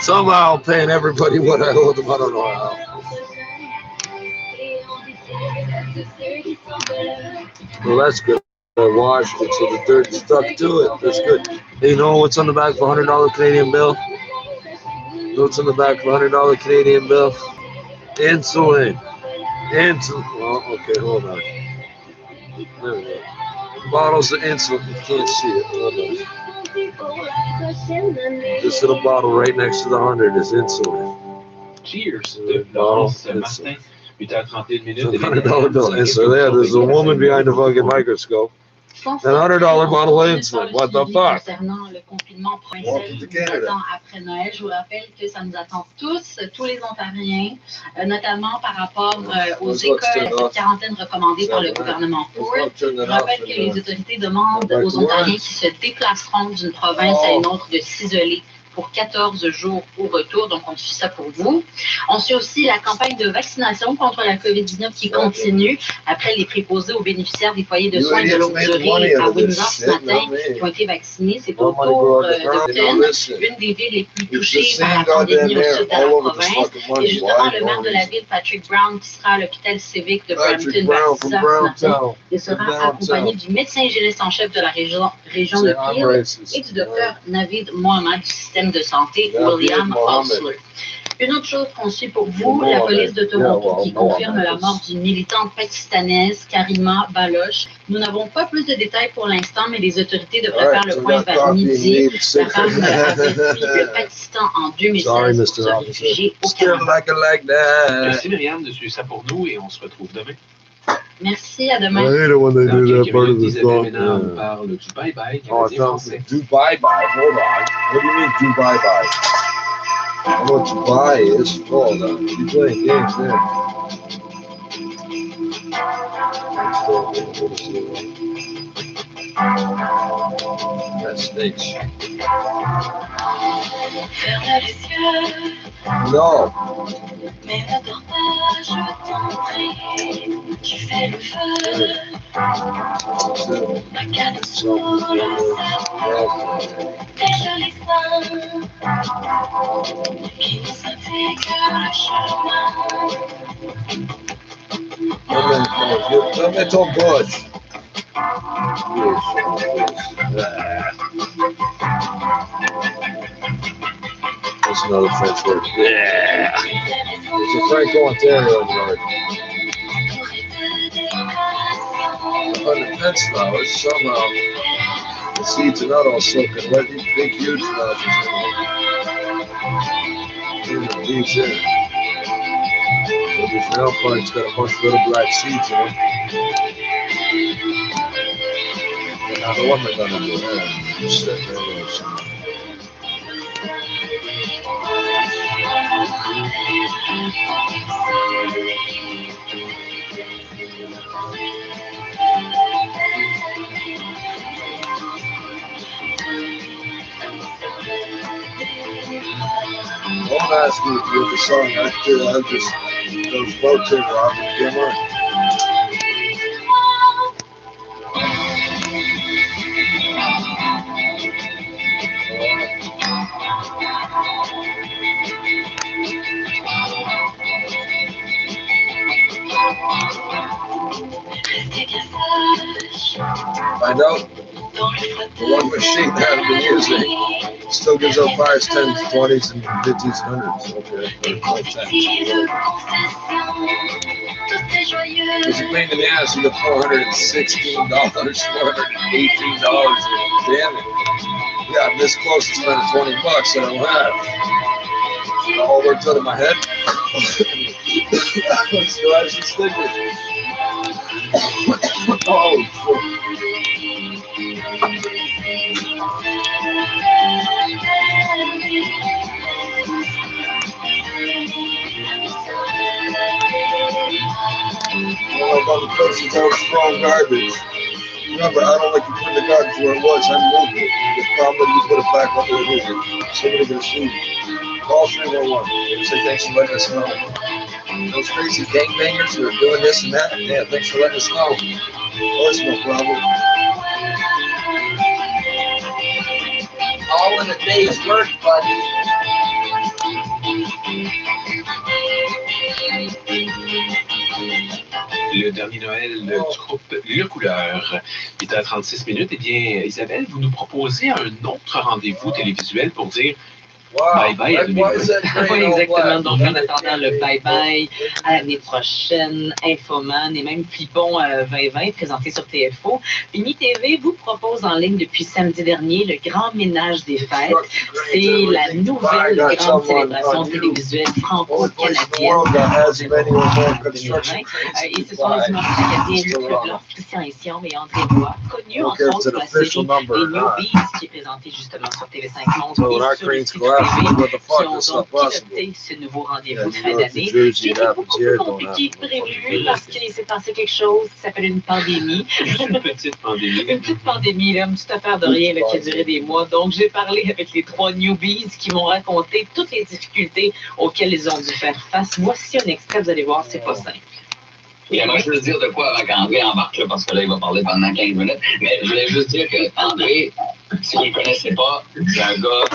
Somehow I'm paying everybody what I owe them. I don't know how. Well, that's good. I washed it so the dirt stuck to it. That's good. Hey, you know what's on the back of a $100 Canadian bill? You know what's on the back of a $100 Canadian bill? Insulin. Insulin. Well, okay, hold on. There we go. Bottles of insulin. You can't see it. Hold on. This little bottle right next to the 100 is insulin. Cheers de Laurence Martin. 8h31 minutes. $100 bill. And so there's a woman behind the fucking microscope. An $100 bottle of insulin. What the fuck? Concernant le confinement provincial qui nous attend après Noël, je vous rappelle que ça nous attend tous les Ontariens, notamment par rapport aux écoles, cette quarantaine recommandée par le gouvernement Ford. Je vous rappelle que les autorités demandent aux Ontariens qui se déplaceront d'une province à une autre de s'isoler pour 14 jours au retour, donc on suit ça pour vous. On suit aussi la campagne de vaccination contre la COVID-19 qui continue après les préposés aux bénéficiaires des foyers de soins de longue durée à Windsor ce matin qui ont été vaccinés. C'est au tour de Bumpin, une des villes les plus touchées par la pandémie au sud de la province. Et justement, le maire de la ville, Patrick Brown, qui sera à l'hôpital civique de Brampton, ce matin, il sera accompagné du médecin hygiéniste en chef de la région de Peel et du docteur Navid Mohamed du système de santé, William Osler. Une autre chose qu'on suit pour vous, la police de Toronto qui confirme la mort d'une militante pakistanaise, Karima Baloch. Nous n'avons pas plus de détails pour l'instant, mais les autorités devraient faire le point vers midi. La femme avait fui le Pakistan en 2016 pour se réfugier au Canada. Merci Myriam de suivre ça pour nous et on se retrouve demain. Merci, à demain. Dans quelques minutes, Isabelle Ménard nous parle du bye-bye canadien français. Do bye-bye. Hold on. What do you mean do bye-bye? I know what to buy is. Hold on. You're playing games there. That stinks. Ferme les yeux. No. Mais ne dors pas, je t'en prie. Tu fais le feu. Ma canne sous le sapin. Tes jolis seins qui nous indiquent le chemin. Let me talk Bush. That's another French word. Yeah. There's a Franco Ontario word. On the fence flowers, somehow the seeds are not all soaking wet. These big, huge flowers. Here's the leaves in. So this male part's got a bunch of little black seeds in it. Now, what am I going to do? Just sit there and don't ask me if you're the song actor. I'll just those boats in rock and come on. Find out. The one machine that I've been using still gives out 5s, 10s, 20s, and 50s, 100s. Okay. It's a pain in the ass. You get $416, $418. Damn it. Yeah, I'm this close to spending $20 I don't have. It all worked out of my head. So I should stick with it. Oh, shit. Like on the places all strong garbage. Remember, I don't like you putting the garbage where it was. I moved it. The problem is you put it back up where it is. Somebody gonna sue you. Call 311. Say thanks for letting us know. those crazy gangbangers who are doing this and that. Yeah, thanks for letting us know. Of course, no problem. All in a day's work, buddy. Le dernier Noël du groupe Le Couleur est à 36 minutes. Eh bien, Isabelle, vous nous proposez un autre rendez-vous télévisuel pour dire bye-bye à 2020. Oui, exactement. Donc, en attendant le bye-bye à l'année prochaine, Infoman et même Pipon 2020 présenté sur TFO. Fini TV vous propose en ligne depuis samedi dernier le grand ménage des fêtes. C'est la nouvelle grande célébration télévisuelle franco-canadienne. Et ce sont les humoristes acadiens Luc Leblanc, Christian Ession et André Bois, connus entre autres pour la série Les Newbies qui est présentée justement sur TV5 Monde et sur le site TV, qui ont donc piloté ce nouveau rendez-vous de fin d'année. C'était beaucoup plus compliqué que prévu parce qu'il s'est passé quelque chose qui s'appelle une pandémie. Une petite pandémie. Une petite pandémie, là, une petite affaire de rien là, qui a duré des mois. Donc, j'ai parlé avec les 3 newbies qui m'ont raconté toutes les difficultés auxquelles ils ont dû faire face. Voici un extrait, vous allez voir, c'est pas simple. J'aimerais juste dire de quoi avant qu'André embarque là, parce que là, il va parler pendant 15 minutes. Mais je voulais juste dire que André, si vous ne le connaissez pas, c'est un gars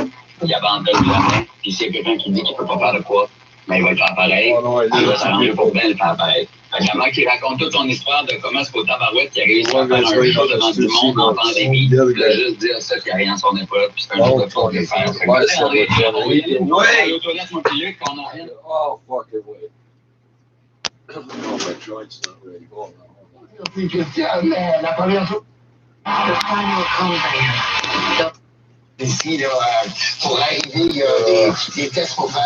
qui abandonne jamais. Puis s'il y a quelqu'un qui dit qu'il ne peut pas faire de quoi, mais il va le faire pareil. Il va s'arranger pour bien le faire pareil. Vraiment qu'il raconte toute son histoire de comment c'est qu'au tabarouette qu'il a réussi à faire un show devant du monde en pandémie. Il voulait juste dire ça, qu'il n'y a rien sur son épaule, puis c'est un jour de fort de le faire. André, Oui! L'autolette, mon petit Luc, qu'on arrête. Oh, fucking way. Oh, my joint's not ready. Hold on. La première chose. The final countdown. Ici, là, pour arriver, il y a des tests pour faire.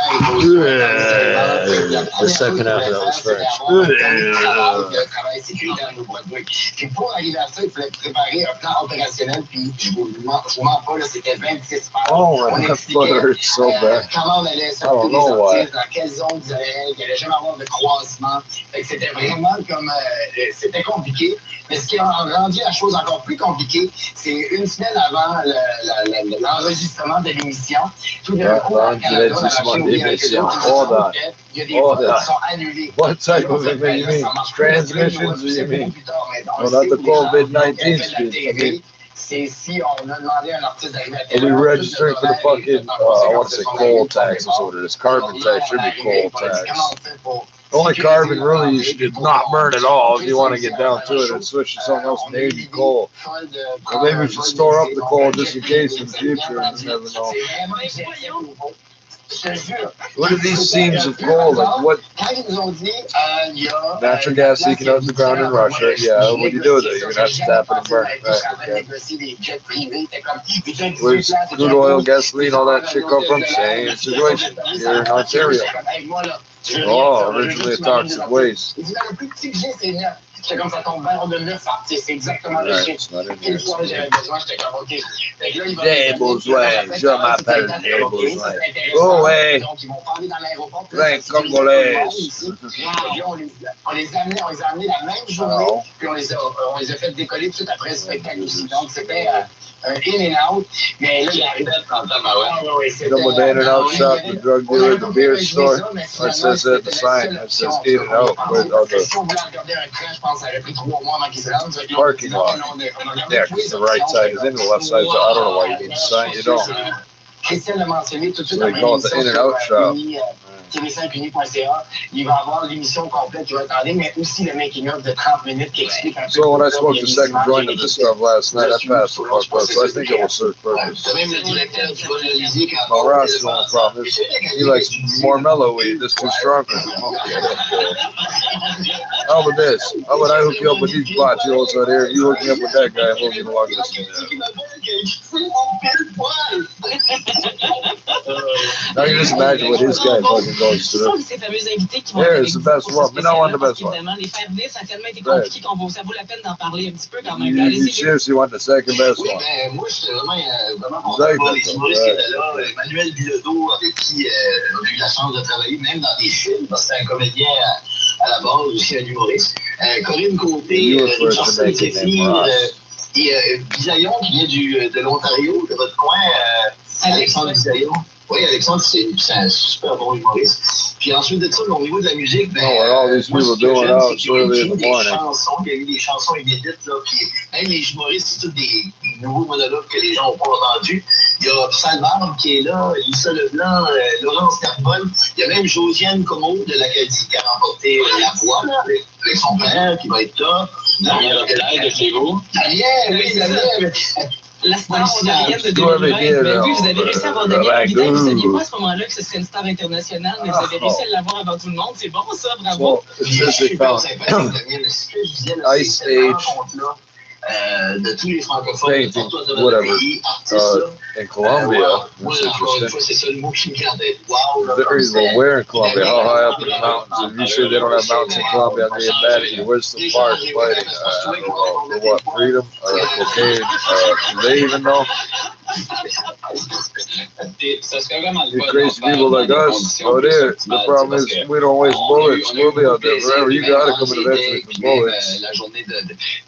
The second half of that was French. Le travail sécuritaire au Brunswick. Puis pour arriver à ça, il fallait préparer un plan opérationnel. Puis je vous mens pas, là, c'était 26 pages. Oh, my foot hurts so bad. Comment on allait sortir des sorties, dans quelle zone ils allaient, il n'y allait jamais avoir de croisement. Fait que c'était vraiment comme. C'était compliqué. Mais ce qui a rendu la chose encore plus compliquée, c'est une semaine avant l'enregistrement de l'émission. Tout d'un coup, à Canada, la machine il y a des votes qui sont annulés. What type of event you mean? Transmissions, you mean? Well, not the COVID-19 speech. C'est si on a demandé à un artiste d'arriver à Are we registering for the fucking, I want to say coal tax, that's what it is. Carbon tax should be coal tax. The only carbon really you should not burn at all if you want to get down to it and switch to something else, maybe coal. Or maybe we should store up the coal just in case in the future, and you never know. What are these seams of coal? Like what? Natural gas leaking out of the ground in Russia. Yeah, what do you do with it? You're gonna have to tap it and burn it. Right, okay. Where's crude oil, gasoline, all that shit come from? Same situation. You're in Ontario. Oh, originally a toxic waste. J'étais comme ça tombe vers de neuf, c'est exactement le chien. Une fois j'avais besoin, j'étais comme OK. Des besoins, je m'appelle des besoins. Oh ouais. Donc ils vont parler dans l'aéroport. Congolais. On les a amenés la même journée, puis on les a fait décoller tout de suite après le spectacle aussi. Donc c'était un in and out. Mais là, il arrivait à 30 ans, with the in-and-out shop, the drug dealer, the beer store, it says at the sign, it says in-and-out, with all the parking lot. Yeah, because the right side is in, the left side is, I don't know why you need the sign, you don't. Christian l'a mentionné tout de suite. So they call it the in-and-out shop. tv5uni.ca. Il va y avoir l'émission complète qui va être en ligne, mais aussi le making-of de 30 minutes qui explique un peu. So when I smoked the second joint of this stuff last night, I passed the fuck up, so I think it will serve purpose. Well, Ross, the only problem is he likes more mellow weed, this too strong for him. How about this? How about I hook you up with these botules out here, you hook me up with that guy, and we'll get along this thing. Now you just imagine what his guy fucking goes through. Here is the best one, but not one of the best ones. You seriously want the second best one. Moi, je suis vraiment content de les humoristes qui étaient là. Emmanuel Bilodeau, avec qui j'ai eu la chance de travailler, même dans des films, parce que c'est un comédien à la base, aussi un humoriste. Corinne Côté, Richardson Zephyr, et Bisaillon qui vient de l'Ontario, de votre coin, Alexandre Bisaillon. Oui, Alexandre, c'est un super bon humoriste. Puis ensuite de ça, au niveau de la musique, ben, all these moi, people ce que doing j'aime, out c'est qu'il y a early in eu the des morning. chansons, il y a eu des chansons inédites, là, puis même les humoristes, c'est tous des nouveaux monologues que les gens n'ont pas entendus. Il y a Salvador qui est là, Lisa Leblanc, Laurence Carbone, il y a même Josiane Como de l'Acadie qui a remporté la voix, là, avec son père, qui va être là. Daniel Robillard de chez vous. Daniel, oui, Daniel. La star ontarienne de dois 2020, avec elle, ben oui, vous avez réussi à avoir Daniel ragoût. Robillard. Vous ne saviez pas à ce moment-là que ce serait une star internationale, mais vous avez réussi à l'avoir avant tout le monde. C'est bon, ça, bravo. So, it's just they found Ice Age de tous les francophones, painting, de whatever, pays, artistes, in Colombia. moi, That's encore une interesting. fois, c'est ça le mot qui me vient en tête. Wow, là, Very comme well, c'est- where in Colombia? How high up in the mountains? And you sure they don't have mountains in Colombia? I mean, imagine where's the park fighting? I don't know, for what, freedom? Cocaine? Do they even know? Ça serait vraiment le You fun crazy d'en faire people like dans des us conditions out plus there. The optimales, problem parce is que we don't waste bullets. We'll be out there plaisir, forever. You puis gotta même come in manger eventually des- for puis même, bullets. la journée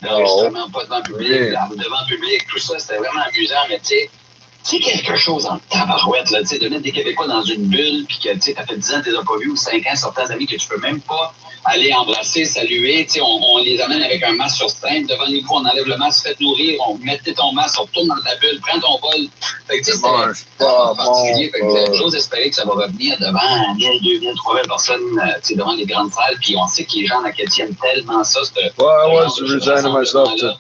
d'enregistrement, pas devant le public, Oui. devant le public, tout ça, c'était vraiment amusant, mais tu sais, quelque chose en tabarouette, là, tu sais, de mettre des Québécois dans une bulle, puis que, tu sais, t'as fait 10 ans que t'es pas vu, ou 5 ans, certains amis que tu peux même pas aller embrasser, saluer, tu sais, on les amène avec un masque sur scène, devant le micro, on enlève le masque, faites nourrir, on mettait ton masque, on retourne dans ta bulle, prends ton bol. Fait que, tu sais, c'était Mange pas vraiment particulier. Fait bon. que, j'ose espérer que ça va revenir devant 1000, 2000, 3000 personnes, tu sais, devant les grandes salles, puis on sait que les gens en Acadie aiment tellement ça, Well, I was resigning myself to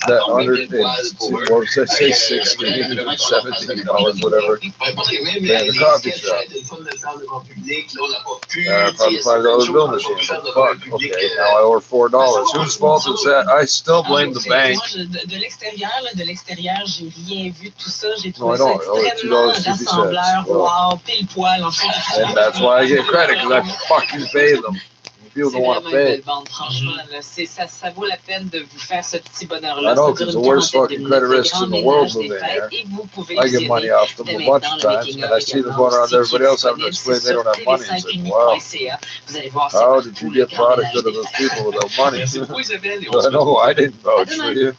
that $100, well, say $16, $17, whatever. Même the coffee shop. le fun de faire devant le public, là, on n'a pas pu. Probably $5 bill machine. Fuck. Okay, now I owe $4. Whose fault is that? I still blame the bank. Moi, de l'extérieur, j'ai rien vu de tout ça. J'ai No, I trouvé ça don't. Oh, extrêmement $2.50. rassembleur. Well. Wow, pile poil, en fait. And that's why I get credit, because I fucking pay them. People C'est don't want vraiment to une pay. belle vente, franchement. Là. Ça vaut la peine de vous faire ce petit bonheur-là. I know, Ça dure because the une worst quarantaine fucking de credit minutes, risks le in the grand world ménage move des in fêtes, here. et vous pouvez I get visionner money off them dès a bunch maintenant of le times, making-of and I see them également going around to aussi, qui everybody est else having to disponible explain they don't have money. It's like, wow, tv5minutes.ca. Vous allez voir, c'est how partout, did you le get grand product ménage out of des those fêtes. people without money? Merci beaucoup, Isabelle. Et on I se know, I didn't À vouch demain. for you.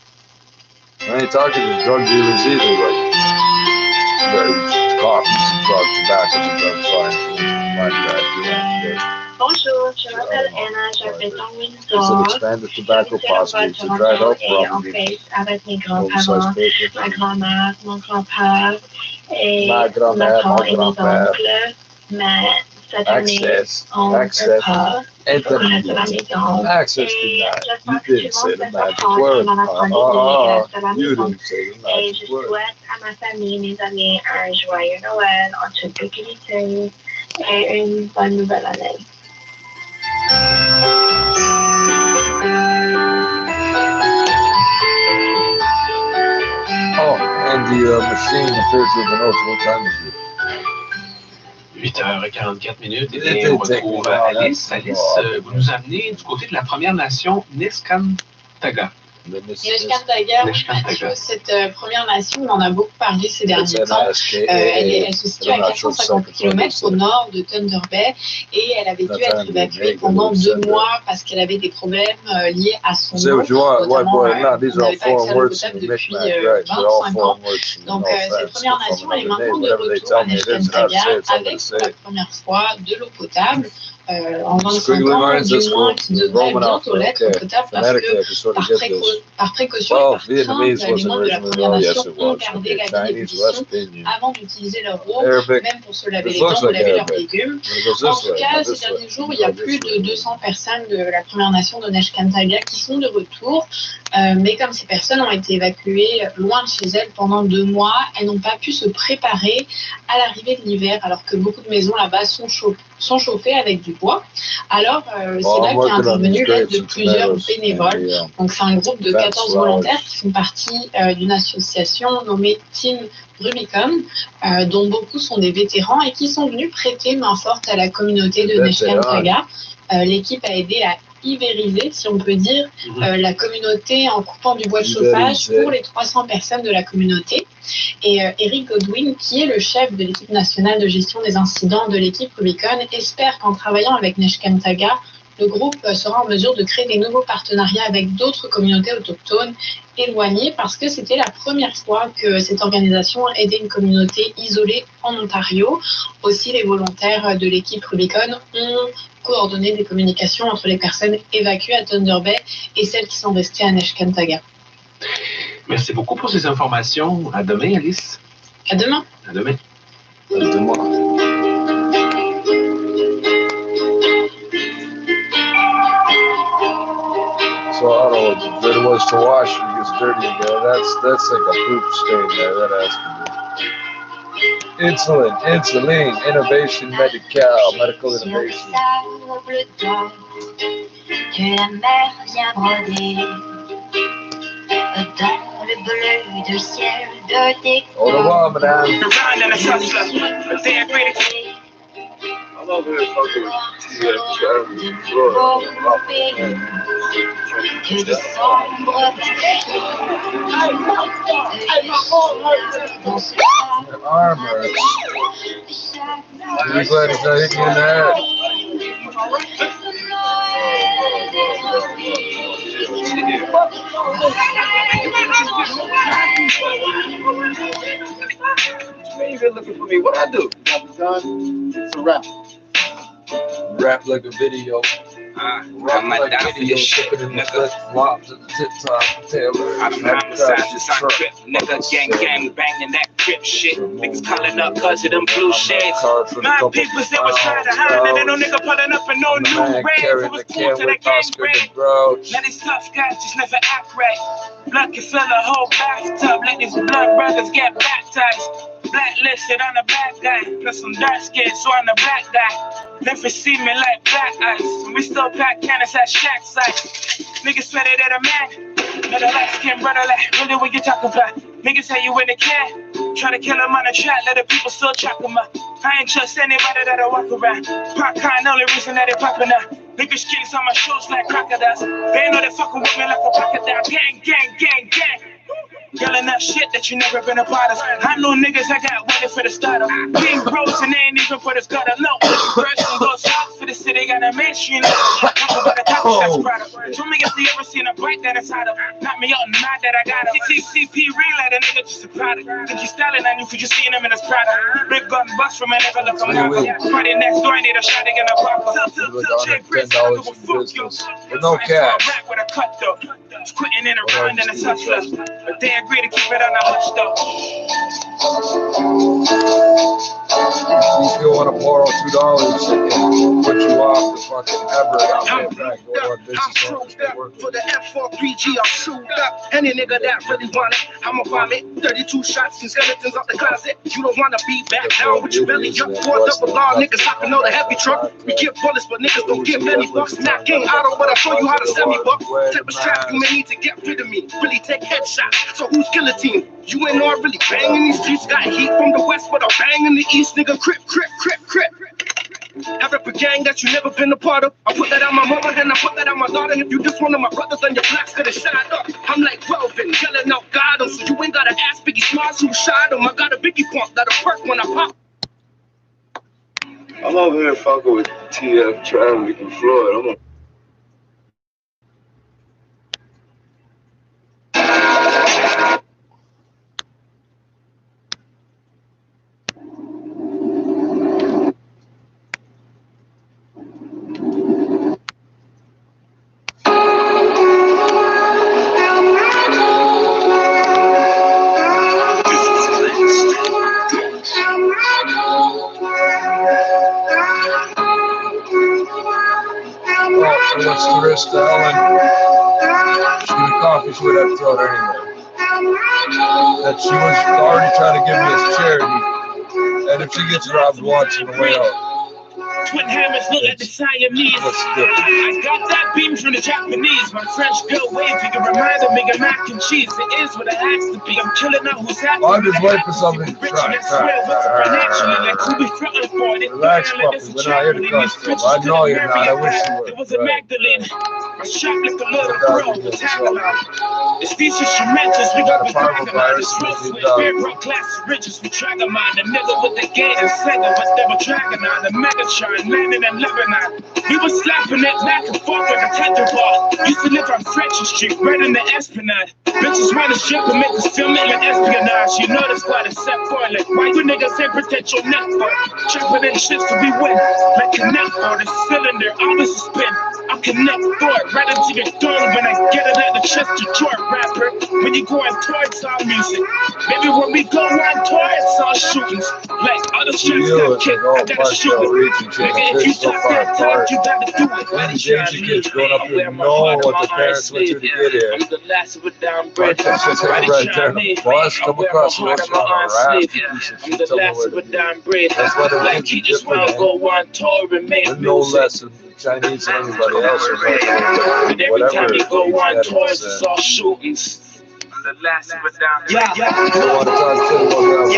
I ain't talking to drug dealers either, like coffee's a drug, tobacco's a drug, fine. Mind that, you know, Bonjour, je m'appelle Anna, j'habite en it's an Windsor. expanded tobacco J'habite en possibly. It's a dried Toronto up et en probably. fait avec mes Oversized grands-parents, paper. ma grand-mère, mon grand-père et Ma grand-mère, ma tante mon et mes grand-père. oncles. Mais cette année, Access. on ne peut Access. pas rester à la maison. Access Et denied. j'espère You que tout le didn't say monde the se magic comprend word. pendant la pandémie et reste à la You maison. didn't say the Et je magic word. souhaite à ma famille, mes amis, un joyeux Noël en toute sécurité et une bonne nouvelle année. Oh, and the machine appears to have been open. What time is it? 8h44 minutes. Et It bien, did on take retrouve me a while. Alice. Alice, vous nous amenez du côté de la Première Nation Neskantaga. Neskantaga, cette Première Nation, on en a beaucoup parlé ces derniers temps. Elle se situe à 450 km au nord de Thunder Bay et elle avait dû être évacuée pendant 2 mois parce qu'elle avait des problèmes liés à son eau. Notamment, on n'avait pas accès à l'eau potable depuis 25 ans. Donc, cette Première Nation, elle est maintenant de retour à Neskantaga avec pour la première fois de l'eau potable. En 25 ans, du moins, qui devrait bientôt l'être potable parce que par précaution et par crainte, les membres de la Première Nation ont gardé la vie d'ébullition avant d'utiliser leur eau, même pour se laver les dents ou laver leurs légumes. En tout cas, ces derniers jours, il y a plus de 200 personnes de la Première Nation de Neskantaga qui sont de retour, mais comme ces personnes ont été évacuées loin de chez elles pendant 2 mois, elles n'ont pas pu se préparer à l'arrivée de l'hiver, alors que beaucoup de maisons là-bas sont chauffées avec du bois. Alors, c'est là qu'est intervenu l'aide de plusieurs bénévoles. Donc, c'est un groupe de 14 volontaires qui font partie d'une association nommée Team Rubicon, dont beaucoup sont des vétérans et qui sont venus prêter main forte à la communauté de Neskantaga. L'équipe a aidé à hivériser, si on peut dire, la communauté en coupant du bois de chauffage pour les 300 personnes de la communauté. Et Eric Godwin, qui est le chef de l'équipe nationale de gestion des incidents de l'équipe Rubicon, espère qu'en travaillant avec Neskantaga, le groupe sera en mesure de créer des nouveaux partenariats avec d'autres communautés autochtones éloignées parce que c'était la première fois que cette organisation aidait une communauté isolée en Ontario. Aussi, les volontaires de l'équipe Rubicon ont coordonné des communications entre les personnes évacuées à Thunder Bay et celles qui sont restées à Neshkantaga. Merci beaucoup pour ces informations. À demain, Alice. À demain. À demain. À demain. So I don't know what the good was to wash it gets dirty again. That's like a poop stain there. That has to be. Insulin, innovation, medical innovation. Au revoir, madame. I'm over here fucking with TF Charlie arm hurts. You'll be glad he's not hitting you in the head. You been looking for me? What I do? It's a rap. Rap like a video. Rap like a video, shipping in the flip flops at the tip top, Taylor. I'm homicide, just on trip, nigga, gang, banging that crip shit. Niggas calling up cause of them blue shades. My people say was trying to hide, and ain't no nigga pulling up in no new rage. It was cool to the gang break. Now these tough guys just never act right. Blood can fill a whole bathtub, let these blood brothers get baptized. Blacklisted on the bad guy, plus some dark skin, so I'm the black guy. Never see me like black ice. We still pack cannons at shack sites. Niggas swear they a man. But a light skin brother like, really what you talking about? Niggas say you in the can. Try to kill him on the track, let the people still chop him up. I ain't trust anybody that'll walk around. Popcorn, only reason that they popping up. Niggas skinnies on my shoes like crocodiles. They know they fucking with me like a crocodile. Gang. Yelling that shit that you never been a part of. I know niggas I got waiting for the startup. King bros and they ain't even put his gutter. No, person goes south for the city, got a mainstream. Talk about the top that's product. Show me if they ever seen a bike that is hot up. Not me out and mad that I got him. CCP relay, the nigga just a product. Think he's styling on you for just seeing him in his product. Big gun bust from a nigga look a mother. Party next door, I need a shot in a pop. $10 in business with no cash. With a cut though. Quitting in a run and a touch left. But they agree to keep it on the hush though. You still want to borrow $2 and put you off the fucking ever out there back going on business owners to work for the F4PG, I'm sued up. Any nigga that really want it, I'ma vomit. 32 shots and skeletons out the closet. You don't wanna be back down with your belly up. 4 double law niggas hopping on the heavy truck. We give bullets, but niggas don't give any bucks. Not gang auto, but I'll show you how to sell me buck. Type of strap you may need to get rid of me. Really take headshots. So who's guillotine? You ain't all really banging these streets. Got heat from the west, but I'm banging the east, nigga. Crip. I rep a gang that you never been a part of. I put that on my mama and I put that on my daughter. And if you just one of my brothers, then your blacks could have shot up. I'm like Welvin, yelling out God, so you ain't gotta ask Biggie Smalls who shot him. I got a Biggie pump that'll perk when I pop. I'm over here fucking with TF Charlie from Florida. She's in the coffee, she would have to throw it anyway. That she was already trying to give me as charity, and if she gets robbed once on the way out. Twin hammers look like the Siamese. I got that beam from the Japanese. My French girl waving a reminder, make a mac and cheese. It is what it has to be. I'm killing out who's happy. I'm just waiting for something to try. Relax, puppy. We're not here to cuss still. I know you're not. I wish you were. It was a Magdalene. I shot like a little girl with Tagalog. It's these instrumentals. We got the Dragonite. Bear class riches with Dragonite. The nigga with the gate and Sega, but they were Dragonite. The Megatron. Lebanon, landing in Lebanon. We was slapping it back and forth like a tether ball. Used to live on French Street, right in the Esplanade. Bitches wanna strip and make us film it like espionage. You know the squad is set for it. Why you niggas ain't protect your neck for it? Trapping in shit so we win. Like connect for the cylinder, always a spin. I connect for it right into your dome when I get it at the chest to drawer rapper. When you go on tour, it's all music. Maybe when we go on tour, it's all shootings. Like other streets got kicked, I gotta shoot it. Nigga, if you talk that talk, you gotta do it. Any Daisy kids growing up here know what their parents went through to get here. I'm the last of a down bread. Right there, the bus, come across the restaurant on a raft. I'm the last of a down bread. That's why the like you just wanna go on tour and make music. No less than Chinese than anybody else. And every time you go on tours, it's all shootings. The last of a dying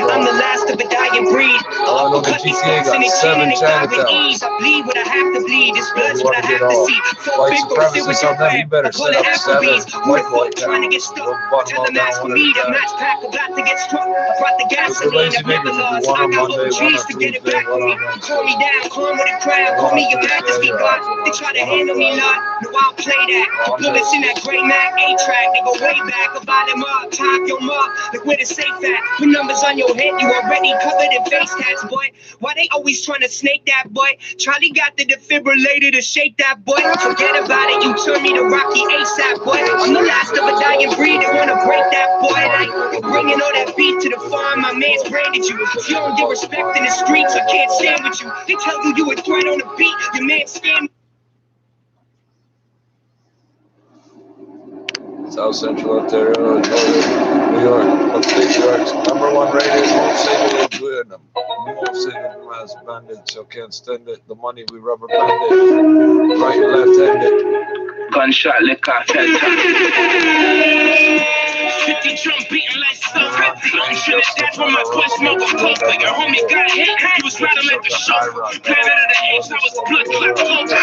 I'm the last of a dying breed. Cut these folks in the chin and die with ease. I bleed what I have to bleed. This blood's what I have to see. White supremacists on them, you better set up 7 white boy trying to get stuck. Tell them ask for me. The match pack about to get struck. I brought the gasoline. I never lost. I got OGs to get it back on me. Call me down, calm with a crowd. Call me your majesty God. They try to handle me not. No, I'll play that. Bullets in that gray Mac 8-track. They go way back about them up, top your mark, look where the safe at. Put numbers on your head, you already covered in face tats, boy. Why they always trying to snake that, boy? Charlie got the defibrillator to shake that, boy. Forget about it, you turn me to Rocky ASAP, boy. I'm the last of a dying breed, they wanna break that, boy. Like, you're bringing all that beef to the farm, my man's branded you. If you don't get respect in the streets, I can't stand with you. They tell you a threat on the beat, your man scam. South Central Ontario, New York, upstate New York's #1 rated, won't save it in good. Won't save it as bandits, so can't stand it. The money we rubber band it, right and left handed. Gunshot liquor filter. 50 drum beating like so 50. I'm sure that's when my boy smoked a coke. But your homie got hit, he was riding like a chauffeur. Planet of the apes, I was blood clot closer.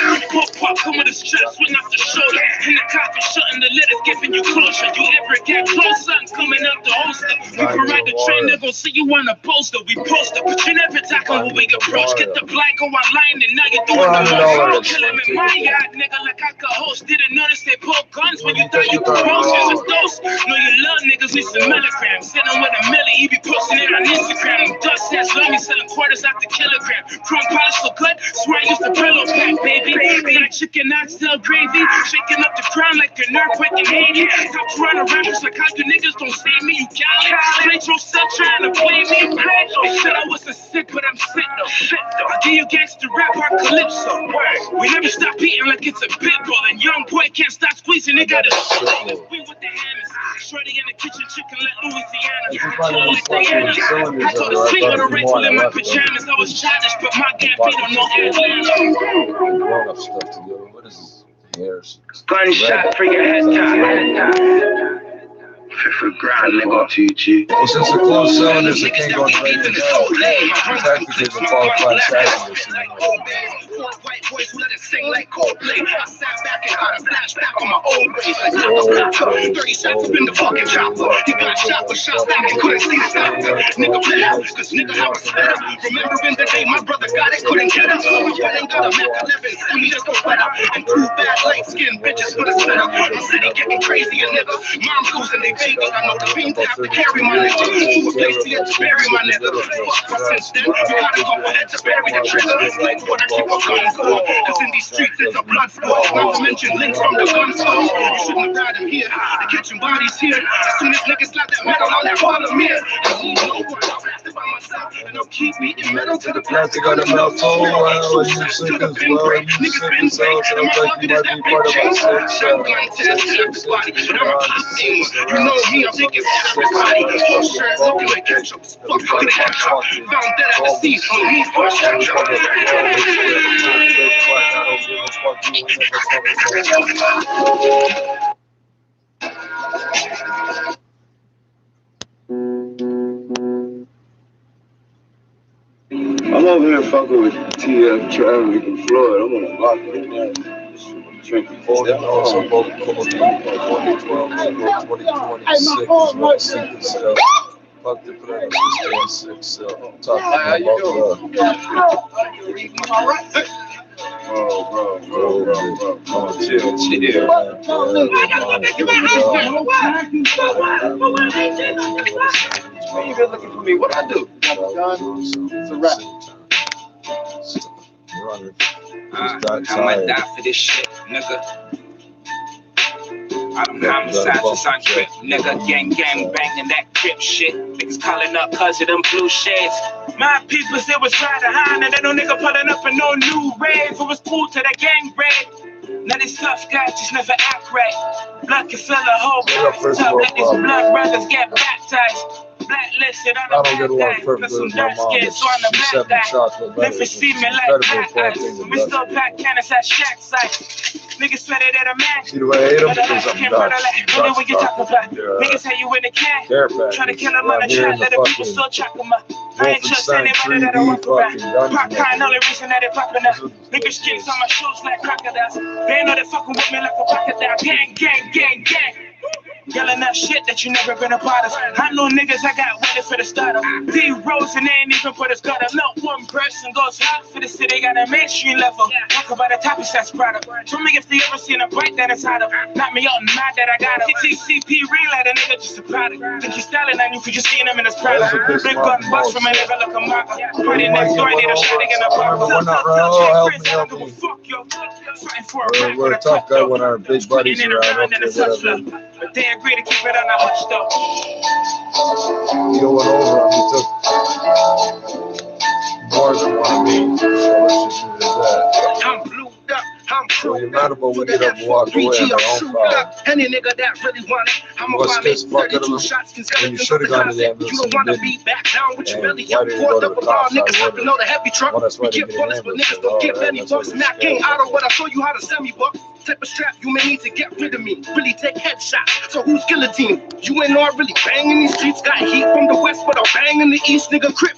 Pop come with a strap, swing off the shoulder. In the coffin, shutting the letters, giving you closure. You ever get close, something coming out the holster. We can ride the train, they're gonna see you on a poster. We poster, but you never talking when we approach. Get the black go online, and now you're doing the most. Kill him in my yard, nigga, like I could host. Didn't notice they pull guns when you thought you could post. It's a dose. No, you love niggas with some milligrams. Sitting with a milli, he be posting it on Instagram. Dust ass lummy selling quarters out the kilogram. Chrome polish so good, swear I used to pillow pack, baby. Fried chicken, not still gravy. Shaking up the ground like an earthquake in Haiti. Stop trying to rappers like how you niggas don't save me, you gallant. Straight yourself trying to play me. Said I wasn't sick, but I'm sick though. I give you gangster rap, our calypso. We never stop eating like it's a pit bull. And young boy can't stop squeezing, they got a we with the hammers. Shorty in the kitchen, chicken like Louisiana. I told her sleep with a rifle in my pajamas. I was childish, but my gap ain't on no Atlanta. What is this? Gunshot for your head time. For grind, nigga. GG. Well, since the closed cylinders, they can't go on the radio. Tactically, the qualified passengers. White boys who let it sing like Coldplay. I sat back and had a flashback on my old ways. 30 shots up in the fucking chopper. He got shot with shots back and couldn't see the doctor. Nigga play out, cause nigga I was better. Remembering the day my brother got it, couldn't get up. My wedding got a Mac 11, see me just go wet up. And two bad light skinned bitches with a sweater. The city getting crazy and nigga. Mom's losing they baby. I know the fiends have to carry my nigga. To a place to bury my nigga. But since then, you gotta go ahead to bury the trigger. Like what I keep a gun for. Cause in these streets it's a blood sport. Not to mention links from the gun store. You shouldn't have died in here. They're catching bodies here. As soon as niggas slap that metal on that bottom here. I need no one. I'll rap it by myself. And they'll keep me in metal to the plastic. Got a melt so well. You sick as well. You sick as well. Sounds like you might be part of a six. You know me, I'm thinking everybody. Full shirt looking like ketchup. Fucking ketchup. Found that at the sea. So me for I'm over here fucking with TF Travis and Floyd. I'm on a block right now. Drinking. Also, both 2012, 2026. fuck they put on this 6 talking How you about doing? All right. Bro. Come on, chill. You been looking for me? What I do? It's a wrap. I might die for this shit, nigga. I don't homicide since I'm Trippz, nigga. Gang banging that Trippz shit. Niggas calling up cause of them blue shades. My peoples, it was right behind, and then no nigga pulling up in no new rave. It was cool to the gang raid. Now these tough guys just never act right. Blood can fill a whole bathtub. Let these blood brothers get baptized. Blacklisted on the bad guy. Plus some dark skin, so I'm the bad guy. Memphis see me like black eyes. We still pack cannons at Shack site. Niggas swear they the man. See the way I hate him? Because I'm done. What you talking about? Niggas say you in the can. Try to kill him on the track. Let the people still track him up. I ain't trust anybody that I walk around. Pop kind, only reason that they popping up. Niggas strings on my shoes like crocodiles. They know they fucking with me like a crocodile. Gang. Yelling that shit that you never been a part of. I know niggas I got waiting for the startup. D-Rose and they ain't even put his guard up. Not one person goes hard for the city, got a mainstream level. Talk about the type of sex product. Tell me if they ever seen a break that is hot up. Not me out and mad that I got him. TCP real like a nigga just a product. Think he's styling on you cause you seen him in his product. Big gun bust from a nigga like a marker. Party next door, need a shot in a bar. We're a tough guy when our big buddies are around. Okay, but they agree to keep it on the hush though. He went over him. He took more than one of me. So let's just do that. I'm blued up. I'm so you're mad about we get up and walk away on our own power. Any nigga that really want it, I'm gonna buy me 32 shots. When you should have gone to the ambulance. You don't wanna be back down with your belly up. Four double R niggas up and know the heavy truck. We get bullets, but niggas don't get any bucks. And I can't auto, but I'll show you how to sell me bucks. Type of strap you may need to get rid of me. Really take headshots. So who's guillotine? You ain't all really banging these streets. Got heat from the west, but I'm banging the east. Nigga, crip.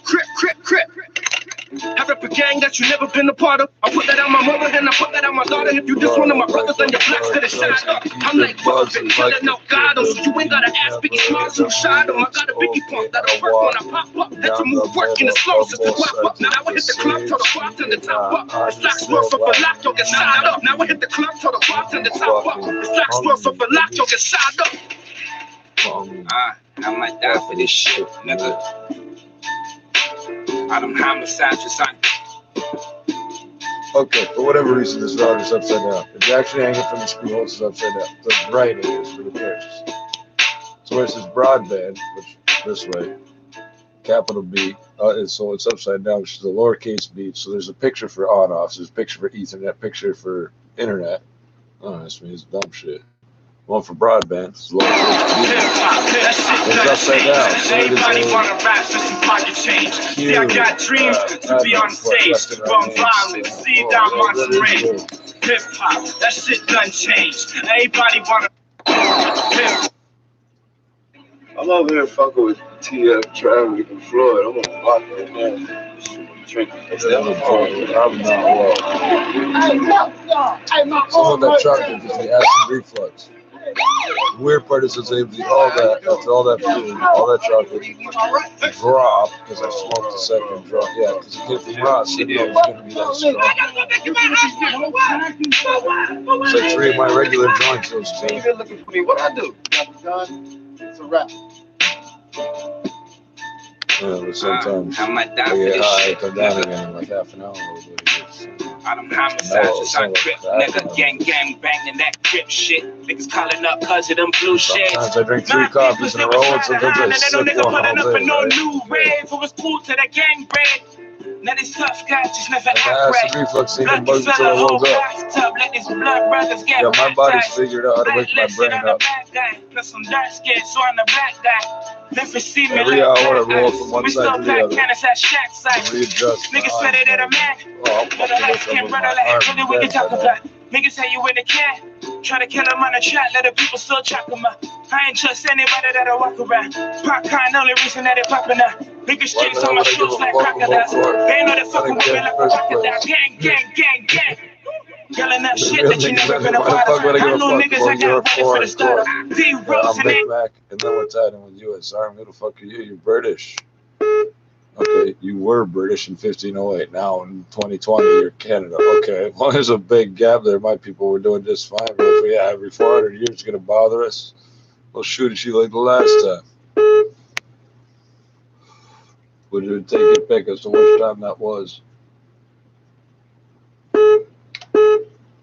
I rep a gang that you never been a part of. I put that on my mother, then I put that on my daughter. If you just one of my brothers, then your blacks could have shot up. I'm like, fuck, been killing out God. So you ain't gotta ask Biggie Smalls who shot him. I got a Biggie pump that'll work when I pop up. Let you move work in the slow system. Up. Now I hit the club till the bar to the top up. The slacks work for lock, you'll get shot up. Now I hit the club till the bar to the top up. The slacks work for lock, you'll get shot up. I might die for this shit, nigga. I don't homicide since I'm. Okay, for whatever reason, this router is upside down. If you actually hang it from the screw holes, it's upside down. The right is for the pairs. So where it says broadband, which this way, capital B, so it's upside down, which is a lowercase b. So there's a picture for on-off, there's a picture for Ethernet, picture for internet. Oh, this means dumb shit. One for broadband, it's lowercase b. It's upside down. So everybody wanna rap for some pocket change. See, I got dreams to be on stage, to run violence, see down Monson Rain. Hip hop, that shit done changed. Everybody wanna. I'm over here fucking with TF, Travis, and Floyd. I'm gonna block right now. I'm not well. Some of that chocolate gives me acid reflux. The weird part is it's able to eat all that, after all that food, all that chocolate, drop, because I smoked the second drop. Yeah, because it came from Ross, so it's going to be that strong. It's like 3 of my regular joints, those 2. You've been looking for me. What I do? Got the gun. It's a wrap. Yeah, but sometimes I might die I for get this high, shit. come down again in like half an hour. I don't homicide since I'm Trippz, nigga. Gang banging that Trippz shit. Niggas calling up cause of them blue shades. Sometimes I drink 3 coffees in a row and sometimes I sip one all day. No new rave, it was cool to the gang bread. Now these tough guys just never act right. Reflux even bugs until I woke up. Let these blood brothers get yeah, my body's figured out how to wake my brain up. Plus some dark skin, so I'm the black guy. Never see me every hour I roll from one side to the other. Readjust. Niggas swear they the man. But a light skin brother like really we can talk about. Niggas say you in the can. Try to kill him on the track, let the people still track him up. I ain't trust anybody that'll walk around. Pop kind, only reason that they popping up. Niggas strings on my shoes like crocodiles. They know they fucking with me like a crocodile. Gang. Yelling that shit that you never been a part of. I know niggas I got ready for the starter. D-Rose I'm Big Mac, and then what's happening with US Army? Who the fuck are you? You're British. Okay, you were British in 1508. Now in 2020, you're Canada. Okay, well, there's a big gap there. My people were doing just fine. But if we every 400 years it's gonna bother us, we'll shoot at you like the last time. Would you take your pick as to which time that was?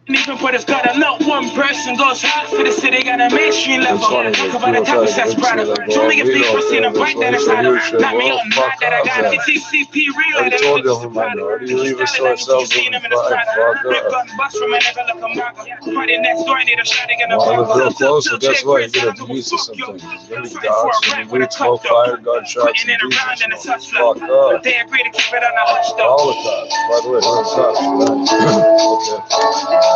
Even put his gutter, not one person goes hard for the city, got a mainstream level. Talk about the type of sex product. Show me if they pussy in a bite that is out of. Not me on that I got it. TCP real. I told you I'm a minority. You leave us to ourselves in the fight. Fuck up. Well, I live real close, so guess what? You're gonna have to use to something. There's gonna be dogs, and weed, smoke, fire, gunshots, and diesels. Fuck up. All the cops. By the way, all the cops. Okay.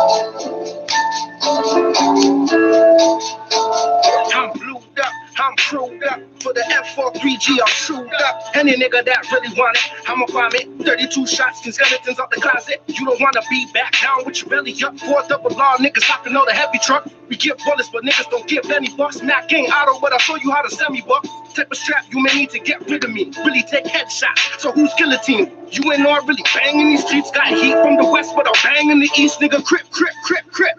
I'm blued up, I'm crewed up. For the F43G, I'm chewed up. Any nigga that really want it, I'ma find it. 32 shots and skeletons out the closet. You don't wanna be back down with your belly up. 4 double law niggas hopping on the heavy truck. We give bullets, but niggas don't give any bucks. Mac gang auto, but I'll show you how to semi-buck. Type of strap, you may need to get rid of me. Really take headshots, so who's guillotine? You ain't all really banging these streets. Got heat from the west, but I'll bang in the east, nigga. Crip, crip, crip, crip.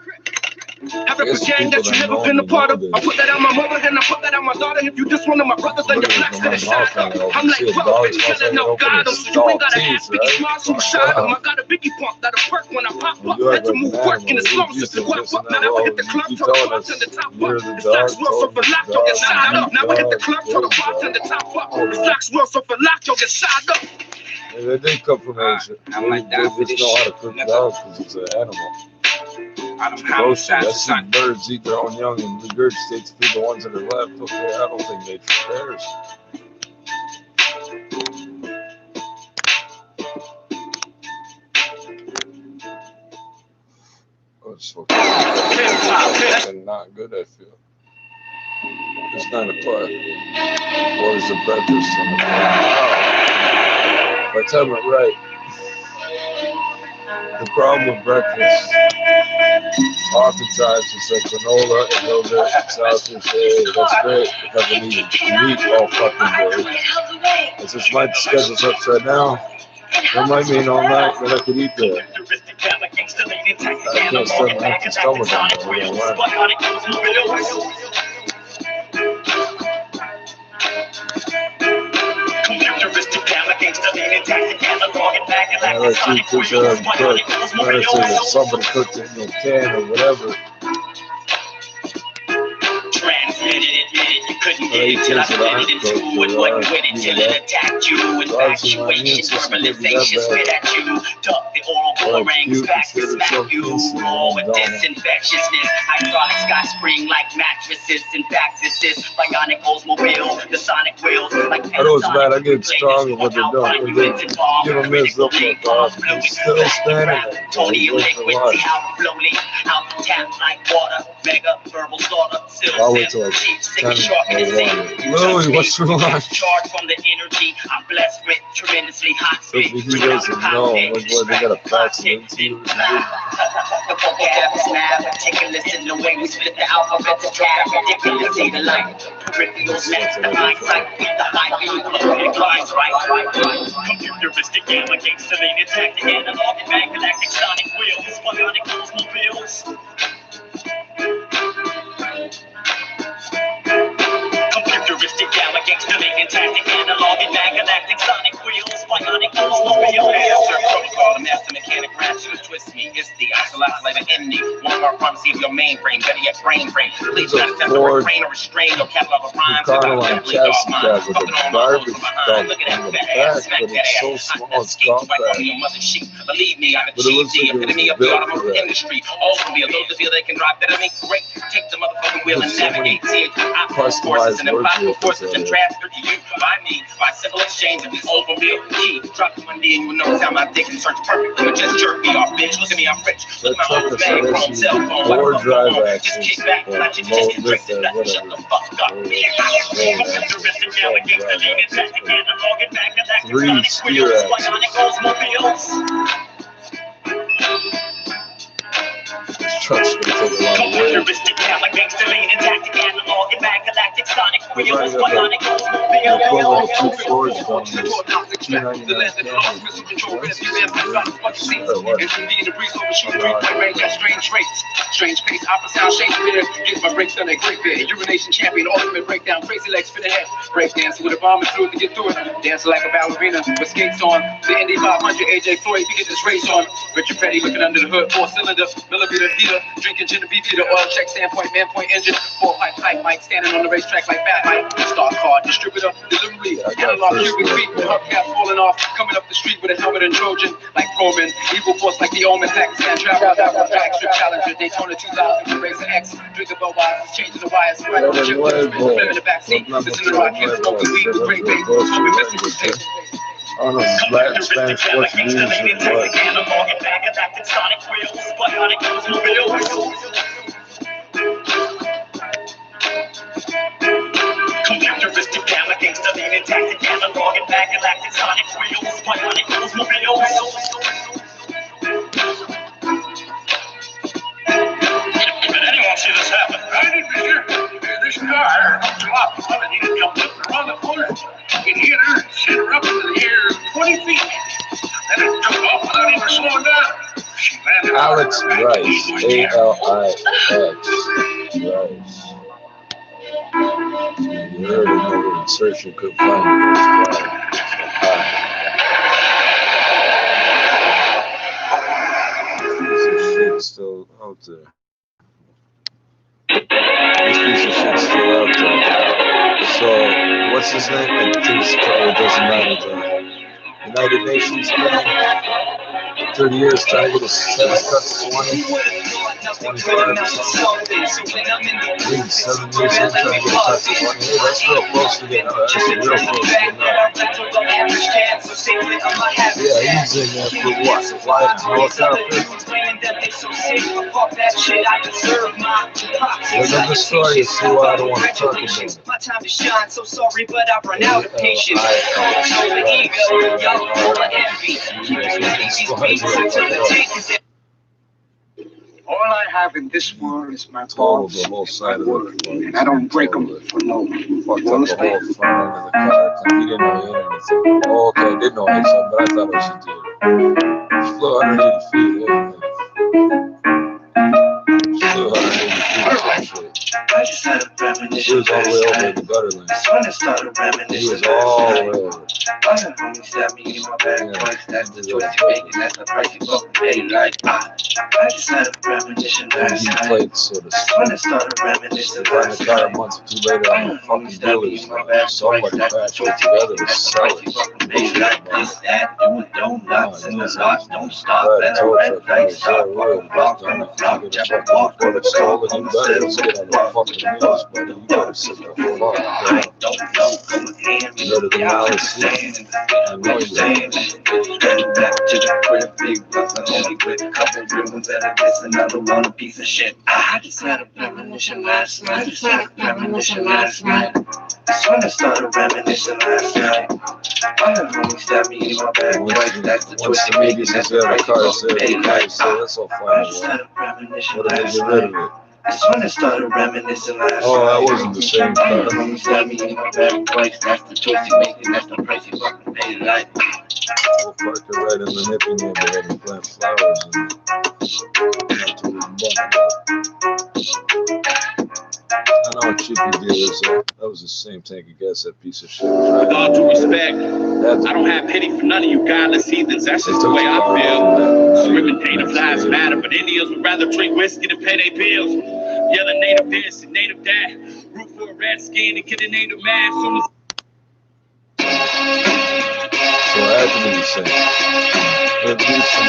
Have a gang that you never been a part of. I put that on my mother, then I put that on my daughter. If you just one of my brothers, then you're flex to the shot. I'm like, well, bitch, killing no god. You ain't got a half Biggie Smalls who shot him. I got a Biggie pump that'll perk when I pop up. Had to move work in the slums just to walk up. Now I hit the club, till the bartender top up. The stocks will so for lock, you'll get shot up. Now I hit the club, till the bartender top up. The stocks will so for lock, you'll get shot up. They did come from Asia. They just know how to cook dogs because it's an animal. I see birds eat their own young and regurgitate to feed the ones that are left. Okay, I don't think nature cares. Oh, it's fucking not good, I feel. It's 9 o'clock. What is the breakfast? If I time it right. The problem with breakfast, oftentimes it's like granola and yogurt and sausage. Hey, that's great. If I've been eating meat all fucking day. And since my schedule's upside down, that might mean all night that I could eat that. I can't stand my empty stomach on I like to cook somebody cooked it in a can or whatever. You couldn't get it till I split it in two. It wasn't with it till it attacked you. Infatuation, verbalization, spit at you. Duck the oral boomerangs back to smack you. Raw with disinfectiousness. Hydraulic sky spring like mattresses. In fact, this is bionic Oldsmobile. The sonic wheels like I know it's bad. I get strong with what they're doing. They give them this up for God. Still standing there. Tony liquid, see how flowly. Out the tap like water. Mega verbal slaughter. I'll wait till I Louie, what's wrong? Charge from the energy. I'm blessed with tremendously hot spit. He doesn't know. Like, what, they got a fax into the vocab is mad, meticulous in the way we split the alphabet to tab. Ridiculous, see the light. Peripherals, that's the hindsight. The high view, it climbs right. Computeristic gamma, gangster, lean, tactic, analog, and back galactic sonic wheels. Bionic Oldsmobiles. Computeristic gamma, gangster, lean, tactic, analog, and back galactic sonic wheels. Bionic Oldsmobiles. Master protocol, the master mechanic, raps you twist me. It's the isolator in me. One more pharmacy of your mainframe, better yet brain frame. Please not attempt to refrain or restrain your catalog of rhymes. Like chassis cab with a garbage dump on the back, but it's so small, it's compact. Believe me, I'm the epitome of the automotive industry. All from the those of you that can drive better than me, great. Take the motherfucking wheel and navigate. Forces and impossible forces and transfer to you by me by simple exchange of the overbill key. Drop the money and you know how my dick can search perfectly, but just jerk me off, bitch. Look at me, I'm rich. Look at my old bag, chrome cell phone. Or drive just kick back, not you just drink it, nothing. Shut the fuck up. 3 steer axles. truck's gonna take a lot of weight. Strange pace, opposite sound, Shakespeare. Get my breaks done at Great Bear. Urination champion, ultimate breakdown, crazy legs for the head. Break dancing with a bomb and fluid to get through it. Dancing like a ballerina with skates on. The Indy 500, AJ Floyd, we get this race on. Richard Petty looking under the hood, 4-cylinder, millimeter heater. Drinking Genevieve Peter, oil check, standpoint, man point engine. 4-pipe, Mike standing on the racetrack like Fat Mike. Star car, distributor, delivery. Analog cubic feet, the hubcap falling off. Coming up the street with a helmet and Trojan. Like Roman, evil force like the Omen. Pakistan travel, track, strip challenger, Daytona 2000, Racer X, drinking Budweiser, changing the wires, right on the chip, in the backseat, listen to rock kids, smoking weed with great bait, smoking mystery tape. I don't know, Latin, Spanish, Portuguese, or what. Computeristic gamma, gangsta leaning, tactic, analog, and back, galactic, sonic wheels, bionic mobiles. Did anyone see this happen? I didn't, Major. This car dropped underneath the jump around the corner. It hit her, sent her up into the air 20 feet. Then it took off without even slowing down. She landed Alex Rice, A-L-I-X, Rice. You heard another insertion could find this piece of shit still out there. This piece of shit's still out there. So, what's his name? I think it doesn't matter. The United Nations thing. 30 years trying to get a sentence cut to 20, 25 or something. 7 years in trying to get a cut to 20. Hey, that's real close to getting out. That's real close to getting out. Yeah, he's in there for what? Flying helicopter? Look at the story and see why I don't want to talk about it. My time to shine, so sorry, but I've run out of patience. All I have in this world is my balls, the whole side of word, and I don't break them for no. Fucked up the whole front end of the car. He didn't know he had anything. Oh, okay, I did know he had something, but I thought it was a deal. He flew 180 feet. Flew 180 feet or some shit. I just had a premonition. He was all the way over the gutter lane. That's when I started reminiscing. He was all the way over. Other homies stabbed me in my back twice. That's the choice you make, and that's the price you fucking pay. Like, I just had a premonition last He night. played sort of That's when I started reminiscing got in last the car a night. month or two later on the fucking dealers. Somebody crashed it together to sell it. Like this, that, doing donuts in the lot, don't stop. Right, Let a told red you, light it's stop, all walk real. the block, on the block, jump a walk, on the Stolen, block, you on the better set, get on the fucking news, buddy. You better sit the fuck down. don't know, come again. You go to the Malice. I know you are. Back to the crib, big bucks, I'm only with a couple real ones that I guess another one, a piece of shit. I just had a premonition last night. That's when I started reminiscing last night. Other homies stabbed me in my back twice. That's the choice you make, and that's the price you fucking pay. Like, So that's all I fine. just had a premonition What did they last get rid night. of it? That's when I started reminiscing last night. Oh, that wasn't the same car. Other homies stabbed me in my back twice. That's the choice you make, and that's the price you fucking pay. Like, We'll park it right in the hippie neighborhood and plant flowers and not to leave I know what cheapy dealers are. That was the same tank of gas that piece of shit was With right. all due respect, I don't have pity for none of you godless heathens. That's just the way I feel. Scrimming native lives matter, but Indians would rather drink whiskey to pay their bills. Yelling native this and native that. Root for a red skin and get a native mad. Soon as So I had to be the same. Let's do some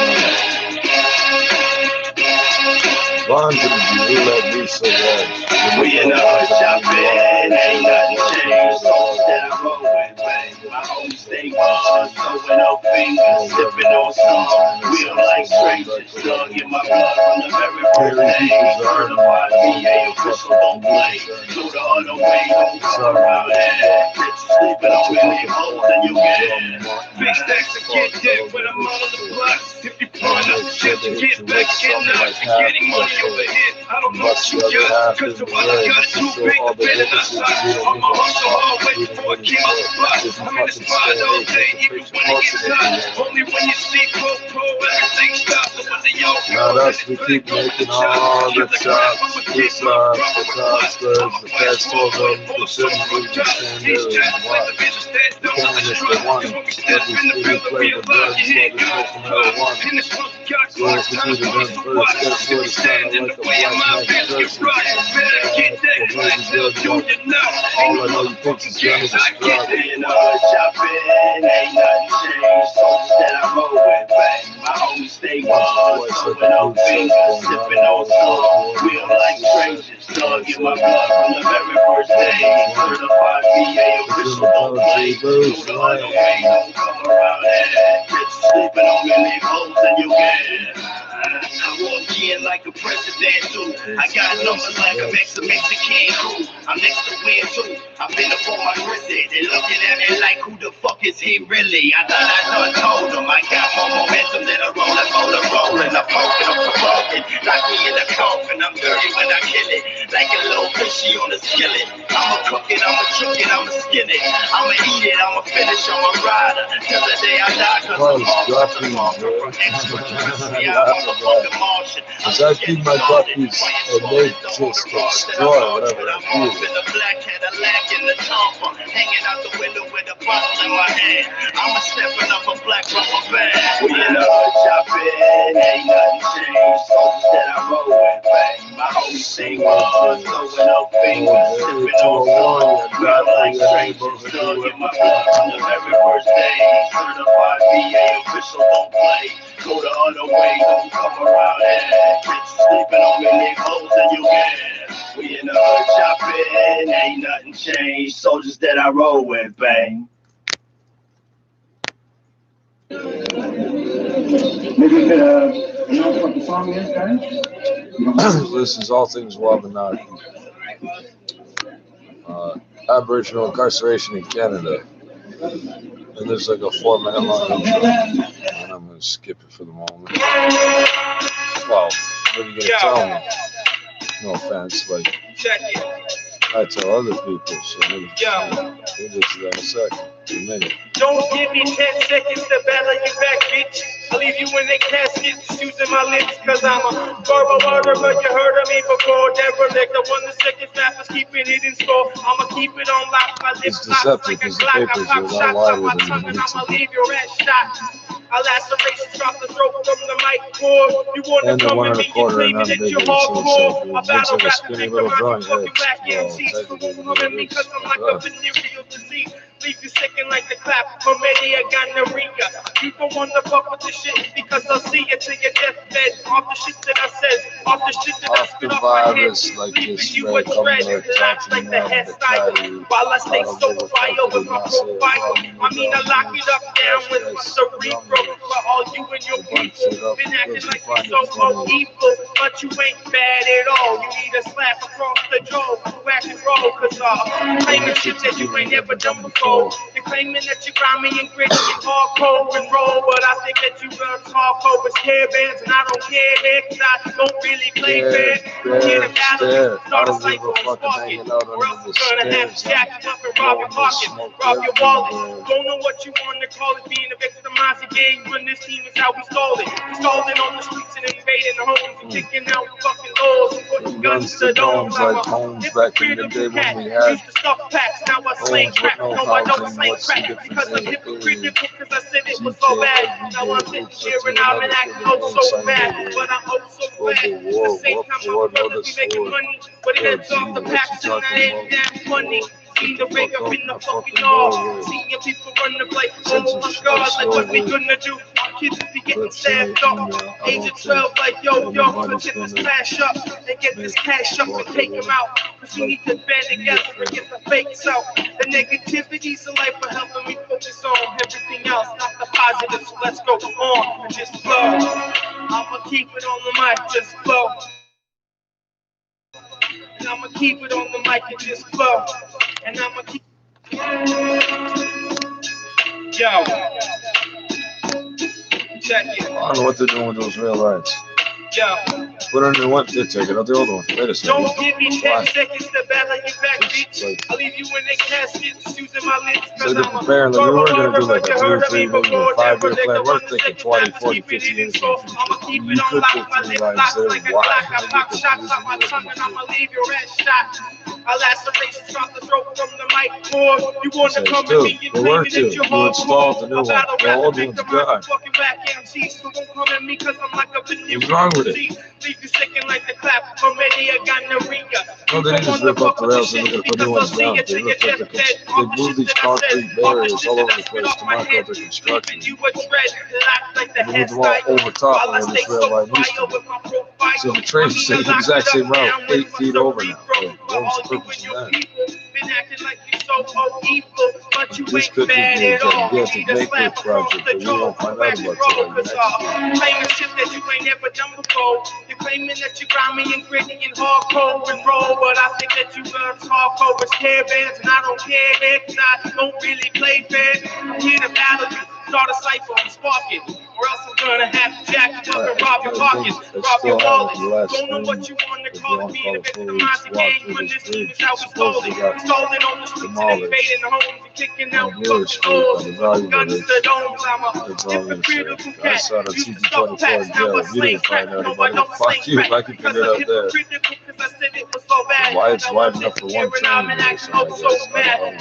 Bonds and you let me so bad. we in the hood shopping, ain't nothing changed. That I roll with, man. My homies stay gone, throwing no fingers, sipping on some. We don't like strangers, slug in my blood from the very first day. Certified VA, official don't play. Through the other way, don't come around here. Bitch, sleeping on any holes and you get it. Big stacks of kid dick when I'm on the bus. If you find out shit, you get back, getting up, getting money over here. I don't know what you got, cause the one I got is too big to fit in the side. I'ma hustle hard, waiting for a king on the spot. I'm in the spot all day, even when it gets hot. Only when you see Coco, everything stops. So when the yo Not us, we keep making all the chops, the chops, the Costas, the fast forward, the shouldn't be the standard, and what? The can if they want it. Every city flavor drugs, smoking marijuana. So if we do the gun first, guess what? It's kinda like a black magic curse. All I know you think is gun is a drug. Ain't nothing changed, soldiers that I roll with, bang. My homies stay on, serving no fingers, sipping on song. We don't like strangers, dog in my blood from the very first day. Certified VA official, don't play. So the other way, don't come around here. Kids sleeping on me, leave holes in your head. I walk in like a presidential. I got numbers like a Mexican crew. I'm next to win too. I've been up on my grizzly. They looking at me like, who the fuck is he really? I thought I done told them. I got more momentum than a rolling. I'm poking, I'm provoking. Lock me in the coffin. I'm dirty when I kill it. Like a little fishy on a skillet. I'ma cook it, I'ma chuck it, I'ma skin it. I'ma eat it, I'ma finish, I'm a rider. Till the day I die, cause I'm all from extraterrestrial. I'm a fucking Martian. As I feed my puppies and they just destroy whatever I I'm off in the black Cadillac in the tomper, hanging out the window with a bottle in my hand. I'm stepping up a black rubber band. We in the hood chopping, ain't nothing changed. Soldiers that I roll with, bang. My homies sing on, throwing up fingers, sipping on song. Real like strangers, dug in my blood from the very first day. Certified VA official, don't play. Go the other way, don't come around here. Kids sleeping on me, leave holes in your head. We in the hood chopping, ain't nothing changed. Soldiers that I roll with, bang. Maybe you could announce what the song is, guys? This is All Things Wabanaki. Aboriginal incarceration in Canada. And there's like a 4-minute long intro. And I'm going to skip it for the moment. Well, what are you going to tell me? No offense, like, Check it. I tell other people, so we'll get to that in a second, in a minute. Don't give me 10 seconds to battle you back, bitch. I'll leave you in a casket, using my lips, cause I'm a verbal murderer. You heard of me before, derelict. The one the second snappers keeping it in score. I'ma keep it on lock, my lips locked like a Glock. I pop shots on my tongue and I'ma leave your ass shot. I laceration drop the throat from the mic cord. You wanna come with me, you claiming that you're hardcore. I battle rap to make the mind fucking black MCs. Remember me cause I'm like a venereal disease. Leave you sicking like the clap from Eddie gonorrhea. You don't wanna fuck with the shit because I'll see you to your deathbed. Off the shit that I said, off the shit that I spit off my head. Leaving you a dread, laugh like the head cycle. While I stay so fire with my profile. I mean I lock it up down with my cerebral. For all you and your people, been acting like you're so evil, but you ain't bad at all. You need a slap across the jaw, whack and roll, cause claiming shit that you ain't never done before. You're claiming that you're grimy and gritty and hardcore and roll, but I think that you run hardcore with scare bands, and I don't care, man, cause I don't really play fair. Get a battle, start a cycle and spark it, or else I'm gonna have to jack you up and rob your pocket, rob your wallet. Don't know what you wanna call it, being a victimized again. When this team is how we stole it. We stole it on the streets and invading the homes and kicking out fucking doors and putting guns to domes like homes back in the day when we had used to stuff packs. Now I slang crap. No, I don't slang crap because I'm hypocritical because I said it was so bad. Now I'm sitting here and I'm acting oh so bad, but I'm oh so bad. At the same time, my brothers be making money, but it ends off the packs and that ain't damn funny. See the rig up in the fucking all. Seeing people run the play. Oh my god, like what we gonna do? Our kids be getting stabbed up. Age of 12, like yo, let's get this cash up and get this cash up and take them out. Cause we need to band together and get the fakes out. The negativities of life are helping me focus on everything else, not the positives. So let's go on and just flow. I'ma keep it on the mic, just flow. And I'ma keep it on the mic and just flow. And I'ma keep. Yo. I don't know what they're doing with those rail lines. Put on the one ticket, not the other one. Wait a second. Don't give me 10 seconds to battle you back, bitch. I'll leave you in a casket, using my lips. So they're preparing, like, we were going to do like a 2 or 3 maybe a 5-year plan. We're thinking 20, 40, 50 years. You could put 3 lines there. Why? I'll laceration, stop the throat from the mic board. You want to come to me and claim that you're hardcore. The new one. The old one's gone. What's wrong with it? No, they didn't just rip up the rails and they're going to put new ones down. They move these concrete barriers all over the place to mark out the construction. They move them all over top of where this rail line used to be. So the train's the exact same route, 8 feet over now. What was the purpose of that? This could be a gigantic makeover project, but we won't find out about You're claiming that you got me and gritty and hardcore and roll, but I think that you learned hardcore with caravans, and I don't care, man, cause I don't really play fair. I'm here to battle you, start a cipher and spark it, or else I'm gonna have to jack you up and rob your pockets, rob your wallet. Don't know what you want to call it, being a victimized the game when this team is how we stole it. Stolen on the streets and invading the homes and kicking out the fucking doors. Guns to the domes, I'm a different critical cat. Used to stuff packs, now I slay crack. No, I don't fuck you if I can figure it out there. Why it's wide enough for one train?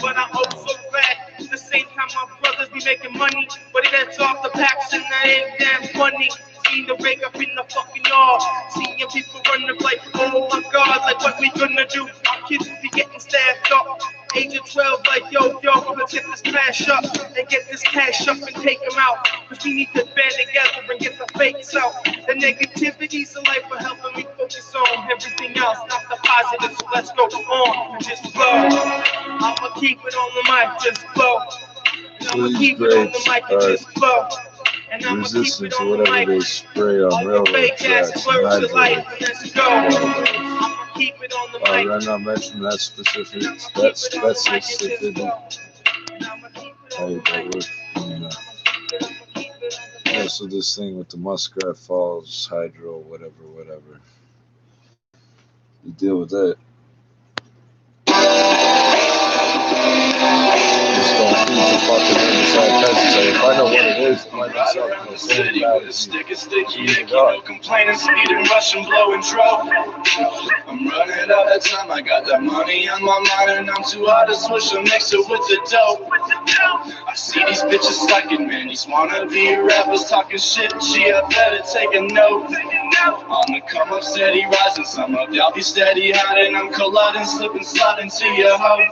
But I'm also glad. At the same time, my brothers be making money, but it gets off the packs and that ain't damn funny. Seeing the rig up in the fucking yard, seeing people running like, oh my god, like what we gonna do? Our kids be getting staffed up. Age of 12, like yo, let's get this cash up and get this cash up and take them out. Cause we need to band together and get the fakes out. The negativity's of life for helping me focus on everything else, not the positive. So let's go on and just flow. I'ma keep it on the mic, just flow. I'ma keep it on the mic and just flow. Resistance to whatever they spray on railroad tracks. Let's go. Did I not mention that specific? How did that work? Yeah, so this thing with the Muskrat Falls, Hydro, whatever. You deal with that. Just don't feed the fucking inside peasants. If I know what it is, I might not sell it. Complaining, speeding, rushing, blowing, drove. I'm running out of time. I got that money on my mind, and I'm too hard to switch and mix it with the dope. I see these bitches slacking, man. These wannabe rappers talking shit. Gee, I better take a note. On the come up, steady rising. Some of y'all be steady hiding. I'm colliding, slipping, sliding to your hoe.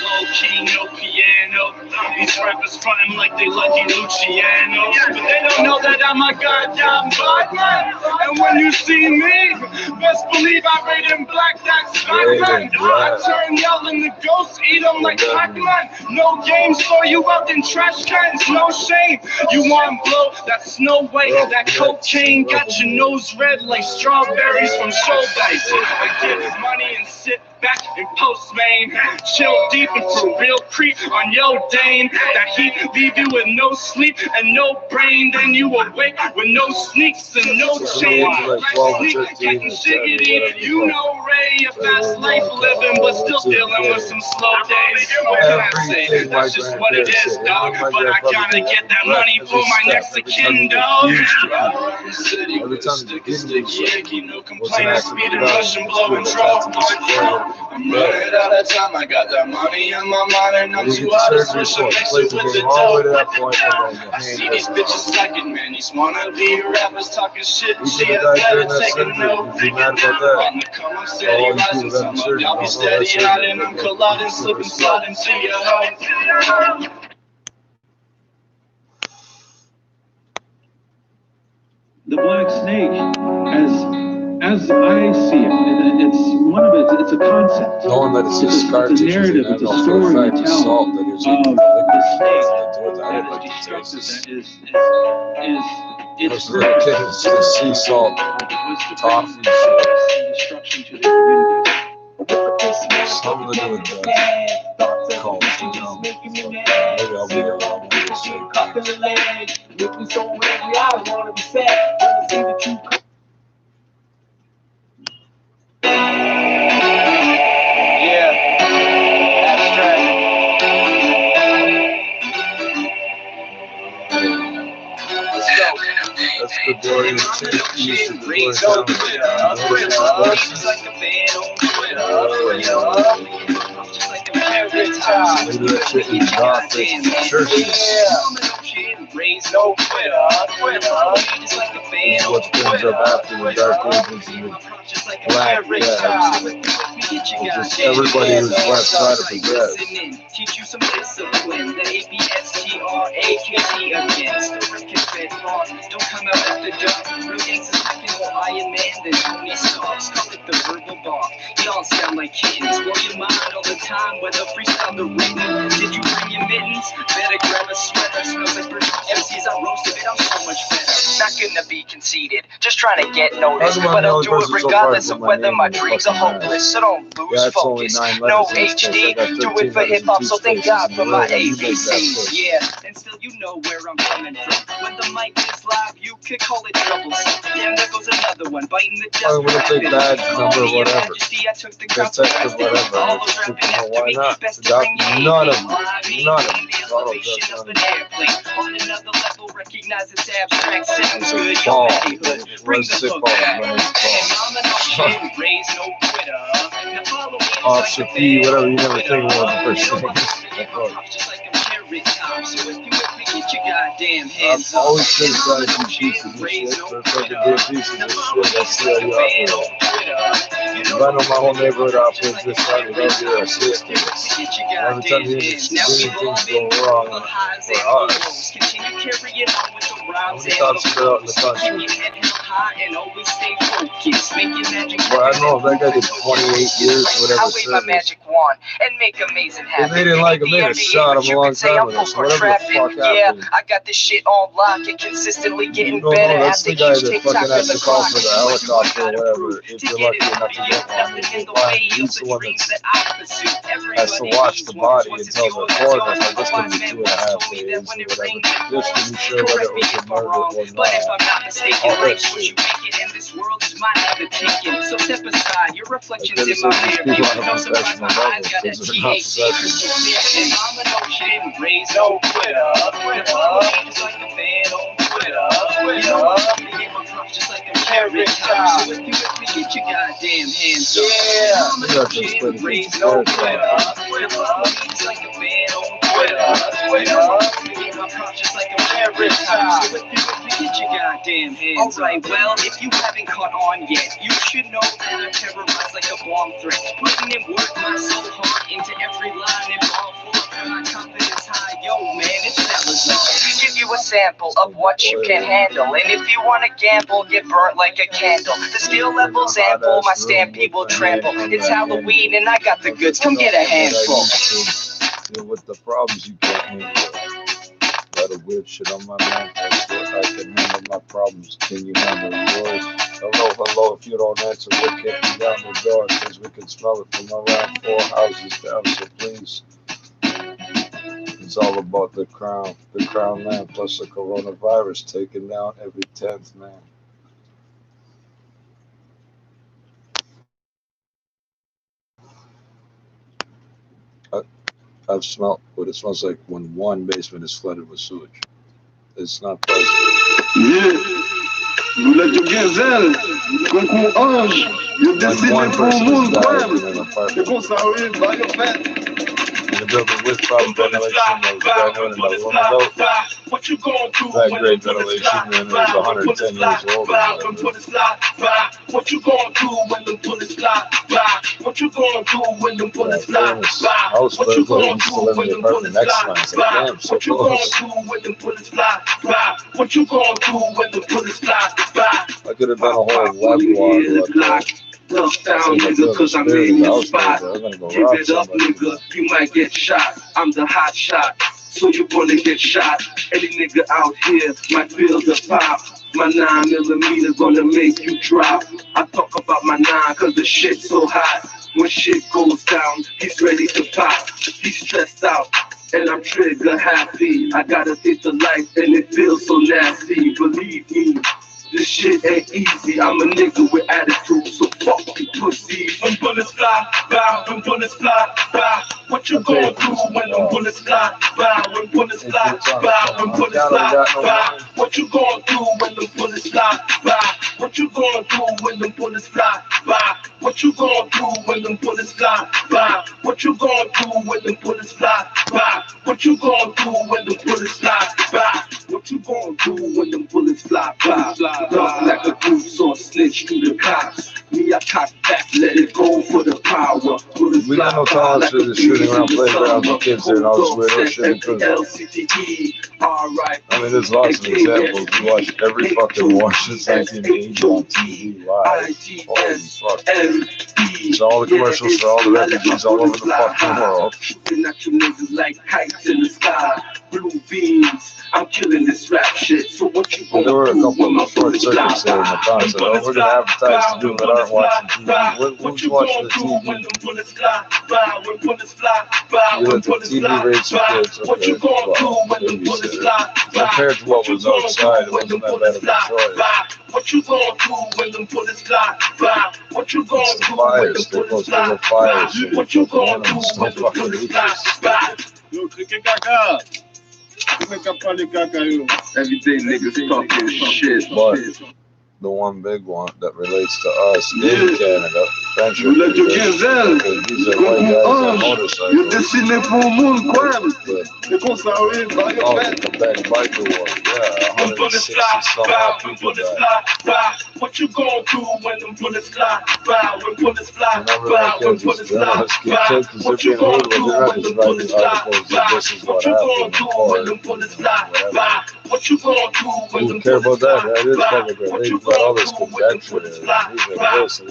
Low key, no piano. These rappers frontin' like they Lucky Luciano, but they don't know that I'm a goddamn bad man. And when you see me, best believe I raid in black, that's Batman. I turn y'all into ghosts, eat them like Pac-Man. No games for you out in trash cans, no shame. You want blow? That's no way. That cocaine got your nose red like strawberries from show dice. I get money and sit back and post, man. Chill deep and for real creep on your Dane. That heat leave you with no sleep and no brain. Then you awake with no sneaks and no chain. Getting shiggity. You know Ray, a fast life living, but still dealing with some slow days. What can I say? That's just what it is, dog. But I gotta get that money for my next of kin, dog. Every time you get Yankee, no complaining, speeding, rushing, blowing, drove. I'm running out of time. I got that money on my mind, and I'm too hard to switch and mix it with the dope. I see these bitches slacking, man. These wannabe rappers talking shit. Gee, I better take a note. On the come, I'm steady rising. Some of y'all be steady hiding. I'm colliding, slipping, sliding to your hoe. The Black Snake, as I see it, it's one of it's a concept. Knowing that it's just scar tissue, it's a narrative, it's a story to tell salt that is of the snake that is it's sea salt, toffee, destruction to the community. something to do with that culture, you know. Maybe I'll be around with this shit. up in the land. Make me so angry, I don't wanna be sad. Wanna see the truth. Yeah, abstract. Let's go. That's the glory of Jesus. Raise on Twitter, just like a fan on Twitter, just like a parent child. Maybe that shit in the office, churches. Raise no Twitter, just like a fan on What brings up after the dark ages and the black death. Just everybody who's left side of the death. Teach you some discipline, the ABSTRAKT against the confess laws. Don't come out at the dark. Real gangsters looking more Iron Man than Tony Stark. Stop with the verbal bar. Y'all sound like kittens. Blow your mind all the time, whether freestyle the written. Did you bring your mittens? Better grab a sweater. Smells like British MCs. I roasted it. I'm so much better. Not gonna be conceited. Just trying to get noticed. But I'll do it regardless of whether my dreams are hopeless. So don't lose focus. No HD. Do it for hip hop. So thank God for my ABC. Yeah. And still you know where I'm coming from. When the mic is live, you could call it troublesome. Damn, there goes another one, biting the dust. I'm gonna take badge number, whatever. I took the detective, whatever. Why not? None of them. None of them. All of them. On another level, recognize it's abstract. Sounds good. Your neighborhood. Bring the hook back. Raise no quitter. Officer P, whatever, you never think about the first thing. So if you with me, get your goddamn hands I've always criticized you pieces of shit for fucking good pieces of shit. I see how you operate. If I know my whole neighborhood operates this way, without your assistance. Every time things go wrong for us, how many times you go out in the country? Well, I don't know if that guy did 28 years, whatever. I wave my magic wand and make amazing happen. If they didn't like him, they just shot him a long time ago. So whatever the fuck happened. I got this shit on lock and consistently getting no, better. That's the guy that fucking has to call for the helicopter or whatever. If you're lucky enough to get one, he's the one that has to watch the body and tell the coroner, like, this could be 2.5 days or whatever. Just to be sure whether it was a murder or not. All that shit. So step aside, your reflections in my mirror. People on a professional level, because they're not professional. Raise no quitter, just like a fan on Twitter, just like a carrot top. So if you with me, get your goddamn hands up. Raise no quitter, just like a fan on Twitter, just like a carrot top. So if you with me, get your goddamn hands up. Alright, well, if you haven't caught on yet, you should know that I terrorize like a bomb threat. Putting in work, my soul heart into every line and all full of my confidence high. Yo, man, it's Salazar. Give you a sample of what you can handle. And if you want to gamble, get burnt like a candle. The skill level's ample, my stampede will trample. It's Halloween and I got the goods, come get a handful. Deal with the problems you can't handle. A lot of weird shit on my mind. I can handle my problems. Can you handle yours? Hello, if you don't answer, we're kicking down the door because we can smell it from around 4 houses down, so please. It's all about the crown land plus the coronavirus taking down every 10th man. I've smelled what it smells like when one basement is flooded with sewage. It's not pleasant. Yeah, nous l'étions gazelle, concours ange, nous décidons pour le monde web. C'est comme ça, oui, pas de fait. In the building with problem ventilation, there was a guy doing about 1 month ago. That great ventilation, and it was 110 years old. What you gonna do when them bullets fly by? What you gonna do when them bullets fly by? House What you gonna do live when in the them bullets apartment next fly to by? mine. So What you gonna do when them bullets fly by? What you gonna do when them bullets fly by? I could have done a whole web walk. Tough down, nigga, cause I'm in the spot. Give it up, nigga, you might get shot. I'm the hot shot, so you're gonna get shot. Any nigga out here might feel the pop. My 9mm gonna make you drop. I talk about my 9 cause the shit's so hot. When shit goes down, he's ready to pop. He's stressed out, and I'm trigger happy. I gotta think the life and it feels so nasty. Believe me, this shit ain't easy. I'm a nigga with attitude, so fuck you pussy. When bullets fly, bow. When bullets fly, bow. What you gonna do when the bullets fly, bow? When bullets fly, bow. When bullets fly, bow. What you gonna do when the bullets fly, bow? What you gonna do when the bullets fly, bow? What you gonna do when the bullets fly, bow? What you gonna do when the bullets fly, bow? What you gonna do when the bullets fly, bow? What you gonna do when the bullets fly, bow? Dark like a goose or snitch to the cops. Me, I cock back, let it go for the power. We got no time for this shooting around playgrounds with kids there and all this weird shit in prison. I mean, there's lots of examples. We watch every fucking war since 1980 on TV live. Holy fuck. It's all the commercials for all the refugees all over the fucking world. Shooting at you niggas like kites in the sky. Blue beams. I'm killing this rap shit. So what you gonna do? There were a couple of short circuits there in the concert. Oh, we're gonna advertise to do that aren't watching TV. Who's watching the TV? You let the TV raise the kids. Okay, well, babysitter. Compared to what was outside, it wasn't that bad of a choice. What you gonna do when them bullets fly? What you gonna do when them bullets fly? What you gonna do when them bullets fly? Yo, clique caca. Everyday niggas talking shit. But the one big one that relates to us in Canada, friendship. Vous l'êtes quinzaine, on motorcycles. You dessiné pour monde, quoi? C'est qu'on s'arrive, the biker war. Yeah, 160 some odd people died. What you gonna do when them bullets fly? When bullets fly, when bullets fly. What you gonna do when them bullets fly? What you gonna do when them bullets fly? What you gonna do when them care about bullets that? That is public. They got all this conjecture.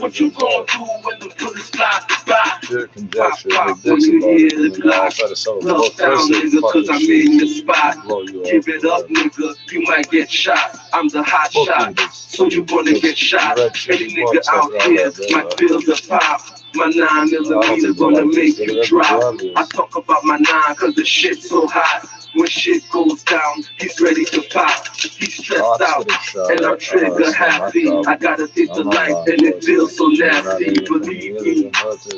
what you gonna do when the bullets fly? Pure conjecture. They dicks about it. And all try to sell a book. First they fucking shoot. Blow you Give it up, nigga. You might get shot. I'm the hot shot. So you gonna get shot. Any nigga out here might feel the pop. My 9mm gonna make you drop. I talk about my 9 cause the shit's so hot. When shit goes down, he's ready to pop. He's stressed out, and I'm trigger happy. I gotta think the life, and it feels so nasty. Believe me,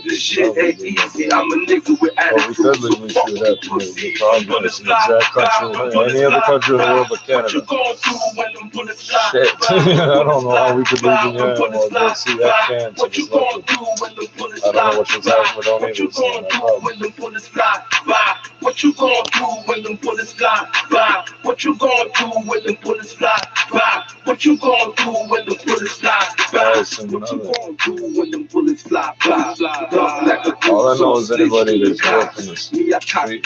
this shit ain't easy. I'm a nigga with attitude. We could shoot that to me. The problem is in the exact country, any other country in the world but Canada. Shit. I don't know how we could live in there and we'll see that chance. I don't know what was happening, but don't even see that problem. What you gonna do when them bullets fly? What you gonna do when them bullets fly? What you gonna do when the bullets fly? What you gonna do when them bullets fly? All I know is anybody that's working the street let it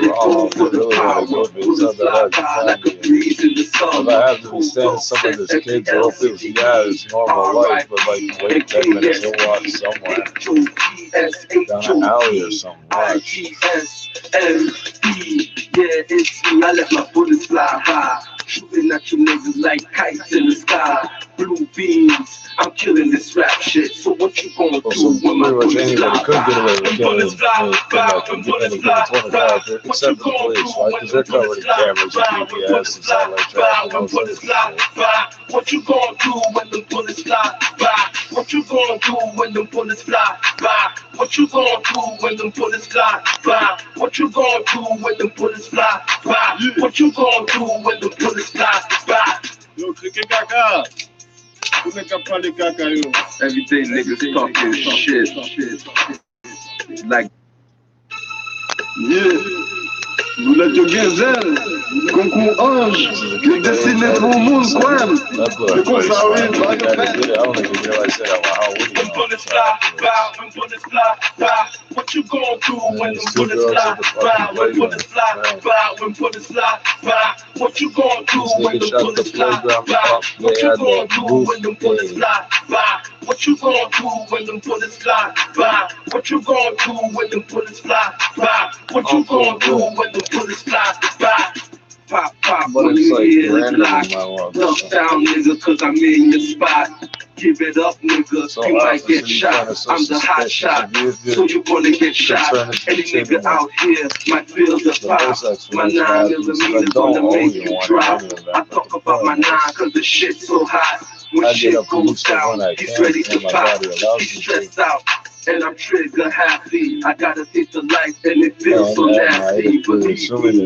go for the power. If I have to be standing somewhere that's kids, or hopefully it's normal life, but like wait 10 minutes to walk somewhere down an alley or something. Yeah, it's me. I let my bullets fly by. Shooting at you niggas like kites in the sky. Blue beams. I'm killing this rap shit. So what you gonna do when my bullets fly? Could get away with killing except for the police, right? Because they're covered in cameras and GPS and satellite tracking and all sorts of shit. What you gonna do when the bullets fly? What you gonna do when the bullets fly? What you gonna do when the bullets fly? What you gonna do when the bullets fly? What you gonna do when the bullets fly? Yo, clique caca. Everyday niggas talking shit. Like, yeah. Vous l'êtes au gazelle, concours ange, le dessiné pour le monde, quoi. Le concert arrive, I don't think you realize that. How would you know? what you gonna do when the bullets fly? When bullets fly? When bullets fly? What you gonna do when the bullets fly? What you gonna do when the bullets fly? What you gonna do when the bullets fly? What you gonna do when the bullets fly? What you gonna do when the bullets fly? Pop, but when it's you like hear the random block. in my world. Look down, nigga, cause I'm in your spot. Give it up, nigga, you might get shot. I'm the hot shot, so you're gonna get shot. Any nigga out here might feel the pop. My 9mm gonna make you drop. I talk about my 9 cause the shit's so hot. When shit goes down, he's ready to pop. He's stressed out, and I'm trigger happy. I gotta think the life, and it feels so nasty. Believe me,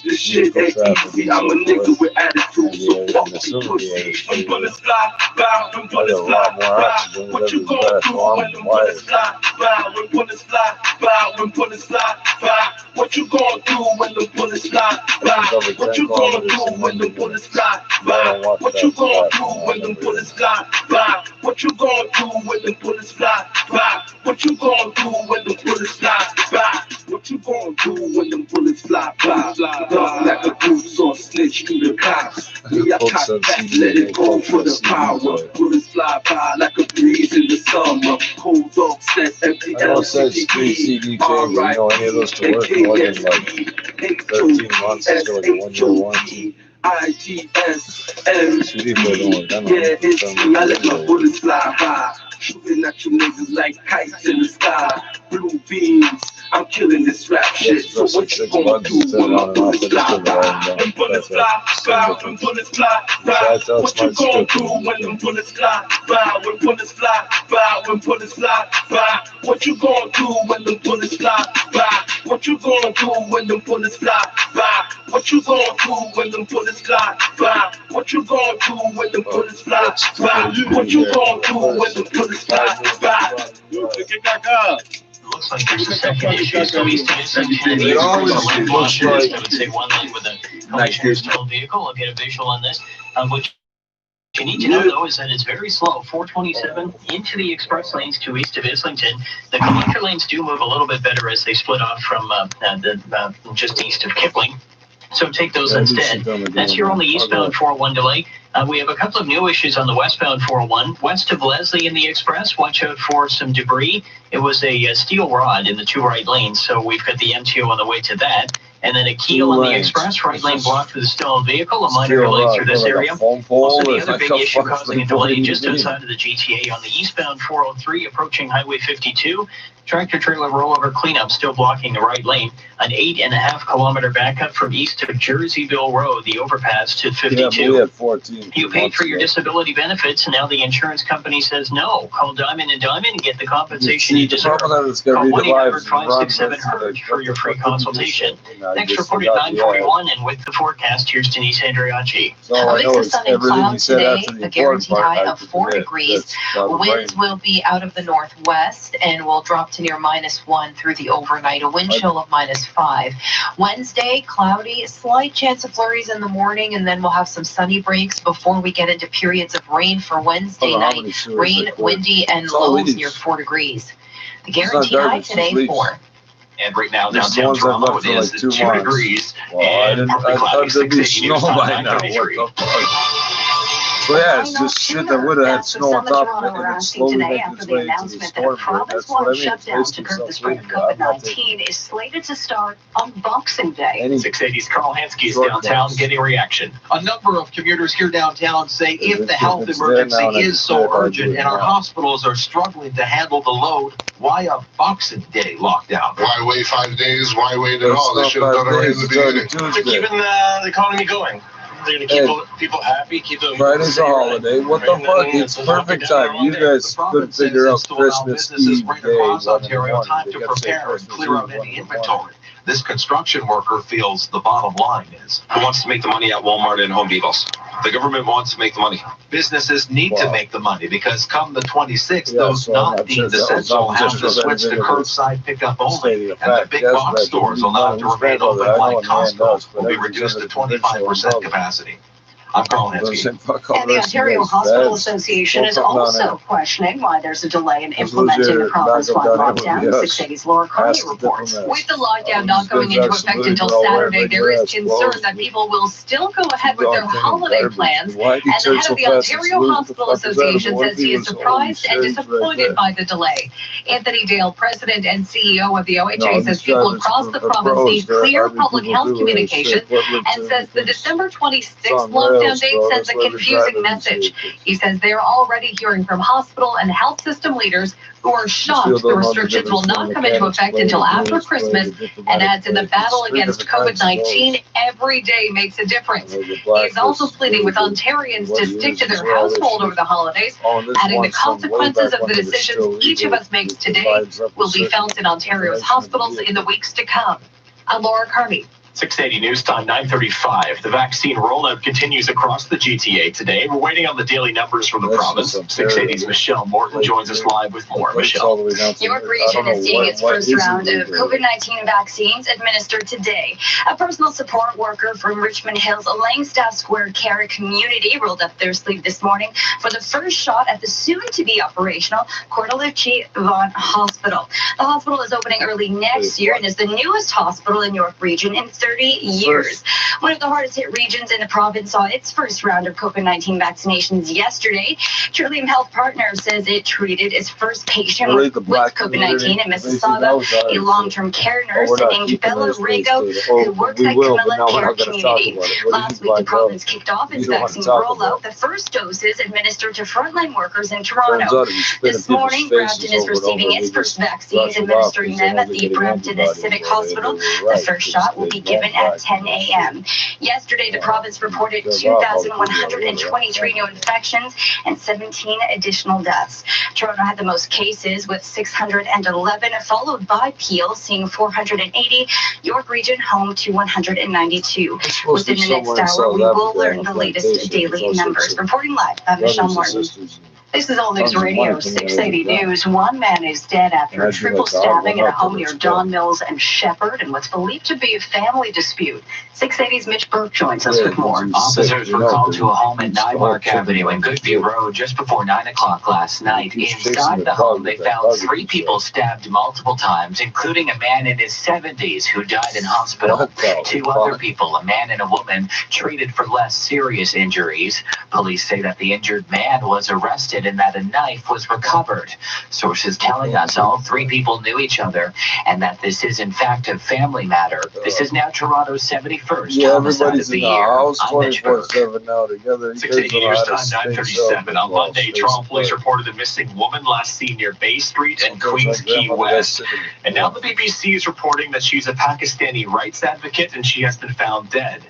this shit ain't easy. I'm a nigga with attitude, so fuck me pussy. When bullets fly, bow, when bullets fly, bow. What you gonna do when the bullets fly, bow? When bullets fly, bow, when bullets fly, bow. What you gonna do when the bullets fly, bow? What you gonna do when the bullets fly, bow? What you gonna do when the bullets fly, bow? What you gonna do when the bullets fly, bow? What you gonna do when the bullets fly by? What you gonna do when the bullets fly by? Dark like a goose or snitch to the cops. Me, I cock back, let it go for the power. Bullets fly by like a breeze in the summer. Cold dog set empty LCD. Alright, AKSHOT. IGSM. Yeah, it's me. I let my bullets fly by. Shooting at you niggas like kites in the sky. Blue beams, I'm killing this rap shit. So what you gonna do when my bullets fly by? When bullets fly by, when bullets fly by. What you gonna do when them bullets fly by? When bullets fly by, when bullets fly by. What you gonna do when them bullets fly by? What you gonna do when them bullets fly by? What you gonna do when them bullets fly by? What you gonna do when them bullets fly by? What you gonna do when them bullets fly by? Get back up. Looks like there's a second issue, so he's to get some Kennedy. I would say one lane with a stolen vehicle. I'll get a visual on this. What you need to know, though, is that it's very slow. 427 into the express lanes to east of Islington. The collector lanes do move a little bit better as they split off from just east of Kipling. So take those instead. That's your only eastbound 401 delay. We have a couple of new issues on the westbound 401. West of Leslie in the express, watch out for some debris. It was a steel rod in the 2 right lanes, so we've got the MTO on the way to that. And then a keel on the express, right lane blocked with a stolen vehicle, a minor delay through this area. Also, the other big issue causing a delay just outside of the GTA on the eastbound 403 approaching Highway 52. Tractor trailer rollover cleanup still blocking the right lane. An 8.5 kilometer backup from east of Jerseyville Road, the overpass to 52. You paid for your disability benefits, and now the insurance company says no. Call Diamond and Diamond and get the compensation you deserve. Call 1-800-567-HERD for your free consultation. Next report at 9:41, and with the forecast, here's Denise Andriacci. A mix of sun and clouds today, a guaranteed high of 4 degrees. Winds will be out of the northwest and will drop to near -1 through the overnight, a wind chill of -5. Wednesday, cloudy, slight chance of flurries in the morning, and then we'll have some sunny breaks before we get into periods of rain for Wednesday night. Rain, windy, and lows near 4 degrees. The guaranteed high today, 4. And right now, downtown Toronto, it is 2 degrees. And partly cloudy, 680 near 9:33. So yeah, it's just shit that would have had snow on top of it, and it's slowly making its way into the storm. That's what I mean. Shutdown to curb the spread of COVID-19 is slated to start on Boxing Day. 680's Carl Hansky is downtown getting reaction. A number of commuters here downtown say if the health emergency is so urgent and our hospitals are struggling to handle the load, why a Boxing Day lockdown? Why wait 5 days? Why wait at all? They should have done it right in the beginning. They're keeping the economy going. They're going to keep people happy, keep them. Friday's a holiday. What the fuck? It's perfect time. You guys couldn't figure out Christmas Eve day. Ontario time to prepare and clear out any inventory. This construction worker feels the bottom line is. Who wants to make the money at Walmart and Home Depot? The government wants to make the money. Businesses need to make the money because come the 26th, those not deemed essential have to switch to curbside pickup only. And the big box stores will not have to remain open like Costco, will be reduced to 25% capacity. I'm Carl Hansky. And the Ontario Hospital Association is also questioning why there's a delay in implementing the province-wide lockdown. 680's Laura Carney reports. With the lockdown not going into effect until Saturday, there is concern that people will still go ahead with their holiday plans. And the head of the Ontario Hospital Association says he is surprised and disappointed by the delay. Anthony Dale, president and CEO of the OHA, says people across the province need clear public health communication and says the December 26th lockdown lockdown date sends a confusing message. He says they're already hearing from hospital and health system leaders who are shocked the restrictions will not come into effect until after Christmas, and adds in the battle against COVID-19, every day makes a difference. He is also pleading with Ontarians to stick to their household over the holidays, adding the consequences of the decisions each of us makes today will be felt in Ontario's hospitals in the weeks to come. I'm Laura Carney. 680 News Time, 9:35. The vaccine rollout continues across the GTA today. We're waiting on the daily numbers from the province. 680's Michelle Morton joins us live with more. Michelle. York Region is seeing its first round of COVID-19 vaccines administered today. A personal support worker from Richmond Hill's Langstaff Square Care community rolled up their sleeve this morning for the first shot at the soon-to-be operational Cordalucci Vaughan Hospital. The hospital is opening early next year and is the newest hospital in York Region in 30 years. One of the hardest hit regions in the province saw its first round of COVID-19 vaccinations yesterday. Trillium Health Partners says it treated its first patient with COVID-19 in Mississauga, a long-term care nurse named Bella Rego, who works at Camilla Care Community. Last week, the province kicked off its vaccine rollout, the first doses administered to frontline workers in Toronto. This morning, Brampton is receiving its first vaccines, administering them at the Brampton Civic Hospital. The first shot will be given at 10 a.m. Yesterday, the province reported 2,123 new infections and 17 additional deaths. Toronto had the most cases with 611, followed by Peel, seeing 480. York Region home to 192. Within the next hour, we will learn the latest daily numbers. Reporting live, I'm Michelle Martin. This is All News Radio 680 News. One man is dead after a triple stabbing at a home near Don Mills and Shepherd in what's believed to be a family dispute. 680's Mitch Burke joins us with more. Officers were called to a home at Nymark Avenue and Goodview Road just before 9 o'clock last night. Inside the home, they found 3 people stabbed multiple times, including a man in his 70s who died in hospital. 2 other people, a man and a woman, treated for less serious injuries. Police say that the injured man was arrested and that a knife was recovered. Sources telling us all 3 people knew each other and that this is in fact a family matter. This is now Toronto's 71st homicide of the year. I'm Mitch Burke. 680 News Time, 9:37. On Monday, Toronto police reported a missing woman last seen near Bay Street and Queens Quay West. And now the BBC is reporting that she's a Pakistani rights advocate and she has been found dead.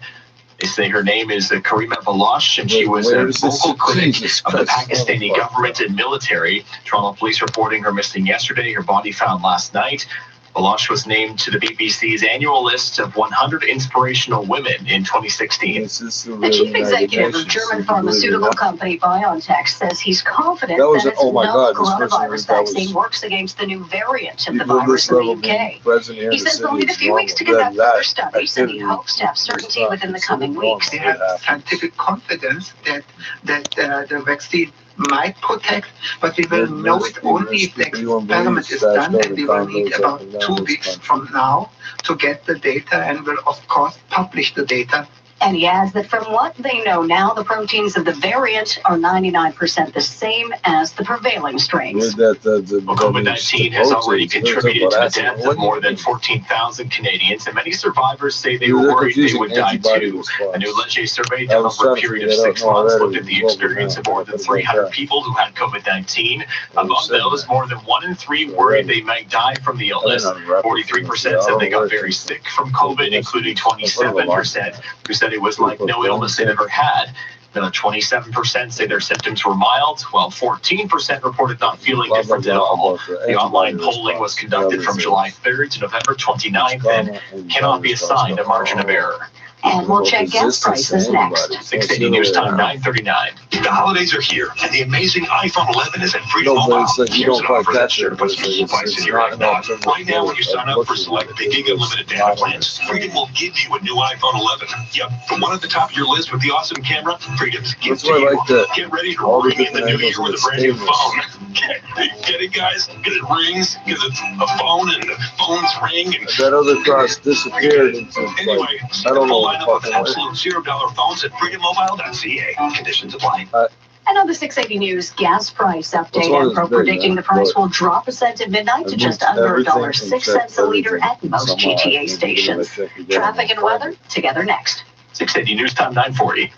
They say her name is Karima Baloch, and she was a vocal critic of the Pakistani government and military. Toronto police reporting her missing yesterday, her body found last night. Baloch was named to the BBC's annual list of 100 inspirational women in 2016. The chief executive of German pharmaceutical company BioNTech says he's confident that its novel coronavirus vaccine works against the new variant of the virus in the UK. He says they'll need a few weeks to conduct further studies, and he hopes to have certainty within the coming weeks. They have scientific confidence that the vaccine might protect, but we will know it only if the experiment is done, and we will need about 2 weeks from now to get the data, and will of course publish the data. And he adds that from what they know now, the proteins of the variant are 99% the same as the prevailing strains. COVID-19 has already contributed to the death of more than 14,000 Canadians, and many survivors say they were worried they would die too. A new Leger survey done over a period of 6 months looked at the experience of more than 300 people who had COVID-19. Among those, more than 1 in 3 worried they might die from the illness. 43% said they got very sick from COVID, including 27% who said it was like no illness they'd ever had. Another 27% say their symptoms were mild, while 14% reported not feeling different at all. The online polling was conducted from July 3rd to November 29th and cannot be assigned a margin of error. And we'll check gas prices next. 680 News Time, 9:39. The holidays are here, and the amazing iPhone 11 is at Freedom Mobile. Here's an offer that sure puts some spice in your right now. Right now, when you sign up for select big gig unlimited data plans, Freedom will give you a new iPhone 11. Yep, the one at the top of your list with the awesome camera, Freedom's gift to you. Get ready to ring in the new year with a brand new phone. Get it, guys? Because it rings, because it's a phone, and the phones ring. And that other cross disappeared. Anyway, I don't know. Lineup of absolute $0 phones at freedommobile.ca. Conditions apply. Another 680 News gas price update. Pro predicting the price will drop a cent at midnight to just under $1.06 a liter at most GTA stations. Traffic and weather together next. 680 News Time, 940.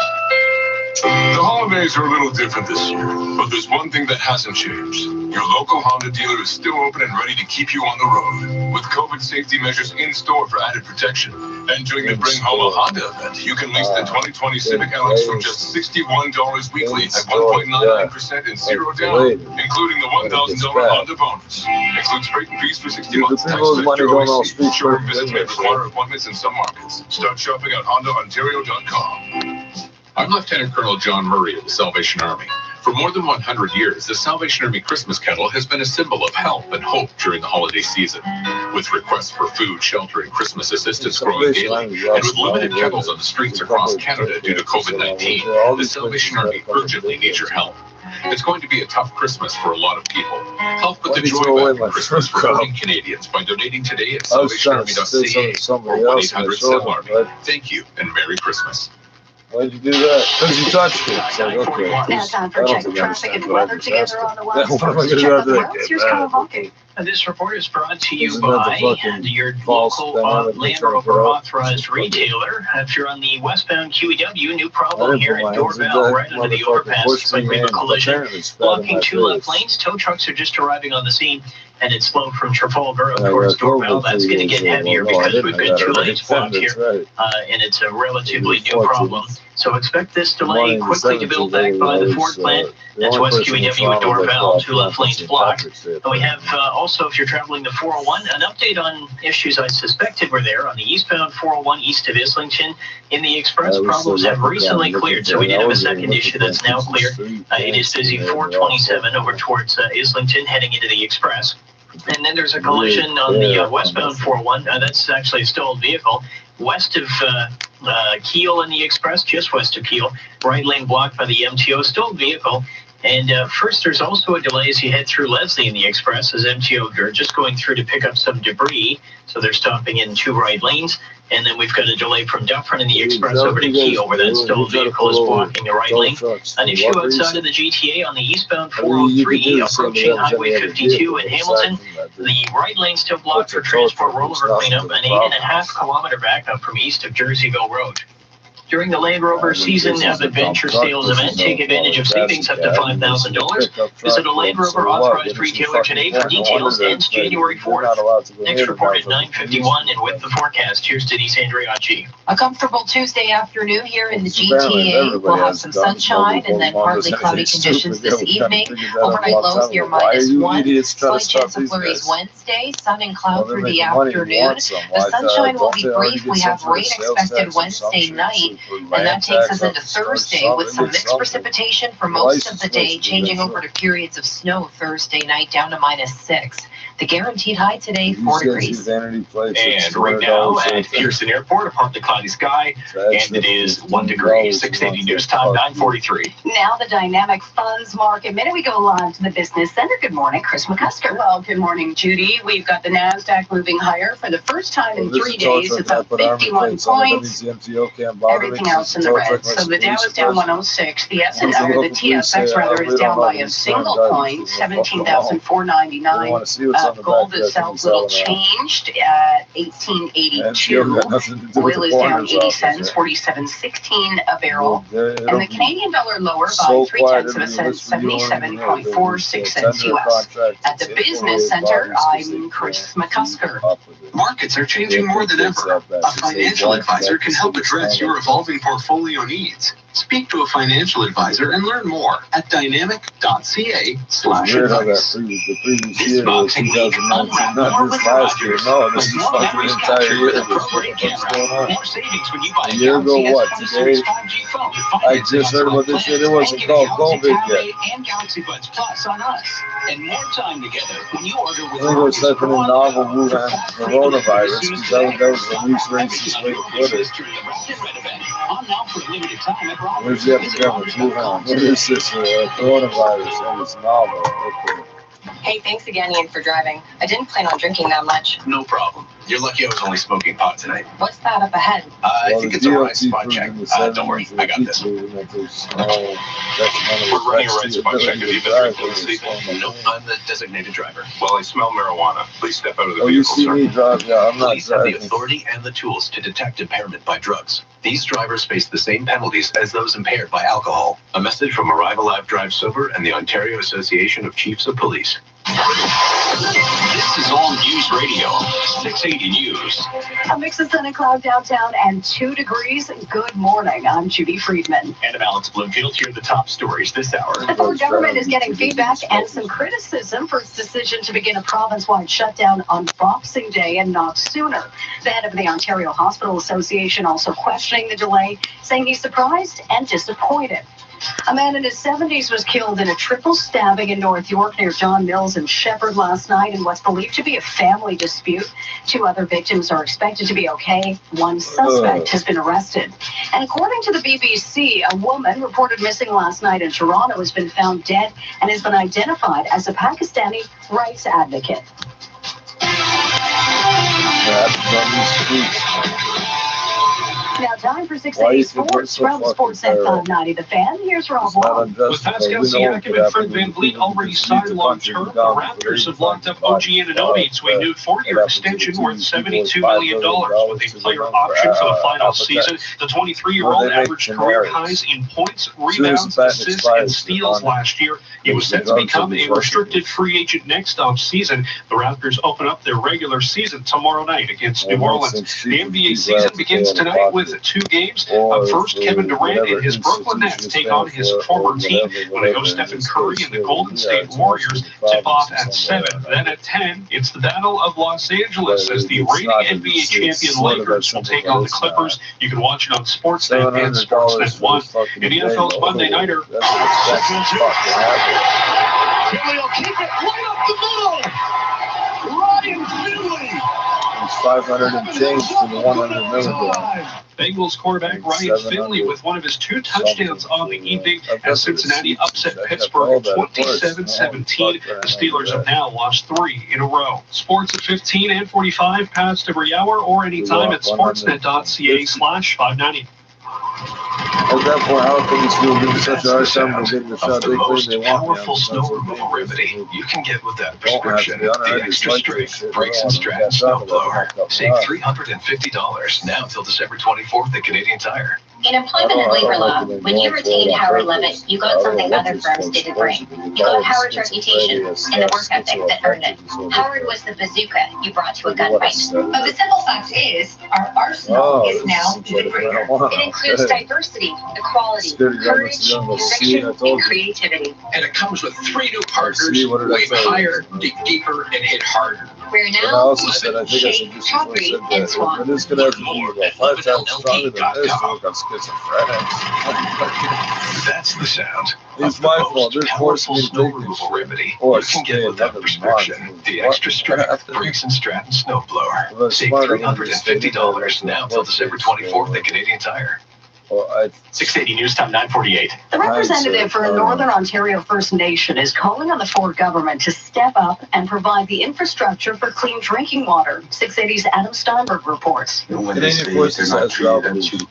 The holidays are a little different this year, but there's one thing that hasn't changed. Your local Honda dealer is still open and ready to keep you on the road. With COVID safety measures in store for added protection. And during the Bring Home a Honda event, you can lease the 2020 Civic LX from just $61 weekly at 1.99% and zero down, including the $1,000 Honda bonus. Includes freight and fees for 60 months. Tax to showroom visits may require appointments in some markets. Start shopping at HondaOntario.com. I'm Lieutenant Colonel John Murray of the Salvation Army. For more than 100 years, the Salvation Army Christmas kettle has been a symbol of help and hope during the holiday season. With requests for food, shelter, and Christmas assistance growing daily, and with limited kettles on the streets across Canada due to COVID-19, the Salvation Army urgently needs your help. It's going to be a tough Christmas for a lot of people. Help with the joy back in Christmas for working Canadians by donating today at salvationarmy.ca or 1-800-SAL-ARMY. Thank you and Merry Christmas. Why'd you do that? Because you touched it. It's like, okay. Now time for check traffic and weather together on the West What am I Coast. going to Check do out the after roads. Here's Kyle Honking. This report is brought to you Isn't that by the fucking your false local dynamic Land return Rover for all? authorized retailer. If you're on the westbound QEW, new I problem didn't here put at my hands in Doorbell, that right under the motherfucker overpass. pushed It's like me we have a in. collision. Apparently spat in Blocking my 2 left face. lanes. Tow trucks are just arriving on the scene, and it's slow from Trafalgar I towards got COVID Doorbell. That's going to 2 get years heavier ago. No, I because didn't. we've I got got 2 it lanes blocked here, right. and it's a relatively new 14. problem. So expect this delay Morning, quickly to build back by the Ford plant. That's West QEW at Doorbell, 2 left lanes blocked. And we have also, if you're traveling the 401, an update on issues I suspected were there on the eastbound 401 east of Islington. In the express, problems have recently cleared, so we did have a second issue that's now clear. It is busy 427 over towards Islington, heading into the express. And then there's a collision on the westbound 401. That's actually a stalled vehicle. West of Kiel in the express, just west of Kiel. Right lane blocked by the MTO, stalled vehicle. And first, there's also a delay as you head through Leslie in the express, as MTO are just going through to pick up some debris. So they're stopping in 2 right lanes. And then we've got a delay from Dufferin in the express over to Kiel, where that stalled vehicle is blocking the right lane. An issue outside of the GTA on the eastbound 403 approaching Highway 52 in Hamilton. The right lane still blocked for transport rollover cleanup, an 8.5 kilometer backup from east of Jerseyville Road. During the Land Rover Season of Adventure Sales event, take advantage of savings up to $5,000. Visit a Land Rover authorized retailer today for details. Ends January 4th. Next report at 9:51, and with the forecast, here's Denise Andriacci. A comfortable Tuesday afternoon here in the GTA. We'll have some sunshine and then partly cloudy conditions this evening. Overnight lows near -1. Slight chance of flurries Wednesday. Sun and cloud through the afternoon. The sunshine will be brief. We have rain expected Wednesday night. And that takes us into Thursday with some mixed precipitation for most of the day, changing over to periods of snow Thursday night down to -6. The guaranteed high today, 4 degrees. And right now at Pearson Airport, a partly cloudy sky, and it is 1 degree. 680 news time, 9:43. Now the dynamic funds market. Minute we go live to the Business Center. Good morning, Chris McCusker. Well, good morning, Judy. We've got the NASDAQ moving higher for the first time in 3 days. It's up 51 points. Everything else in the red. So the Dow is down 106. The the TSX rather is down by a single point, 17,499. Gold itself little changed at 1882. Oil is down 80 cents, 47.16 a barrel. And the Canadian dollar lower by 0.3 cents, 77.46 cents US. At the Business Center, I'm Chris McCusker. Markets are changing more than ever. A financial advisor can help address your evolving portfolio needs. Speak to a financial advisor and learn more at dynamic.ca/advice. This boxing week, unwrap more with Rogers. No, this is fucking the entire year. What's going on? More savings when you buy a year ago, what, today? I just heard about this shit. It wasn't called COVID yet. And Galaxy Buds Plus on us. And more time together when you order with I think what's typing in novel Wuhan coronavirus, because that was the least racist way to put it. Where's the epidemic? Wuhan. What is this coronavirus? And it's novel. Okay. Hey, thanks again, Ian, for driving. I didn't plan on drinking that much. No problem. You're lucky I was only smoking pot tonight. What's that up ahead? I think it's a rise spot check. Don't worry, I got this. We're running a rise spot check. Have you been drinking this evening? Nope, I'm the designated driver. Well, I smell marijuana. Please step out of the vehicle, sir. Police have the authority and the tools to detect impairment by drugs. These drivers face the same penalties as those impaired by alcohol. A message from Arrive Alive Drive Sober and the Ontario Association of Chiefs of Police. This is All News Radio, 680 News. A mix of sun and cloud downtown and 2 degrees. Good morning. I'm Judy Friedman. And I'm Alex Bloomfield. Here are the top stories this hour. The Ford government is getting feedback and some criticism for its decision to begin a province-wide shutdown on Boxing Day and not sooner. The head of the Ontario Hospital Association also questioning the delay, saying he's surprised and disappointed. A man in his 70s was killed in a triple stabbing in North York near John Mills and Shepherd last night in what's believed to be a family dispute. 2 other victims are expected to be okay. 1 suspect has been arrested. And according to the BBC, a woman reported missing last night in Toronto has been found dead and has been identified as a Pakistani rights advocate. Now time for 680 Sports from Sportsnet 590. The Fan, here's Rob Wall. With Pascal Siakam and Fred VanVleet already signed long-term, the Raptors have locked up OG Anunoby to a new 4-year extension worth $72 million with a player option for the final season. The 23-year-old averaged career highs in points, rebounds, assists, and steals last year. He was set to become a restricted free agent next offseason. The Raptors open up their regular season tomorrow night against New Orleans. The NBA season begins tonight with 2 games. First, Kevin Durant and his Brooklyn Nets take on his former team when they host Stephen Curry and the Golden State Warriors. Tip off at 7. Then at 10, it's the Battle of Los Angeles as the reigning NBA champion Lakers will take on the Clippers. You can watch it on Sportsnet and Sportsnet 1. In the NFL's Monday Nighter, Finley will keep it right up the middle. Ryan Finley. It's 500 and change to the 100 million. Bengals quarterback Ryan Finley with one of his 2 touchdowns on the evening as Cincinnati upset Pittsburgh 27-17. The Steelers have now lost 3 in a row. Sports at 15 and 45, past every hour or anytime at sportsnet.ca/590. At that point, how can you still give such a hard time to get the shot? They claim they want powerful snow removal remedy you can get with that prescription. The extra strength Brakes and Stratton snowblower. Save $350 now until December 24th at Canadian Tire. In employment and labor law, when you retained Howard Levitt, you got something other firms didn't bring. You got Howard's reputation and the work ethic that earned it. Howard was the bazooka you brought to a gunfight. But the simple fact is, our arsenal is now even greater. It includes diversity, equality, courage, conviction, and creativity. And it comes with 3 new partners who aim higher, dig deeper, and hit harder. We're now Shea, Calgary, and Swan. It is going to be about 5 times stronger than this. That's the sound. It's my fault. This forced me to snow take removal this remedy or you can get with that prescription. The extra strength Brakes and Stratton snowblower. Save $350 now until December 24th at Canadian Tire. 680 News Time 9:48. The representative for Northern Ontario First Nation is calling on the Ford government to step up and provide the infrastructure for clean drinking water. 680's Adam Steinberg reports. Canadian Forces has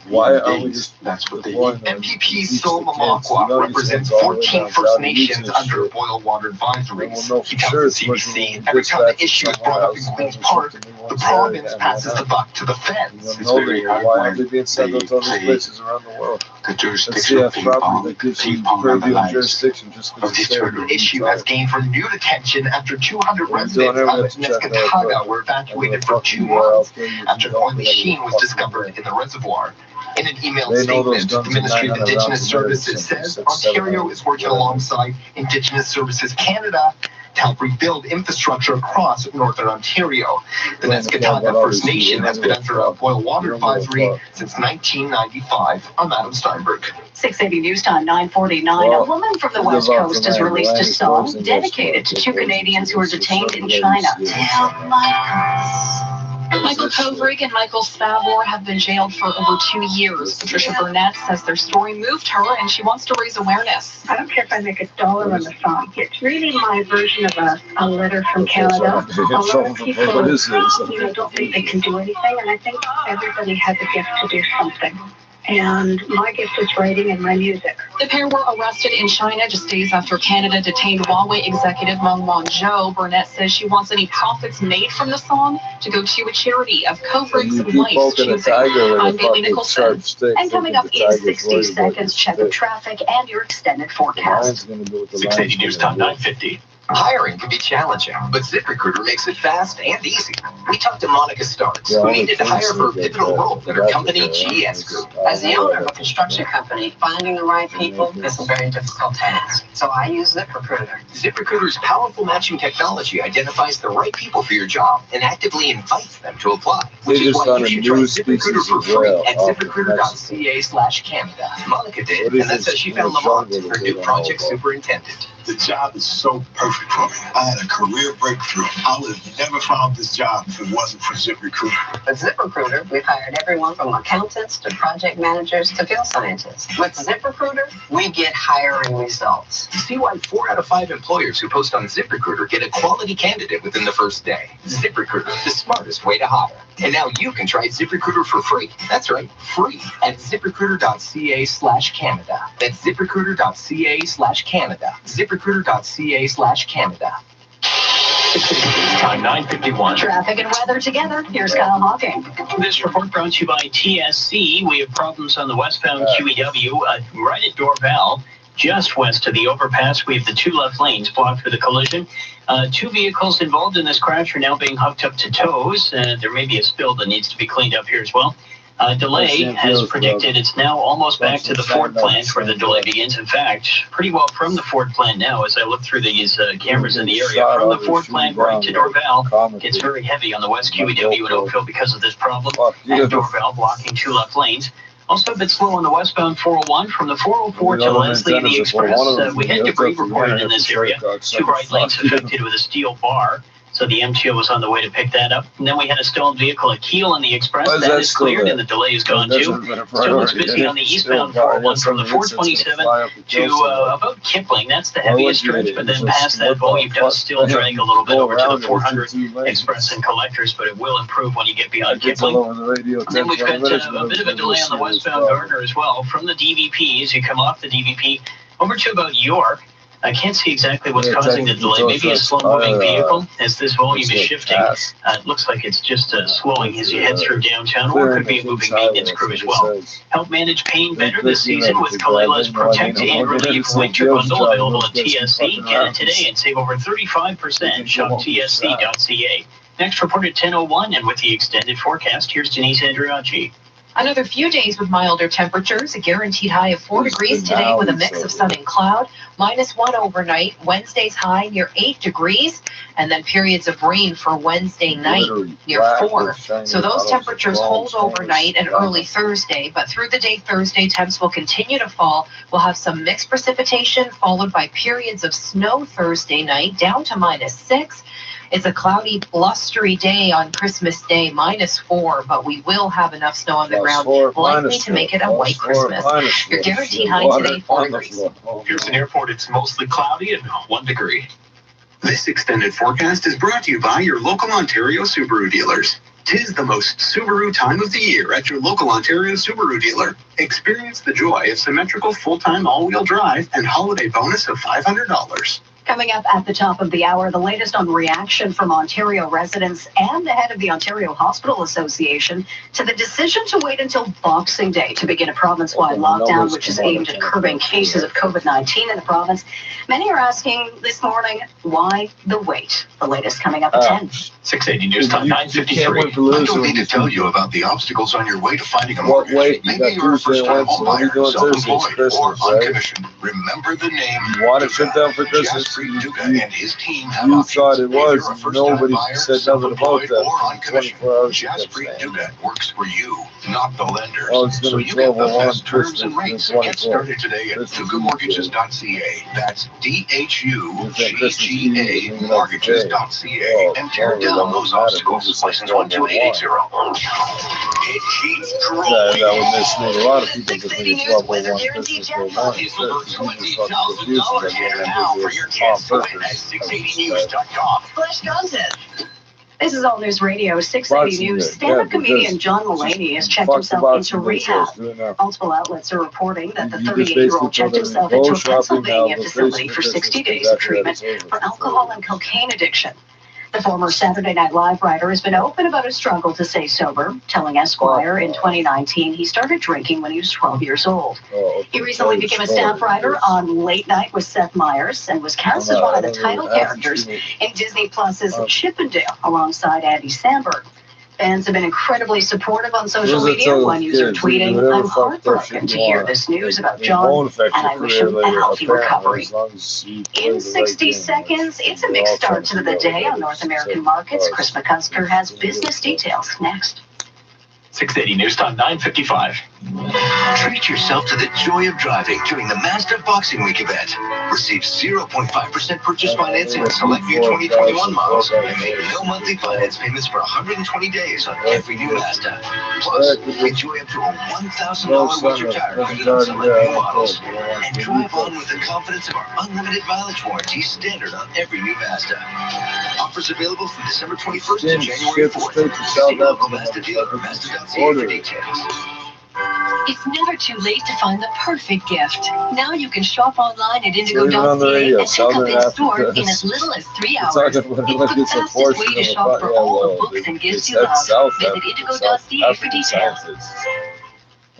why are we just that's what they need. MPP Solomaqua represents 14 First Nations under boil water advisories. He tells the CBC every time the issue is brought up in Queen's Park, the province passes the buck to the feds. It's very hard why are they being sent out to all these places around the world? The jurisdiction of property that gives you purview and jurisdiction just because it's the issue has gained renewed attention after 200 residents of Neskataga were evacuated for 2 months after oily sheen was discovered in the reservoir. In an email statement, the Ministry of Indigenous Services says Ontario is working alongside Indigenous Services Canada to help rebuild infrastructure across Northern Ontario. The Neskataga First Nation has been under a boil water advisory since 1995. I'm Adam Steinberg. 680 News Time 9:49. A woman from the West Coast has released a song dedicated to 2 Canadians who were detained in China. My Michael Kovrig and Michael Spavor have been jailed for over 2 years. Patricia Burnett says their story moved her and she wants to raise awareness. I don't care if I make $1 on the song. It's really my version of a letter from Canada. A lot of people don't think they can do anything, and I think everybody has a gift to do something. And my gift is writing and my music. The pair were arrested in China just days after Canada detained Huawei executive Meng Wanzhou. Burnett says she wants any profits made from the song to go to a charity of Kovrig's life's choosing. I'm Bailey Nicholson. And coming up in 60 seconds, check of traffic and your extended forecast. 680 News Time 950. Hiring can be challenging, but ZipRecruiter makes it fast and easy. We talked to Monica Starks, who needed to hire for a pivotal role in her company, GS Group. As the owner of a construction company, finding the right people is a very difficult task. So I use ZipRecruiter. ZipRecruiter's powerful matching technology identifies the right people for your job and actively invites them to apply, which is why you should try ZipRecruiter for free at ZipRecruiter.ca/Canada. Monica did, and that says she found Lamont, her new project superintendent. The job is so perfect for me. I had a career breakthrough. I would have never found this job if it wasn't for ZipRecruiter. With ZipRecruiter, we've hired everyone from accountants to project managers to field scientists. With ZipRecruiter, we get hiring results. See why 4 out of 5 employers who post on ZipRecruiter get a quality candidate within the first day. ZipRecruiter, the smartest way to hire. And now you can try ZipRecruiter for free. That's right, free at ZipRecruiter.ca/Canada. That's ZipRecruiter.ca/Canada. ZipRecruiter.ca/Canada. Time 951. Traffic and weather together. Here's Kyle Hawking. This report brought to you by TSC. We have problems on the westbound QEW right at Dorval. Just west of the overpass, we have the 2 left lanes blocked for the collision. 2 vehicles involved in this crash are now being hooked up to tows. There may be a spill that needs to be cleaned up here as well. Delay has predicted it's now almost back to the Ford plant where the delay begins. In fact, pretty well from the Ford plant now as I look through these cameras in the area. From the Ford plant right to Dorval, it's very heavy on the west QEW at Oakville because of this problem. And Dorval blocking 2 left lanes. Also a bit slow on the westbound 401 from the 404 to Leslie and the Express. We had debris reported in this area. 2 right lanes affected with a steel bar. So the MTO was on the way to pick that up. And then we had a stolen vehicle at Kiel on the Express. That is cleared and the delay is gone too. Still looks busy on the eastbound 401 from the 427 to about Kipling. That's the heaviest stretch, but then past that volume does still drag a little bit over to the 400 Express and Collectors, but it will improve when you get beyond Kipling. And then we've got a bit of a delay on the westbound Gardner as well. From the DVP, as you come off the DVP over to about York. I can't see exactly what's causing the delay. Maybe a slow-moving vehicle as this volume is shifting. It looks like it's just slowing as you head through downtown, or it could be a moving maintenance crew as well. Help manage pain better this season with Kalila's Protect and Relieve Winter Bundle available at TSC. Get it today and save over 35%. Shop tsc.ca. Next report at 10:01, and with the extended forecast, here's Denise Andriacci. Another few days with milder temperatures, a guaranteed high of 4 degrees today with a mix of sun and cloud, -1 overnight, Wednesday's high near 8 degrees, and then periods of rain for Wednesday night near 4. So those temperatures hold overnight and early Thursday, but through the day Thursday, temps will continue to fall. We'll have some mixed precipitation followed by periods of snow Thursday night down to -6. It's a cloudy, blustery day on Christmas Day, -4, but we will have enough snow on the ground, likely to make it a white Christmas. Your guaranteed high today, 4 degrees. Pearson Airport, it's mostly cloudy and 1 degree. This extended forecast is brought to you by your local Ontario Subaru dealers. 'Tis the most Subaru time of the year at your local Ontario Subaru dealer. Experience the joy of symmetrical full-time all-wheel drive and holiday bonus of $500. Coming up at the top of the hour, the latest on reaction from Ontario residents and the head of the Ontario Hospital Association to the decision to wait until Boxing Day to begin a province-wide lockdown, which is aimed at curbing cases of COVID-19 in the province. Many are asking this morning, why the wait? The latest coming up at 10. 680 News Time 953. I don't need to tell you about the obstacles on your way to finding a mortgage. Maybe you're a first-time homebuyer, self-employed, or uncommissioned. Remember the name. You want to sit down for Christmas? Jaspreet Duga and his team have You options. thought it was, If you're a nobody first-time buyer, said nothing about self-employed, that. or on commission, 24 hours. Jaspreet Duga works for you, not the lenders. Oh, it's so going to you be get the 1201 best terms and Christmas rates. in Get 24. started today at dugamortgages.ca. That's DHUGGA mortgages.ca. And tear down those obstacles. License 12880. It keeps growing. That would mislead a lot of people to think it's 1201 Christmas for one. It's over $20,000 here now for your chance to win at 680news.com. Flash content. This is All News Radio 680 News. Stand-up comedian John Mulaney has checked himself into rehab. Multiple outlets are reporting that the 38-year-old checked himself into a Pennsylvania facility for 60 days of treatment for alcohol and cocaine addiction. The former Saturday Night Live writer has been open about his struggle to stay sober, telling Esquire in 2019 he started drinking when he was 12 years old. He recently became a staff writer on Late Night with Seth Meyers and was cast as one of the title characters in Disney Plus's Chippendale alongside Andy Samberg. Fans have been incredibly supportive on social media. One user tweeting, "I'm heartbroken to hear this news about John, and I wish him a healthy recovery." In 60 seconds, it's a mixed start to the day on North American markets. Chris McCusker has business details next. 680 News Time, 9:55. Treat yourself to the joy of driving during the Mazda Boxing Week event. Receive 0.5% purchase financing on select new 2021 models and make no monthly finance payments for 120 days on every new Mazda. Plus, enjoy up to a $1,000 winter tire credit on select new models. And drive on with the confidence of our unlimited mileage warranty standard on every new Mazda. Offers available from December 21st to January 4th. See local Mazda dealer or Mazda.ca for details. It's never too late to find the perfect gift. Now you can shop online at indigo.ca and pick up in store in as little as 3 hours. It's the fastest way to shop for all the books and gifts you love. Visit indigo.ca for details.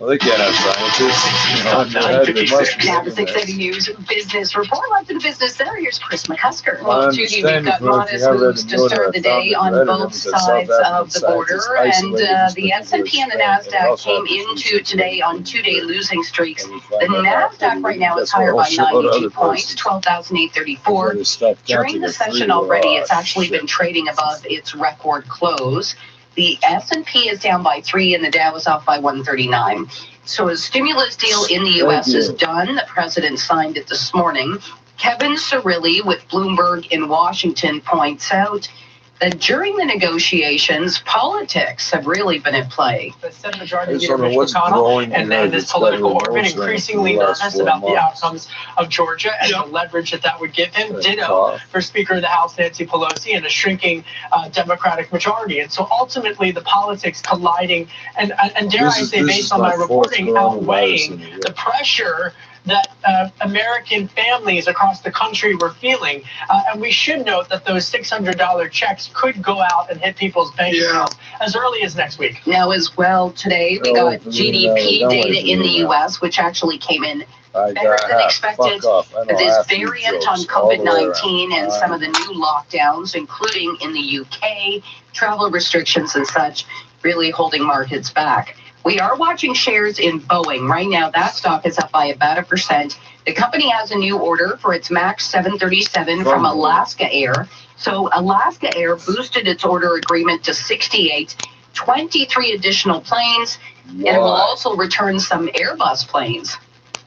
Well, they can't have scientists. Now the 680 News Business Report. Live to the Business Center. Here's Chris McCusker. Well, Judy, we've got modest moves to start the day on both sides of the border. And the S&P and the NASDAQ came into today on two-day losing streaks. The NASDAQ right now is higher by 92 points, 12,834. During the session already, it's actually been trading above its record close. The S&P is down by 3 and the Dow is off by 139. So a stimulus deal in the U.S. is done. The president signed it this morning. Kevin Cirilli with Bloomberg in Washington points out that during the negotiations, politics have really been at play. The Senate Majority Leader Mitch McConnell and his political orbit increasingly nervous about the outcomes of Georgia and the leverage that would give him. Ditto for Speaker of the House Nancy Pelosi and a shrinking Democratic majority. And so ultimately the politics colliding and dare I say, based on my reporting, outweighing the pressure that American families across the country were feeling. And we should note that those $600 checks could go out and hit people's bank accounts as early as next week. Now, as well, today we got GDP data in the U.S., which actually came in better than expected. This variant on COVID-19 and some of the new lockdowns, including in the UK, travel restrictions and such, really holding markets back. We are watching shares in Boeing. Right now, that stock is up by about 1%. The company has a new order for its MAX 737 from Alaska Air. So Alaska Air boosted its order agreement to 68, 23 additional planes, and it will also return some Airbus planes.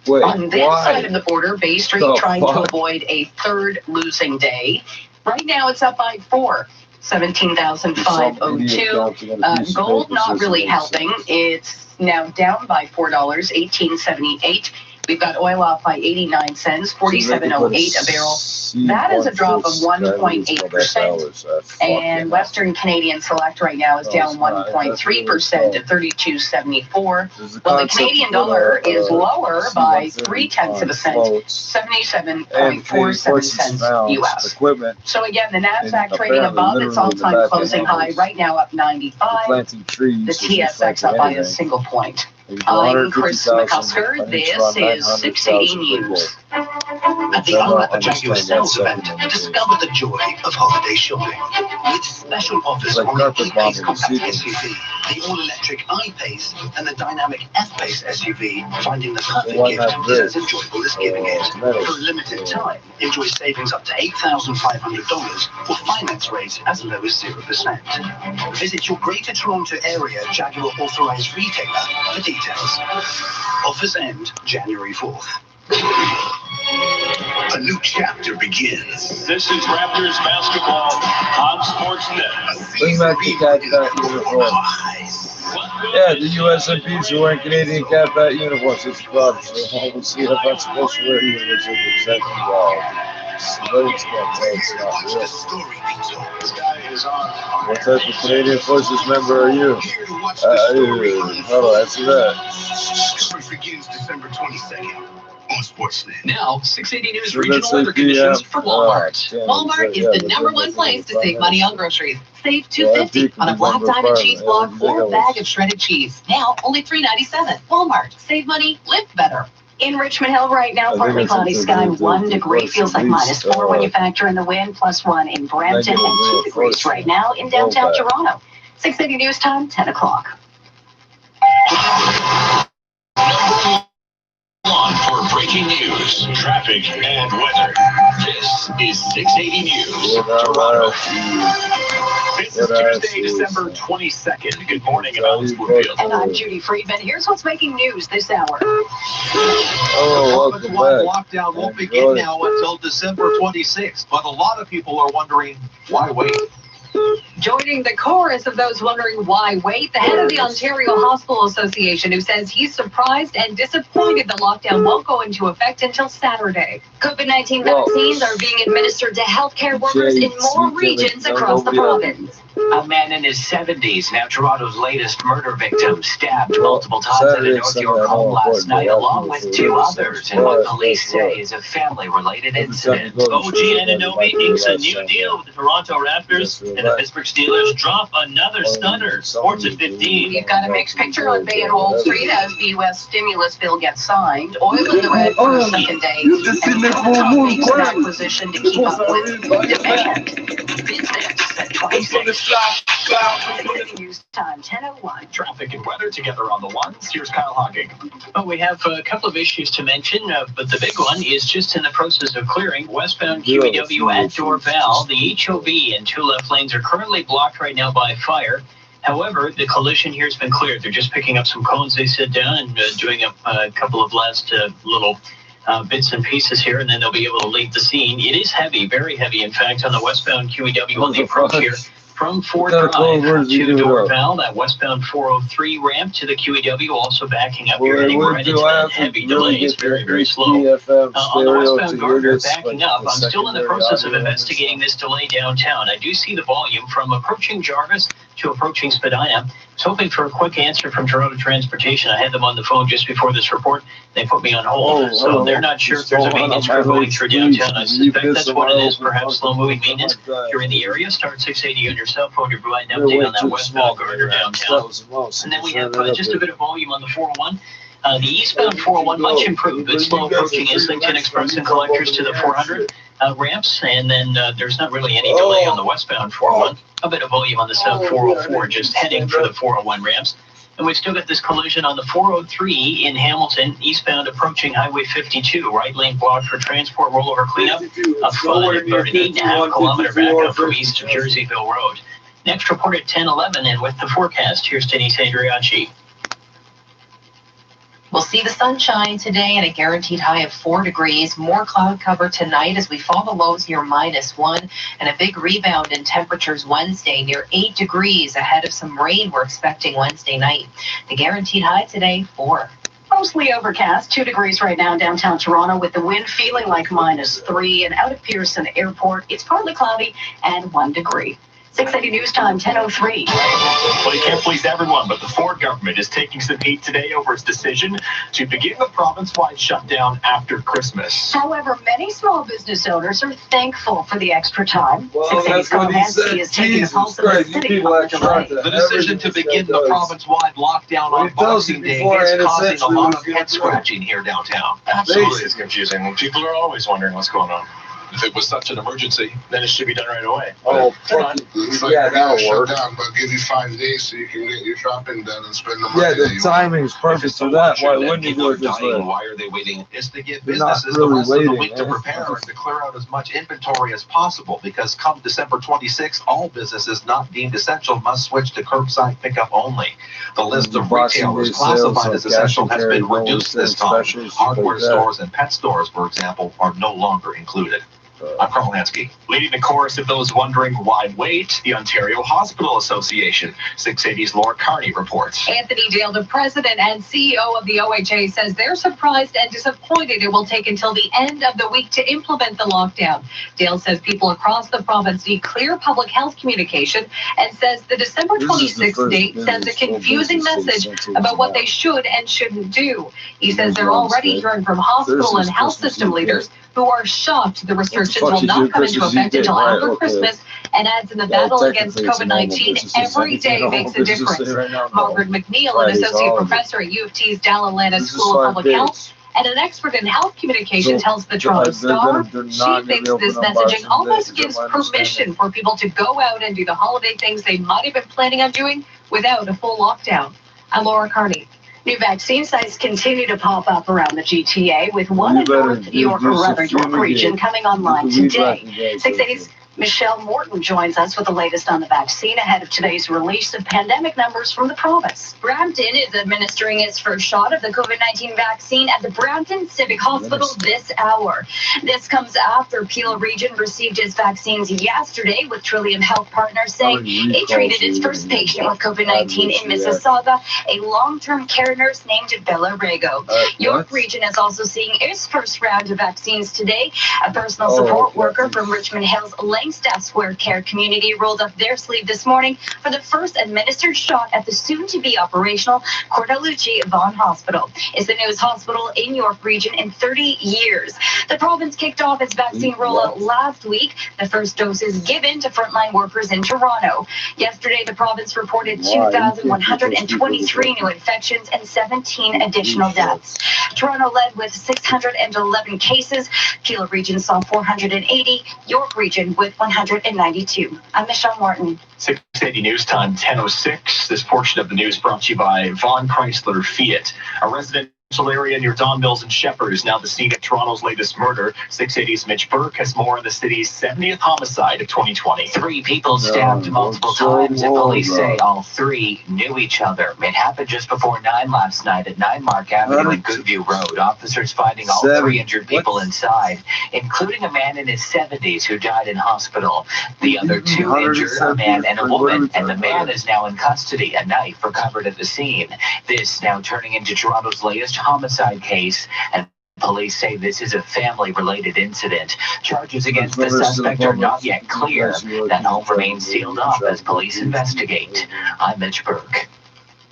On this side of the border, Bay Street trying to avoid a third losing day. Right now, it's up by 4. 17,502. Gold not really helping. It's now down by $4, 18.78. We've got oil off by 89 cents, 47.08 a barrel. That is a drop of 1.8%. And Western Canadian Select right now is down 1.3% at 32.74. Well, the Canadian dollar is lower by 0.3 cents, 77.47 cents US. So again, the NASDAQ trading above its all-time closing high, right now up 95. The TSX up by a single point. I'm Chris McCusker. This is 680 News. at the Unwrap a Jaguar sales event, discover the joy of holiday shopping. With special offers on the E-Pace compact SUV, the all-electric I-Pace, and the dynamic F-Pace SUV, finding the perfect gift is as enjoyable as giving it. For a limited time, enjoy savings up to $8,500 or finance rates as low as 0%. Visit your Greater Toronto Area Jaguar authorized retailer for details. Offers end January 4th. A new chapter begins. This is Raptors basketball on Sportsnet. Bring back the Cat uniform. Yeah, the USMPs are wearing Canadian Cat uniforms. It's a problem. So we'll see if I'm supposed to wear uniforms in the second wall. Civilians can't tell it's not real. What type of Canadian Forces member are you? How do I answer that? Coverage begins December 22nd. On Sportsnet. Now, 680 News regional weather conditions for Walmart. Walmart is the #1 place to save money on groceries. Save $2.50 on a Black Diamond cheese block or a bag of shredded cheese. Now, only $3.97. Walmart. Save money, live better. In Richmond Hill right now, partly cloudy sky, 1 degree, feels like -4 when you factor in the wind, +1 in Brampton, and 2 degrees right now in downtown Toronto. 680 News Time, 10 o'clock. On for breaking news, traffic, and weather. This is 680 News, Toronto. This is Tuesday, December 22nd. Good morning in Ellswood. And I'm Judy Friedman. Here's what's making news this hour. Welcome back. Lockdown won't begin now until December 26th, but a lot of people are wondering, why wait? Joining the chorus of those wondering why wait, the head of the Ontario Hospital Association, who says he's surprised and disappointed the lockdown won't go into effect until Saturday. COVID-19 vaccines are being administered to healthcare workers in more regions across the province. A man in his 70s, now Toronto's latest murder victim, stabbed multiple times at a North York home last night, along with 2 others, in what police say is a family-related incident. OG Anunoby inks a new deal with the Toronto Raptors, and the Pittsburgh Steelers drop another stunner. Sports at 15. You've got a mixed picture on Bay and Wall Street as the U.S. stimulus bill gets signed. Oil in the red for the second day, and Trump makes an acquisition to keep up with demand. Business at 26. News time, 10:01. Traffic and weather together on the ones. Here's Kyle Hocking. Well, we have a couple of issues to mention, but the big one is just in the process of clearing. Westbound QEW at Dorval, the HOV and 2 left lanes are currently blocked right now by fire. However, the collision here has been cleared. They're just picking up some cones they sit down and doing a couple of last little bits and pieces here, and then they'll be able to leave the scene. It is heavy, very heavy, in fact, on the westbound QEW on the approach here. From 4 Drive to Dorval, that westbound 403 ramp to the QEW, also backing up. You're heading right into that heavy delays, very, very slow. On the westbound Gardner, backing up. I'm still in the process of investigating this delay downtown. I do see the volume from approaching Jarvis to approaching Spadina. I was hoping for a quick answer from Toronto Transportation. I had them on the phone just before this report. They put me on hold, so they're not sure if there's a maintenance crew going through downtown. I suspect that's what it is, perhaps slow-moving maintenance. If you're in the area, start 680 on your cell phone. You're providing an update on that westbound Gardner downtown. And then we have just a bit of volume on the 401. The eastbound 401, much improved, but slow approaching Islington Express and Collectors to the 400 ramps. And then there's not really any delay on the westbound 401. A bit of volume on the south 404, just heading for the 401 ramps. And we've still got this collision on the 403 in Hamilton, eastbound approaching Highway 52. Right lane blocked for transport rollover cleanup. About an 8.5 kilometer backup from east of Jerseyville Road. Next report at 10:11, and with the forecast, here's Denise Andriacci. We'll see the sunshine today and a guaranteed high of 4 degrees. More cloud cover tonight as we fall the lows near -1, and a big rebound in temperatures Wednesday near 8 degrees ahead of some rain we're expecting Wednesday night. The guaranteed high today, 4. Mostly overcast, 2 degrees right now in downtown Toronto with the wind feeling like -3. And out of Pearson Airport, it's partly cloudy and 1 degree. 680 News Time, 10:03. Well, you can't please everyone, but the Ford government is taking some heat today over its decision to begin the province-wide shutdown after Christmas. However, many small business owners are thankful for the extra time. Well, that's what he said. Is taking Jesus the pulse of Christ, the you city people on acting the like delay. that. The decision to begin the province-wide lockdown on Boxing Day is causing a lot of head-scratching here downtown. Absolutely, it's confusing. People are always wondering what's going on. If it was such an emergency, then it should be done right away. Oh, fuck. Yeah, that'll work. Down, but give you 5 days so you can get your shopping done and spend the money. Yeah, the timing is perfect for that. Why wouldn't you do it this way? Why are they waiting? It's to give They're not businesses really the rest of the waiting, week to prepare and to clear out as much inventory as possible, because come December 26th, all businesses not deemed essential must switch to curbside pickup only. The list of retailers classified as essential has been reduced this time. Hardware stores and pet stores, for example, are no longer included. I'm Carl Hansky. Leading the chorus of those wondering why wait, the Ontario Hospital Association. 680's Laura Carney reports. Anthony Dale, the president and CEO of the OHA, says they're surprised and disappointed it will take until the end of the week to implement the lockdown. Dale says people across the province need clear public health communication and says the December 26th date sends a confusing message about what they should and shouldn't do. He says they're already hearing from hospital and health system leaders who are shocked the restrictions will not come into effect until after Christmas, and adds in the battle against COVID-19, every day makes a difference. Margaret McNeil, an associate professor at U of T's Dalla School of Public Health and an expert in health communication, tells the Toronto Star she thinks this messaging almost gives permission for people to go out and do the holiday things they might have been planning on doing without a full lockdown. I'm Laura Carney. New vaccine sites continue to pop up around the GTA, with one in North York region coming online today. 680's Michelle Morton joins us with the latest on the vaccine ahead of today's release of pandemic numbers from the province. Brampton is administering its first shot of the COVID-19 vaccine at the Brampton Civic Hospital this hour. This comes after Peel Region received its vaccines yesterday, with Trillium Health Partners saying it treated its first patient with COVID-19 in Mississauga, a long-term care nurse named Bella Rego. York Region is also seeing its first round of vaccines today. A personal support worker from Richmond Hill's Langstaff Square Care community rolled up their sleeve this morning for the first administered shot at the soon-to-be operational Cordalucci Vaughan Hospital. It's the newest hospital in York Region in 30 years. The province kicked off its vaccine rollout last week. The first doses given to frontline workers in Toronto. Yesterday, the province reported 2,123 new infections and 17 additional deaths. Toronto led with 611 cases. Peel Region saw 480. York Region with 192. I'm Michelle Morton. 680 News Time, 10:06. This portion of the news brought to you by Vaughan Chrysler Fiat. A residential area near Don Mills and Shepherd is now the scene of Toronto's latest murder. 680's Mitch Burke has more on the city's 70th homicide of 2020. 3 people stabbed multiple times, and police say all 3 knew each other. It happened just before 9 last night at 9 Mark Avenue and Goodview Road. Officers finding all 3 injured people inside, including a man in his 70s who died in hospital. The other 2 injured, a man and a woman, and the man is now in custody. A knife recovered at the scene. This now turning into Toronto's latest homicide case, and police say this is a family-related incident. Charges against the suspect are not yet clear. That home remains sealed up as police investigate. I'm Mitch Burke.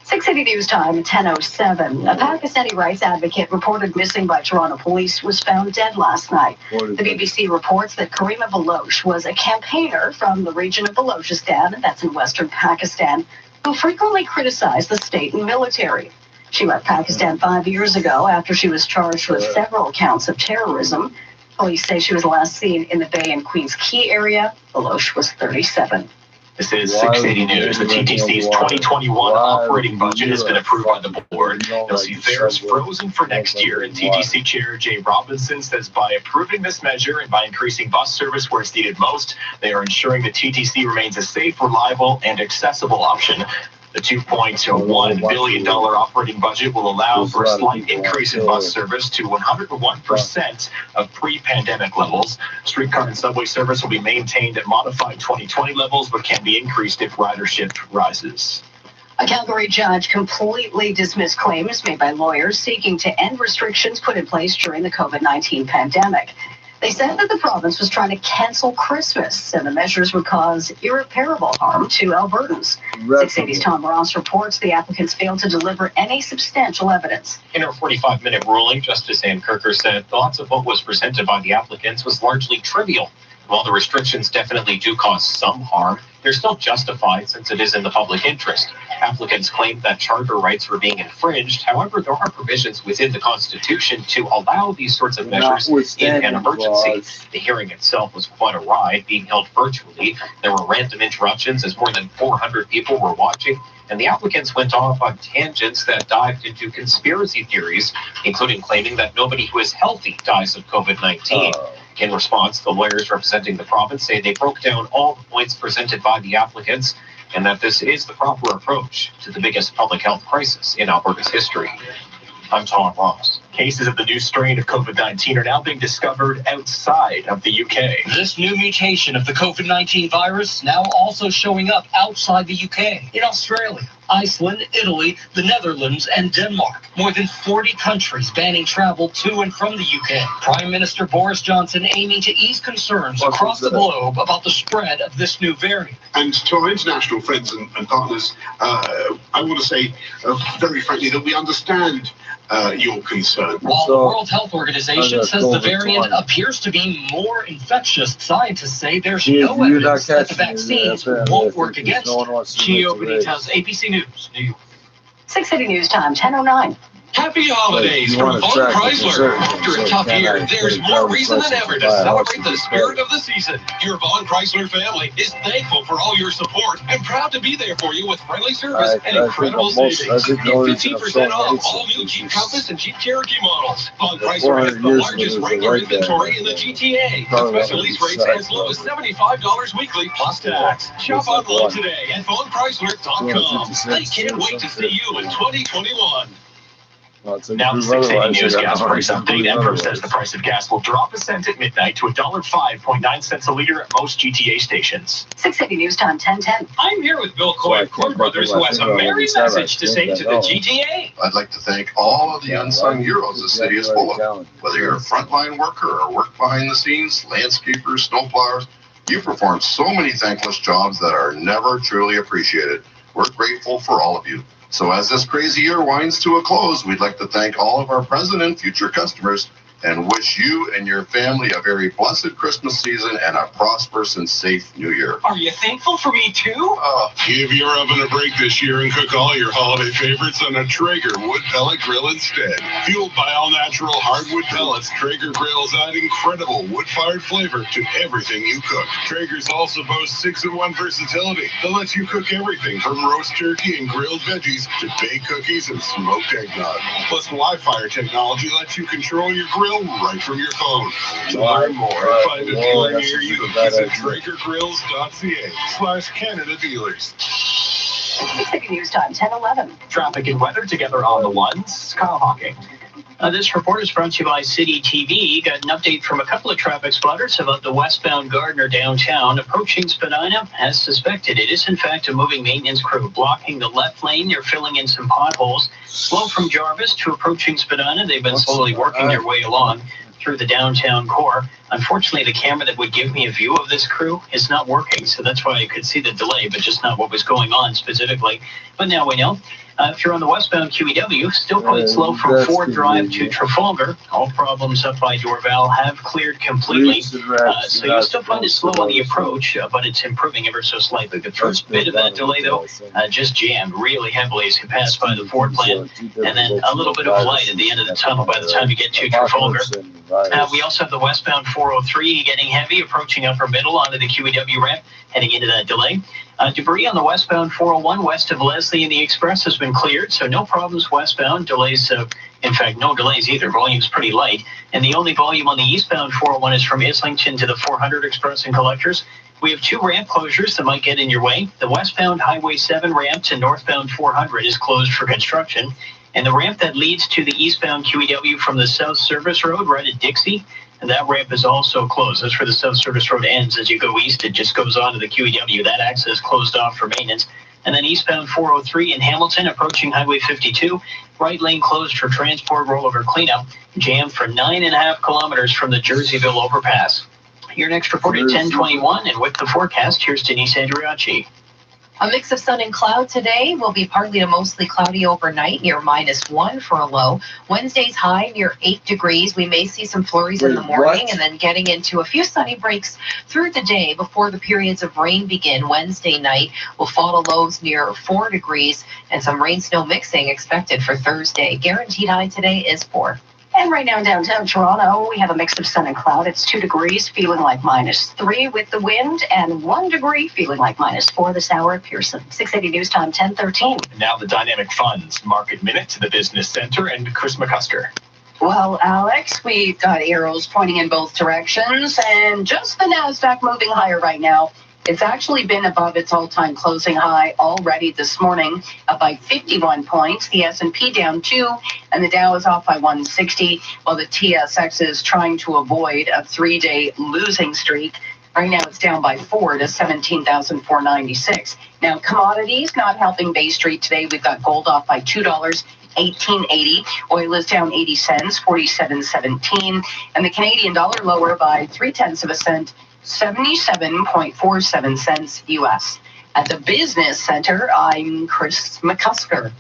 680 News Time, 10:07. A Pakistani rights advocate reported missing by Toronto police was found dead last night. The BBC reports that Karima Baloch was a campaigner from the region of Balochistan, that's in western Pakistan, who frequently criticized the state and military. She left Pakistan 5 years ago after she was charged with several counts of terrorism. Police say she was last seen in the Bay and Queens Quay area. Baloch was 37. This is 680 News. The TTC's 2021 operating budget has been approved by the board. You'll see fares frozen for next year. And TTC Chair Jay Robinson says by approving this measure and by increasing bus service where it's needed most, they are ensuring the TTC remains a safe, reliable, and accessible option. The $2.1 billion operating budget will allow for a slight increase in bus service to 101% of pre-pandemic levels. Streetcar and subway service will be maintained at modified 2020 levels, but can be increased if ridership rises. A Calgary judge completely dismissed claims made by lawyers seeking to end restrictions put in place during the COVID-19 pandemic. They said that the province was trying to cancel Christmas, and the measures would cause irreparable harm to Albertans. 680's Tom Ross reports the applicants failed to deliver any substantial evidence. In her 45-minute ruling, Justice Ann Kirker said lots of what was presented by the applicants was largely trivial. While the restrictions definitely do cause some harm, they're still justified since it is in the public interest. Applicants claimed that charter rights were being infringed. However, there are provisions within the Constitution to allow these sorts of measures in an emergency. The hearing itself was quite a ride, being held virtually. There were random interruptions as more than 400 people were watching, and the applicants went off on tangents that dived into conspiracy theories, including claiming that nobody who is healthy dies of COVID-19. In response, the lawyers representing the province say they broke down all the points presented by the applicants and that this is the proper approach to the biggest public health crisis in Alberta's history. I'm Tom Ross. Cases of the new strain of COVID-19 are now being discovered outside of the UK. This new mutation of the COVID-19 virus now also showing up outside the UK, in Australia, Iceland, Italy, the Netherlands, and Denmark. More than 40 countries banning travel to and from the UK. Prime Minister Boris Johnson aiming to ease concerns across the globe about the spread of this new variant. And to our international friends and partners, I want to say very frankly that we understand your concern. While the World Health Organization says the variant appears to be more infectious, scientists say there's no evidence that the vaccines won't work against it. Gio Benitez, ABC News, New York. 680 News Time, 10:09. Happy holidays from Von Chrysler. After a tough year, there's more reason than ever to celebrate the spirit of the season. Your Von Chrysler family is thankful for all your support and proud to be there for you with friendly service and incredible savings. Get 15% off all new Jeep Compass and Jeep Cherokee models. Von Chrysler has the largest Wrangler inventory in the GTA. Special lease rates as low as $75 weekly plus tax. Shop online today at VonChrysler.com. They can't wait to see you in 2021. Now the 680 News gas price update. Emperor says the price of gas will drop a cent at midnight to $1.05.9 a liter at most GTA stations. 680 News Time, 10:10. I'm here with Bill Coy of Coy Brothers, who has a merry message to say to the GTA. I'd like to thank all of the unsung heroes the city is full of. Whether you're a frontline worker or work behind the scenes, landscapers, snowplowers, you perform so many thankless jobs that are never truly appreciated. We're grateful for all of you. So as this crazy year winds to a close, we'd like to thank all of our present and future customers and wish you and your family a very blessed Christmas season and a prosperous and safe New Year. Are you thankful for me too? Give your oven a break this year and cook all your holiday favorites on a Traeger wood pellet grill instead. Fueled by all-natural hardwood pellets, Traeger grills add incredible wood-fired flavor to everything you cook. Traeger's also boasts 6-in-1 versatility that lets you cook everything from roast turkey and grilled veggies to baked cookies and smoked eggnog. Plus, Wi-Fi technology lets you control your grill right from your phone. To learn more and find a dealer near you, visit TraegerGrills.ca/Canada Dealers. 680 News Time, 10:11. Traffic and weather together on the ones. Kyle Hawking. This report is brought to you by City TV. Got an update from a couple of traffic spotters about the westbound Gardner downtown approaching Spadina. As suspected, it is in fact a moving maintenance crew blocking the left lane. They're filling in some potholes. Slow from Jarvis to approaching Spadina. They've been slowly working their way along through the downtown core. Unfortunately, the camera that would give me a view of this crew is not working, so that's why I could see the delay, but just not what was going on specifically. But now we know. If you're on the westbound QEW, still quite slow from Ford Drive to Trafalgar. All problems up by Dorval have cleared completely. So you'll still find it slow on the approach, but it's improving ever so slightly. The first bit of that delay, though, just jammed really heavily as you pass by the Ford plant. And then a little bit of light at the end of the tunnel by the time you get to Trafalgar. We also have the westbound 403 getting heavy, approaching upper middle onto the QEW ramp, heading into that delay. Debris on the westbound 401 west of Leslie and the Express has been cleared, so no problems westbound. Delays, in fact, no delays either. Volume's pretty light. And the only volume on the eastbound 401 is from Islington to the 400 Express and Collectors. We have two ramp closures that might get in your way. The westbound Highway 7 ramp to northbound 400 is closed for construction. And the ramp that leads to the eastbound QEW from the South Service Road right at Dixie, and that ramp is also closed. That's where the South Service Road ends. As you go east, it just goes on to the QEW. That access closed off for maintenance. And then eastbound 403 in Hamilton approaching Highway 52. Right lane closed for transport rollover cleanup. Jammed for 9.5 kilometers from the Jerseyville overpass. Your next report at 10:21, and with the forecast, here's Denise Andriacci. A mix of sun and cloud today. Will be partly to mostly cloudy overnight, near -1 for a low. Wednesday's high near 8 degrees. We may see some flurries in the morning, and then getting into a few sunny breaks through the day before the periods of rain begin. Wednesday night will fall to lows near 4 degrees, and some rain-snow mixing expected for Thursday. Guaranteed high today is 4. And right now downtown Toronto, we have a mix of sun and cloud. It's 2 degrees, feeling like -3 with the wind, and 1 degree, feeling like -4 this hour at Pearson. 680 News Time, 10:13. Now the Dynamic Funds Market Minute to the Business Center and Chris McCusker. Well, Alex, we've got arrows pointing in both directions, and just the NASDAQ moving higher right now. It's actually been above its all-time closing high already this morning, up by 51 points. The S&P down 2, and the Dow is off by 160, while the TSX is trying to avoid a 3-day losing streak. Right now it's down by 4 to 17,496. Now, commodities not helping Bay Street today. We've got gold off by $2. 18.80. Oil is down 80 cents, 47.17, and the Canadian dollar lower by 0.3 cents. 77.47 cents U.S. At the Business Center, I'm Chris McCusker.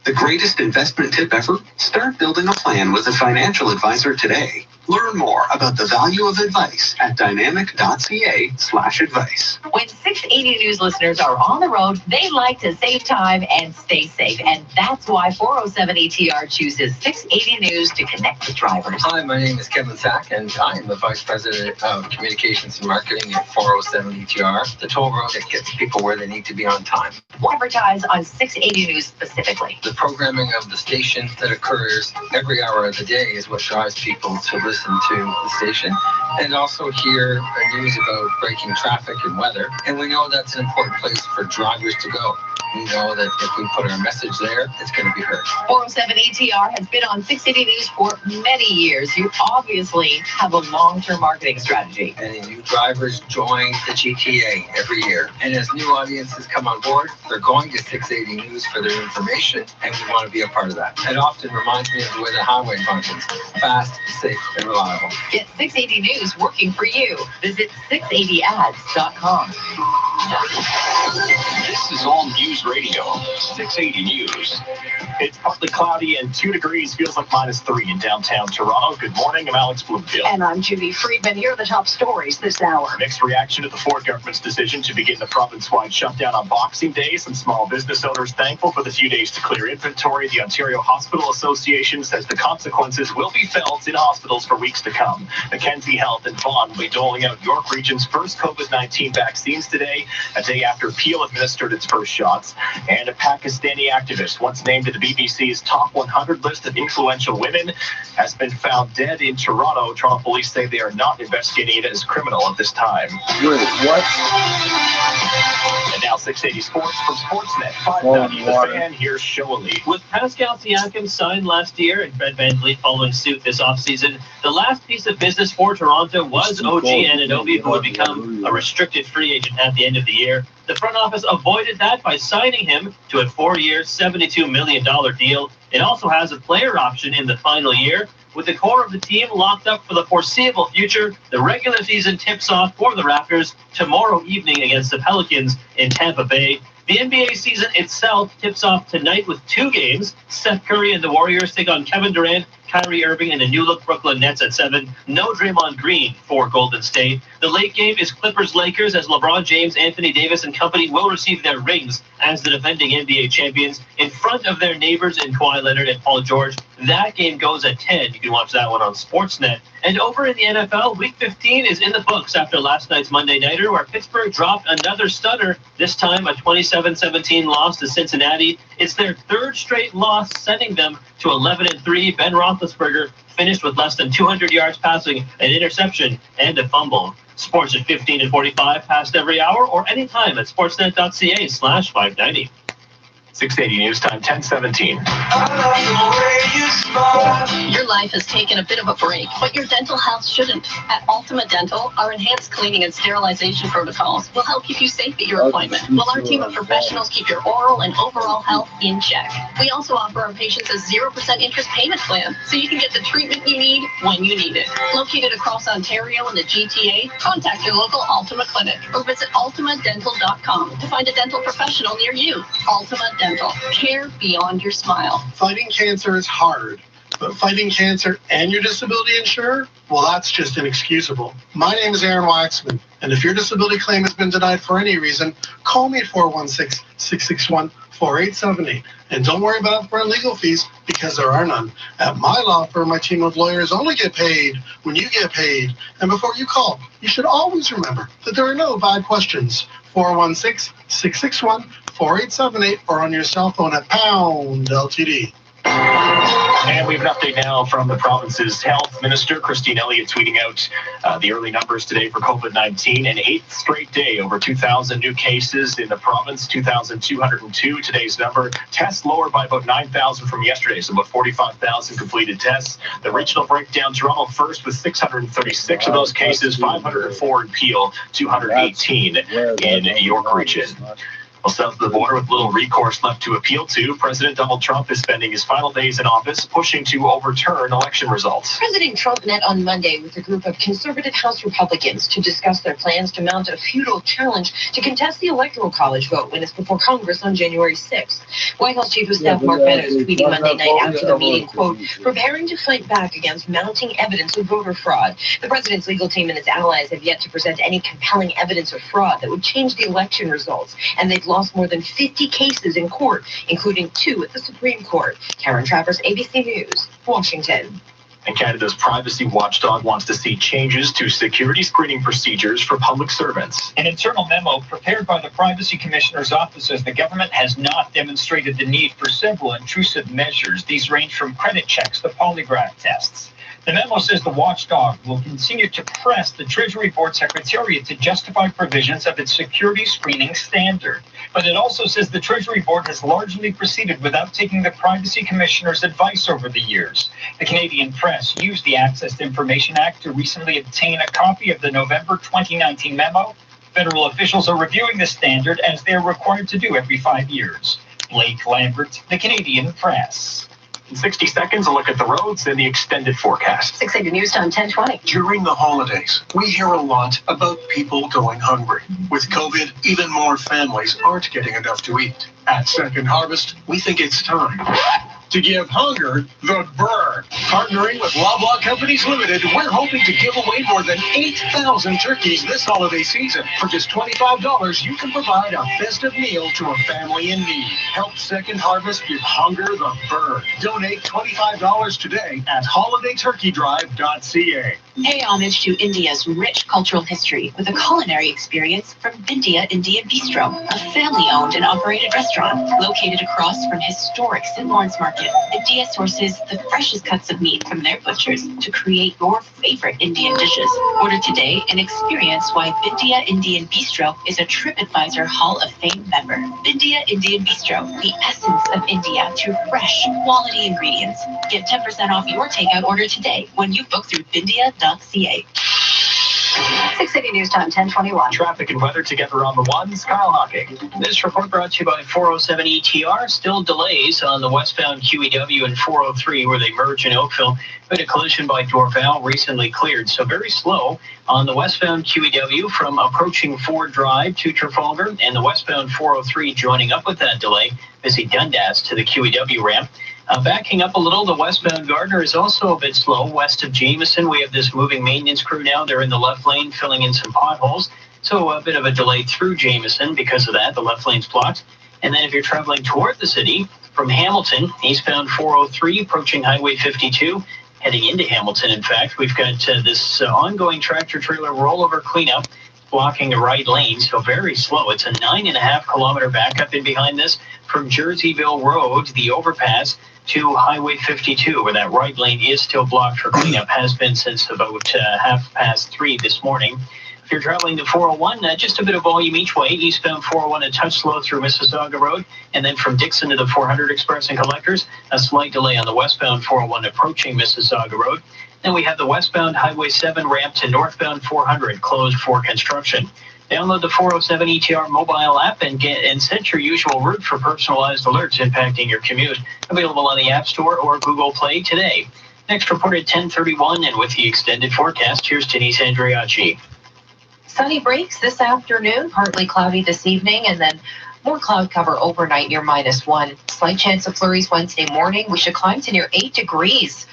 The greatest investment tip ever? Start building a plan with a financial advisor today. Learn more about the value of advice at dynamic.ca/advice. When 680 News listeners are on the road, they like to save time and stay safe. And that's why 407 ATR chooses 680 News to connect with drivers. Hi, my name is Kevin Sack, and I am the Vice President of Communications and Marketing at 407 ATR, the toll road that gets people where they need to be on time. Advertise on 680 News specifically. The programming of the station that occurs every hour of the day is what drives people to listen to the station, and also hear news about breaking traffic and weather. And we know that's an important place for drivers to go. We know that if we put our message there, it's going to be heard. 407 ATR has been on 680 News for many years. You obviously have a long-term marketing strategy. Many new drivers join the GTA every year. And as new audiences come on board, they're going to 680 News for their information, and we want to be a part of that. It often reminds me of the way the highway functions: fast, safe, and reliable. Get 680 News working for you. Visit 680ads.com. This is all News Radio, 680 News. It's partly cloudy and 2 degrees, feels like -3 in downtown Toronto. Good morning, I'm Alex Bloomfield. And I'm Judy Friedman. Here are the top stories this hour. Mixed reaction to the Ford government's decision to begin the province-wide shutdown on Boxing Day. Some small business owners thankful for the few days to clear inventory. The Ontario Hospital Association says the consequences will be felt in hospitals for weeks to come. Mackenzie Health and Vaughan will be doling out York Region's first COVID-19 vaccines today, a day after Peel administered its first shots. And a Pakistani activist, once named to the BBC's top 100 list of influential women, has been found dead in Toronto. Toronto police say they are not investigating it as criminal at this time. Wait, what? And now 680 Sports from Sportsnet. 590 The Fan, here's Shoali. With Pascal Siakam signed last year and Fred VanVleet following suit this offseason, the last piece of business for Toronto was OG Anunoby, who would become a restricted free agent at the end of the year. The front office avoided that by signing him to a 4-year, $72 million deal. It also has a player option in the final year. With the core of the team locked up for the foreseeable future, the regular season tips off for the Raptors tomorrow evening against the Pelicans in Tampa Bay. The NBA season itself tips off tonight with 2 games. Steph Curry and the Warriors take on Kevin Durant, Kyrie Irving, and the new-look Brooklyn Nets at 7. No Draymond Green for Golden State. The late game is Clippers-Lakers, as LeBron James, Anthony Davis, and company will receive their rings as the defending NBA champions in front of their neighbors in Kawhi Leonard and Paul George. That game goes at 10. You can watch that one on Sportsnet. And over in the NFL, Week 15 is in the books after last night's Monday Nighter, where Pittsburgh dropped another stunner, this time a 27-17 loss to Cincinnati. It's their 3rd straight loss, sending them to 11-3. Ben Roethlisberger finished with less than 200 yards passing, an interception, and a fumble. Sports at 15 and 45 past every hour or anytime at sportsnet.ca/590. 680 News Time, 10:17. Your life has taken a bit of a break, but your dental health shouldn't. At Ultima Dental, our enhanced cleaning and sterilization protocols will help keep you safe at your appointment, while our team of professionals keep your oral and overall health in check. We also offer our patients a 0% interest payment plan, so you can get the treatment you need when you need it. Located across Ontario and the GTA, contact your local Ultima clinic or visit ultimadental.com to find a dental professional near you. Ultima Dental. Care beyond your smile. Fighting cancer is hard, but fighting cancer and your disability insurer, well, that's just inexcusable. My name is Aaron Waxman, and if your disability claim has been denied for any reason, call me at 416-661-4878. And don't worry about upfront legal fees, because there are none. At my law firm, my team of lawyers only get paid when you get paid. And before you call, you should always remember that there are no bad questions. 416-661-4878 or on your cell phone at pound LTD. And we have an update now from the province's health minister, Christine Elliott, tweeting out the early numbers today for COVID-19. An 8th straight day, over 2,000 new cases in the province, 2,202 today's number. Tests lower by about 9,000 from yesterday, so about 45,000 completed tests. The regional breakdown, Toronto first with 636 of those cases, 504 in Peel, 218 in York region. Well, south of the border, with little recourse left to appeal to, President Donald Trump is spending his final days in office pushing to overturn election results. President Trump met on Monday with a group of conservative House Republicans to discuss their plans to mount a futile challenge to contest the Electoral College vote when it's before Congress on January 6th. White House Chief of Staff Mark Meadows tweeting Monday night after the meeting, quote, preparing to fight back against mounting evidence of voter fraud. The president's legal team and its allies have yet to present any compelling evidence of fraud that would change the election results, and they've lost more than 50 cases in court, including 2 at the Supreme Court. Karen Travers, ABC News, Washington. And Canada's privacy watchdog wants to see changes to security screening procedures for public servants. An internal memo prepared by the Privacy Commissioner's office says the government has not demonstrated the need for several intrusive measures. These range from credit checks to polygraph tests. The memo says the watchdog will continue to press the Treasury Board Secretariat to justify provisions of its security screening standard. But it also says the Treasury Board has largely proceeded without taking the Privacy Commissioner's advice over the years. The Canadian press used the Access to Information Act to recently obtain a copy of the November 2019 memo. Federal officials are reviewing the standard, as they are required to do every 5 years. Blake Lambert, the Canadian Press. In 60 seconds, a look at the roads and the extended forecast. 680 News Time, 10:20. During the holidays, we hear a lot about people going hungry. With COVID, even more families aren't getting enough to eat. At Second Harvest, we think it's time to give hunger the bird. Partnering with Loblaw Companies Limited, we're hoping to give away more than 8,000 turkeys this holiday season. For just $25, you can provide a festive meal to a family in need. Help Second Harvest give hunger the bird. Donate $25 today at holidayturkeydrive.ca. Pay homage to India's rich cultural history with a culinary experience from Bindia Indian Bistro, a family-owned and operated restaurant located across from historic St. Lawrence Market. India sources the freshest cuts of meat from their butchers to create your favorite Indian dishes. Order today and experience why Bindia Indian Bistro is a TripAdvisor Hall of Fame member. Bindia Indian Bistro, the essence of India through fresh, quality ingredients. Get 10% off your takeout order today when you book through bindia.ca. 680 News Time, 10:21. Traffic and weather together on the ones. Kyle Hocking. This report brought to you by 407 ETR. Still delays on the westbound QEW and 403 where they merge in Oakville. But a collision by Dorval recently cleared, so very slow on the westbound QEW from approaching Ford Drive to Trafalgar, and the westbound 403 joining up with that delay. Busy Dundas to the QEW ramp. Backing up a little, the westbound Gardner is also a bit slow. West of Jameson, we have this moving maintenance crew now. They're in the left lane filling in some potholes. So a bit of a delay through Jameson because of that. The left lane's blocked. And then if you're traveling toward the city from Hamilton, eastbound 403 approaching Highway 52, heading into Hamilton, in fact, we've got this ongoing tractor-trailer rollover cleanup blocking the right lane, so very slow. It's a 9.5-kilometer backup in behind this from Jerseyville Road, the overpass, to Highway 52, where that right lane is still blocked for cleanup, has been since about 3:30 this morning. If you're traveling the 401, just a bit of volume each way. Eastbound 401 a touch slow through Mississauga Road, and then from Dixon to the 400 Express and Collectors, a slight delay on the westbound 401 approaching Mississauga Road. Then we have the westbound Highway 7 ramp to northbound 400 closed for construction. Download the 407 ETR mobile app and set your usual route for personalized alerts impacting your commute. Available on the App Store or Google Play today. Next report at 10:31, and with the extended forecast, here's Denise Andriacci. Sunny breaks this afternoon, partly cloudy this evening, and then more cloud cover overnight near -1. Slight chance of flurries Wednesday morning. We should climb to near 8 degrees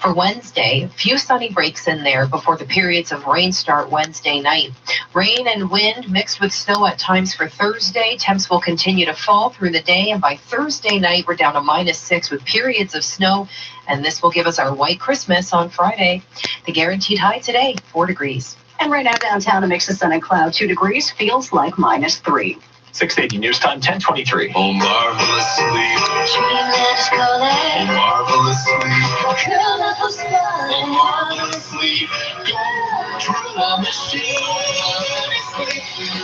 for Wednesday. A few sunny breaks in there before the periods of rain start Wednesday night. Rain and wind mixed with snow at times for Thursday. Temps will continue to fall through the day, and by Thursday night, we're down to -6 with periods of snow, and this will give us our white Christmas on Friday. The guaranteed high today, 4 degrees. And right now downtown, a mix of sun and cloud, 2 degrees, feels like -3. 680 news time, 10:23. Oh, marvelous sleep. Oh, marvelous sleep. Oh, marvelous sleep. Go through the machine.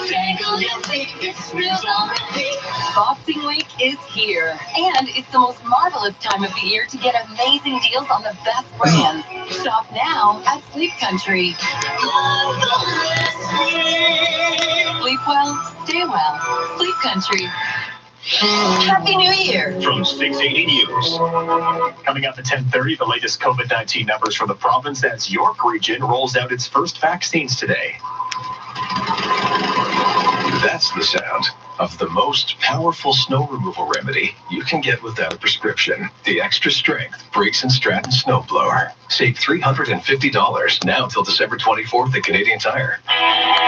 Tangle your feet, it's real on repeat. Boxing Week is here, and it's the most marvelous time of the year to get amazing deals on the best brands. Shop now at Sleep Country. Sleep well, stay well. Sleep Country. Happy New Year. From 680 News. Coming up at 10:30, the latest COVID-19 numbers for the province as York Region rolls out its first vaccines today. That's the sound of the most powerful snow removal remedy you can get without a prescription. The extra strength Briggs & Stratton snowblower. Save $350 now till December 24th at Canadian Tire.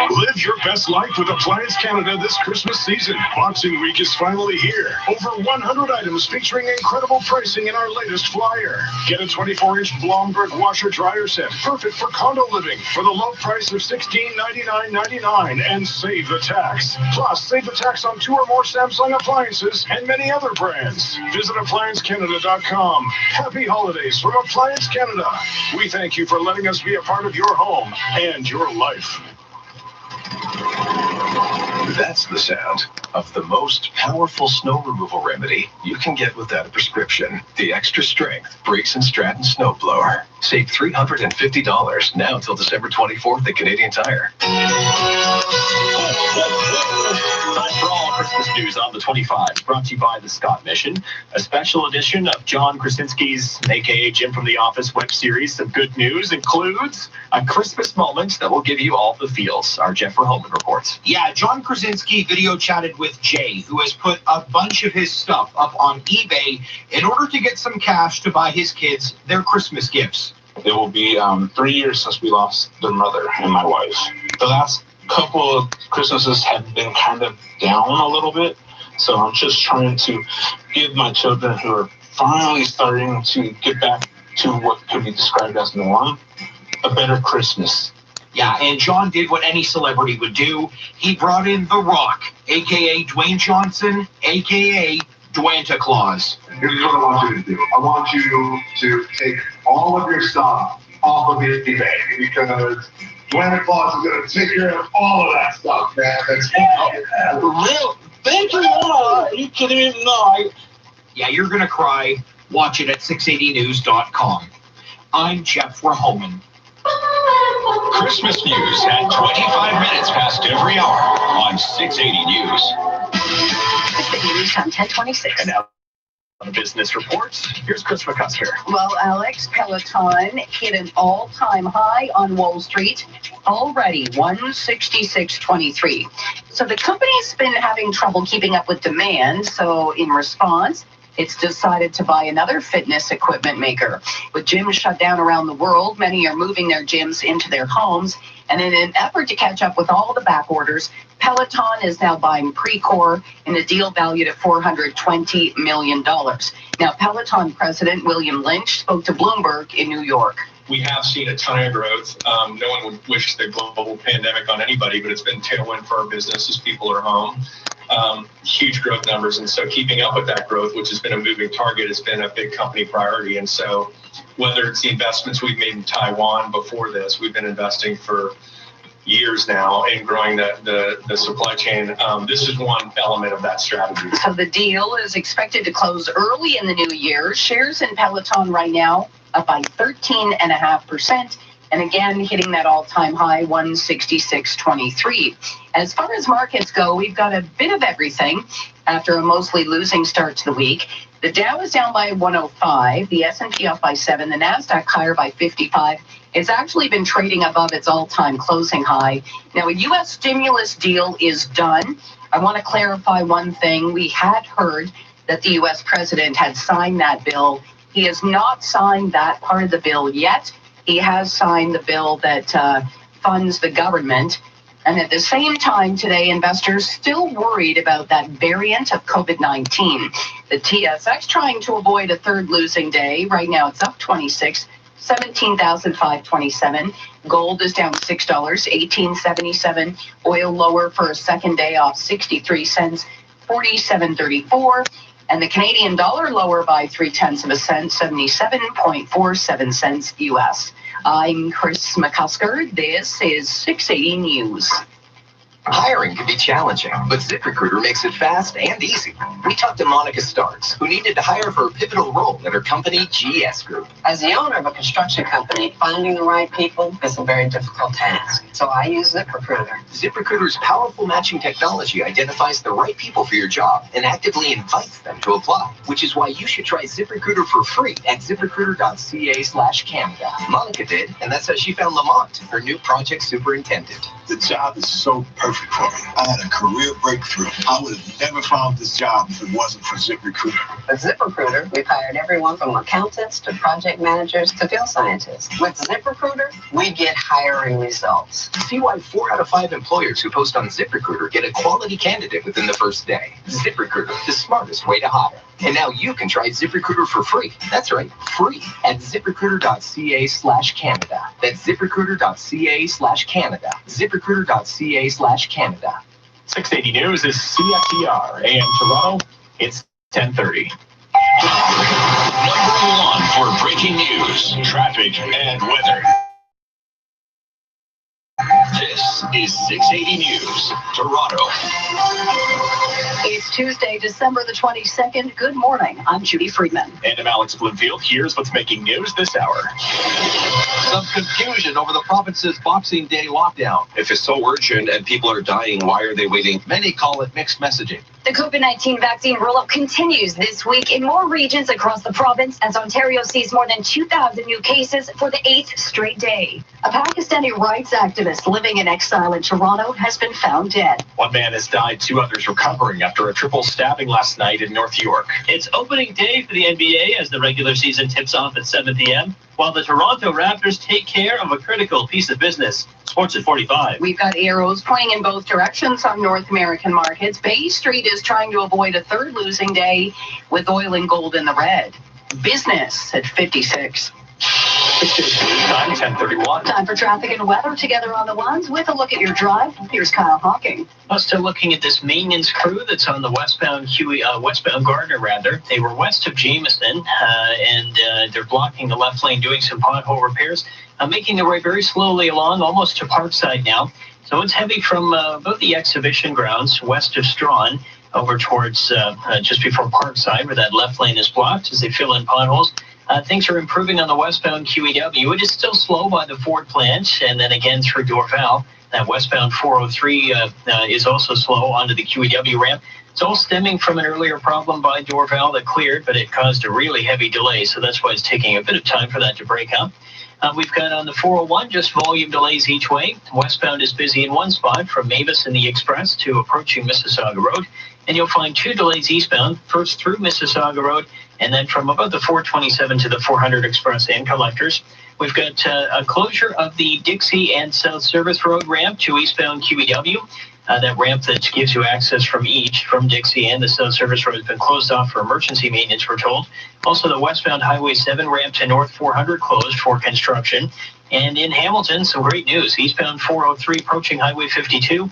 Live your best life with Appliance Canada this Christmas season. Boxing Week is finally here. Over 100 items featuring incredible pricing in our latest flyer. Get a 24-inch Blomberg washer-dryer set, perfect for condo living, for the low price of $1699.99, and save the tax. Plus, save the tax on 2 or more Samsung appliances and many other brands. Visit ApplianceCanada.com. Happy holidays from Appliance Canada. We thank you for letting us be a part of your home and your life. That's the sound of the most powerful snow removal remedy you can get without a prescription. The extra strength Briggs & Stratton snowblower. Save $350 now till December 24th at Canadian Tire. Time for all Christmas news on the 25, brought to you by the Scott Mission. A special edition of John Krasinski's, a.k.a. Jim from the Office web series. Some good news includes a Christmas moment that will give you all the feels. Our Jeff Verhoeven reports. Yeah, John Krasinski video chatted with Jay, who has put a bunch of his stuff up on eBay in order to get some cash to buy his kids their Christmas gifts. It will be 3 years since we lost their mother and my wife. The last couple of Christmases have been kind of down a little bit, so I'm just trying to give my children who are finally starting to get back to what could be described as norm a better Christmas. Yeah, and John did what any celebrity would do. He brought in The Rock, a.k.a. Dwayne Johnson, a.k.a. Dwanta Claus. Here's what I want you to do. I want you to take all of your stuff off of eBay because Dwanta Claus is going to take care of all of that stuff, man. That's real. Thank you. You couldn't even know. Yeah, you're going to cry. Watch it at 680news.com. I'm Jeff Verhoeven. Christmas news at 25 minutes past every hour on 680 News. 680 News time, 10:26. And now on the business reports, here's Chris McCusker. Well, Alex, Peloton hit an all-time high on Wall Street, already 166.23. So the company's been having trouble keeping up with demand, so in response, it's decided to buy another fitness equipment maker. With gyms shut down around the world, many are moving their gyms into their homes. And in an effort to catch up with all the back orders, Peloton is now buying Precor in a deal valued at $420 million. Now, Peloton president William Lynch spoke to Bloomberg in New York. We have seen a ton of growth. No one would wish the global pandemic on anybody, but it's been tailwind for our business as people are home. Huge growth numbers. And so keeping up with that growth, which has been a moving target, has been a big company priority. And so whether it's the investments we've made in Taiwan before this, we've been investing for years now in growing the supply chain. This is one element of that strategy. So the deal is expected to close early in the new year. Shares in Peloton right now up by 13.5%. And again, hitting that all-time high, 166.23. As far as markets go, we've got a bit of everything after a mostly losing start to the week. The Dow is down by 105, the S&P up by 7, the NASDAQ higher by 55. It's actually been trading above its all-time closing high. Now, a U.S. stimulus deal is done. I want to clarify one thing. We had heard that the U.S. president had signed that bill. He has not signed that part of the bill yet. He has signed the bill that funds the government. And at the same time today, investors still worried about that variant of COVID-19. The TSX trying to avoid a third losing day. Right now it's up 26, 17,527. Gold is down $6, 18.77. Oil lower for a second day off 63 cents, 47.34. And the Canadian dollar lower by 0.3 cents, 77.47 cents US. I'm Chris McCusker. This is 680 News. Hiring can be challenging, but ZipRecruiter makes it fast and easy. We talked to Monica Starks, who needed to hire for a pivotal role at her company, GS Group. As the owner of a construction company, finding the right people is a very difficult task. So I use ZipRecruiter. ZipRecruiter's powerful matching technology identifies the right people for your job and actively invites them to apply, which is why you should try ZipRecruiter for free at ZipRecruiter.ca/Canada. Monica did, and that's how she found Lamont, her new project superintendent. The job is so perfect for me. I had a career breakthrough. I would have never found this job if it wasn't for ZipRecruiter. With ZipRecruiter, we've hired everyone from accountants to project managers to field scientists. With ZipRecruiter, we get hiring results. See why 4 out of 5 employers who post on ZipRecruiter get a quality candidate within the first day. ZipRecruiter, the smartest way to hire. And now you can try ZipRecruiter for free. That's right, free at ZipRecruiter.ca/Canada. That's ZipRecruiter.ca/Canada. ZipRecruiter.ca/Canada. 680 News is CFTR. AM Toronto, it's 10:30. Number 1 for breaking news, traffic, and weather. This is 680 News, Toronto. It's Tuesday, December the 22nd. Good morning. I'm Judy Friedman. And I'm Alex Bloomfield. Here's what's making news this hour. Some confusion over the province's Boxing Day lockdown. If it's so urgent and people are dying, why are they waiting? Many call it mixed messaging. The COVID-19 vaccine rollout continues this week in more regions across the province as Ontario sees more than 2,000 new cases for the 8th straight day. A Pakistani rights activist living in exile in Toronto has been found dead. One man has died, 2 others recovering after a triple stabbing last night in North York. It's opening day for the NBA as the regular season tips off at 7 p.m., while the Toronto Raptors take care of a critical piece of business. Sports at 45. We've got arrows pointing in both directions on North American markets. Bay Street is trying to avoid a third losing day with oil and gold in the red. Business at 56. Time 10:31. Time for traffic and weather together on the ones with a look at your drive. Here's Kyle Hawking. Still looking at this maintenance crew that's on the westbound Gardner rather. They were west of Jameson, and they're blocking the left lane, doing some pothole repairs, making their way very slowly along, almost to Parkside now. So it's heavy from about the exhibition grounds west of Strawn over towards just before Parkside, where that left lane is blocked as they fill in potholes. Things are improving on the westbound QEW. It is still slow by the Ford plant, and then again through Dorval. That westbound 403 is also slow onto the QEW ramp. It's all stemming from an earlier problem by Dorval that cleared, but it caused a really heavy delay, so that's why it's taking a bit of time for that to break up. We've got on the 401 just volume delays each way. Westbound is busy in one spot from Mavis and the Express to approaching Mississauga Road. And you'll find 2 delays eastbound, first through Mississauga Road, and then from about the 427 to the 400 Express and Collectors. We've got a closure of the Dixie and South Service Road ramp to eastbound QEW. That ramp that gives you access from Dixie and the South Service Road has been closed off for emergency maintenance, we're told. Also, the westbound Highway 7 ramp to North 400 closed for construction. And in Hamilton, some great news. Eastbound 403 approaching Highway 52.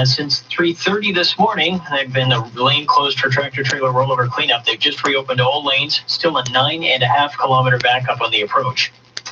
Since 3:30 this morning, they've been a lane closed for tractor-trailer rollover cleanup. They've just reopened all lanes, still a 9.5 kilometer backup on the approach.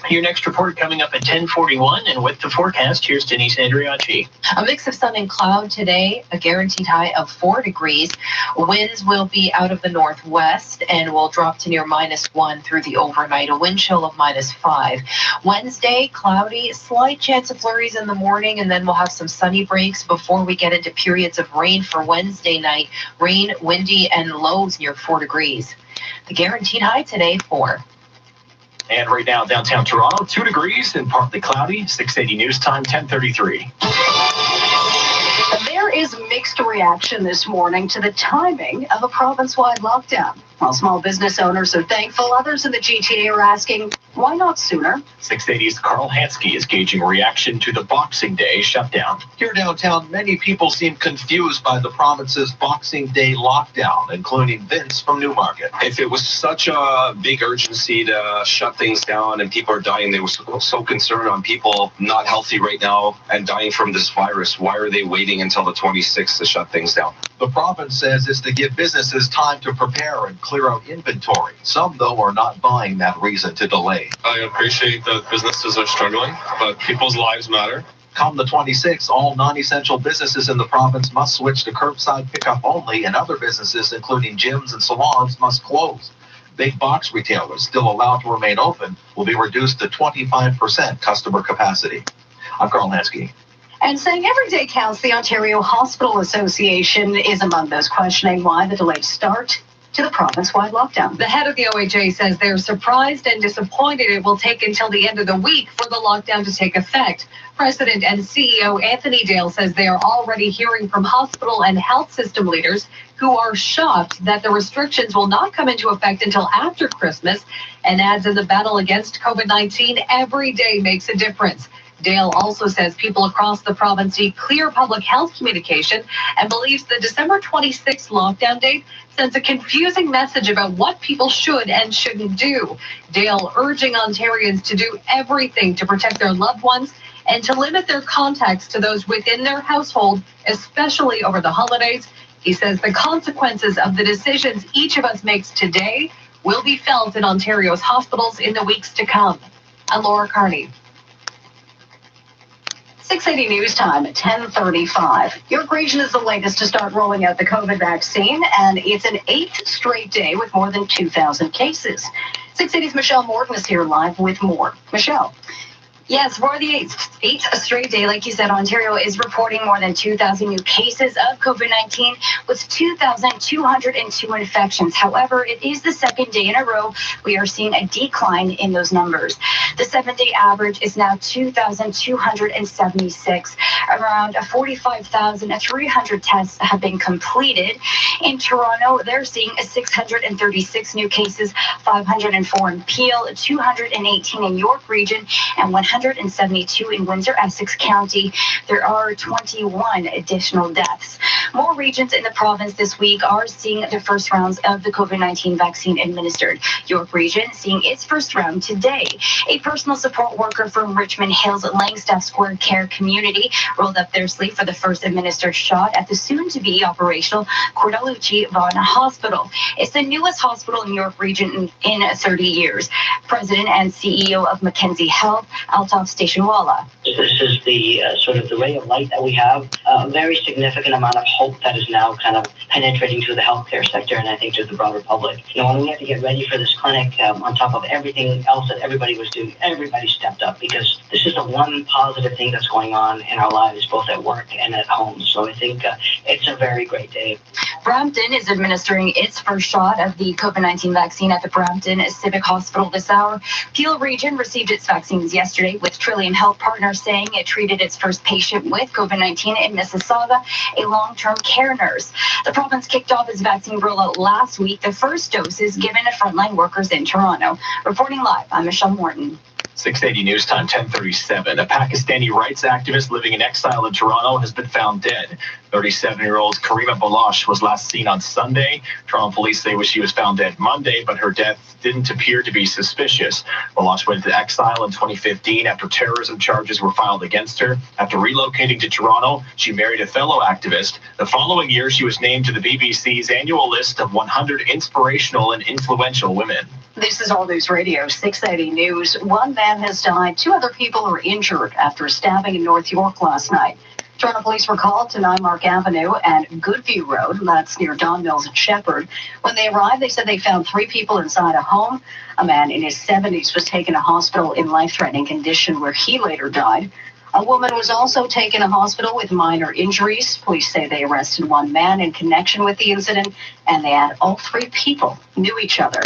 Your next report coming up at 10:41, and with the forecast, here's Denise Andriacci. A mix of sun and cloud today, a guaranteed high of 4 degrees. Winds will be out of the northwest and will drop to near -1 through the overnight, a wind chill of -5. Wednesday, cloudy, slight chance of flurries in the morning, and then we'll have some sunny breaks before we get into periods of rain for Wednesday night. Rain, windy, and lows near 4 degrees. The guaranteed high today, 4. And right now, downtown Toronto, 2 degrees and partly cloudy. 680 news time, 10:33. There is mixed reaction this morning to the timing of a province-wide lockdown. While small business owners are thankful, others in the GTA are asking, why not sooner? 680's Carl Hansky is gauging reaction to the Boxing Day shutdown. Here downtown, many people seem confused by the province's Boxing Day lockdown, including Vince from Newmarket. If it was such a big urgency to shut things down and people are dying, they were so concerned on people not healthy right now and dying from this virus, why are they waiting until the 26th to shut things down? The province says it's to give businesses time to prepare and clear out inventory. Some, though, are not buying that reason to delay. I appreciate that businesses are struggling, but people's lives matter. Come the 26th, all non-essential businesses in the province must switch to curbside pickup only, and other businesses, including gyms and salons, must close. Big box retailers, still allowed to remain open, will be reduced to 25% customer capacity. I'm Carl Hansky. And saying every day counts, the Ontario Hospital Association is among those questioning why the delayed start to the province-wide lockdown. The head of the OHA says they're surprised and disappointed it will take until the end of the week for the lockdown to take effect. President and CEO Anthony Dale says they are already hearing from hospital and health system leaders who are shocked that the restrictions will not come into effect until after Christmas, and adds in the battle against COVID-19, every day makes a difference. Dale also says people across the province need clear public health communication and believes the December 26th lockdown date sends a confusing message about what people should and shouldn't do. Dale urging Ontarians to do everything to protect their loved ones and to limit their contacts to those within their household, especially over the holidays. He says the consequences of the decisions each of us makes today will be felt in Ontario's hospitals in the weeks to come. I'm Laura Carney. 680 News Time at 10:35. York Region is the latest to start rolling out the COVID vaccine, and it's an 8th straight day with more than 2,000 cases. 680's Michelle Morton is here live with more. Michelle. Yes, for the eighth straight day, like you said, Ontario is reporting more than 2,000 new cases of COVID-19 with 2,202 infections. However, it is the second day in a row we are seeing a decline in those numbers. The 7-day average is now 2,276. Around 45,300 tests have been completed. In Toronto, they're seeing 636 new cases, 504 in Peel, 218 in York Region, and 172 in Windsor-Essex County. There are 21 additional deaths. More regions in the province this week are seeing the first rounds of the COVID-19 vaccine administered. York Region seeing its first round today. A personal support worker from Richmond Hill's Langstaff Square Care community rolled up their sleeve for the first administered shot at the soon-to-be operational Cordalucci Vaughan Hospital. It's the newest hospital in York Region in 30 years. President and CEO of Mackenzie Health, Altaf Stationwala. This is the sort of the ray of light that we have, a very significant amount of hope that is now kind of penetrating to the healthcare sector and I think to the broader public. You know, when we had to get ready for this clinic, on top of everything else that everybody was doing, everybody stepped up because this is the one positive thing that's going on in our lives, both at work and at home. So I think it's a very great day. Brampton is administering its first shot of the COVID-19 vaccine at the Brampton Civic Hospital this hour. Peel Region received its vaccines yesterday, with Trillium Health Partners saying it treated its first patient with COVID-19 in Mississauga, a long-term care nurse. The province kicked off its vaccine rollout last week. The first doses given to frontline workers in Toronto. Reporting live, I'm Michelle Morton. 680 News Time, 10:37. A Pakistani rights activist living in exile in Toronto has been found dead. 37-year-old Karima Baloch was last seen on Sunday. Toronto police say she was found dead Monday, but her death didn't appear to be suspicious. Baloch went into exile in 2015 after terrorism charges were filed against her. After relocating to Toronto, she married a fellow activist. The following year, she was named to the BBC's annual list of 100 inspirational and influential women. This is All News Radio 680 News. One man has died. 2 other people are injured after a stabbing in North York last night. Toronto police were called to Nymark Avenue and Goodview Road, that's near Don Mills and Shepherd. When they arrived, they said they found 3 people inside a home. A man in his 70s was taken to hospital in life-threatening condition where he later died. A woman was also taken to hospital with minor injuries. Police say they arrested 1 man in connection with the incident, and they add all 3 people knew each other.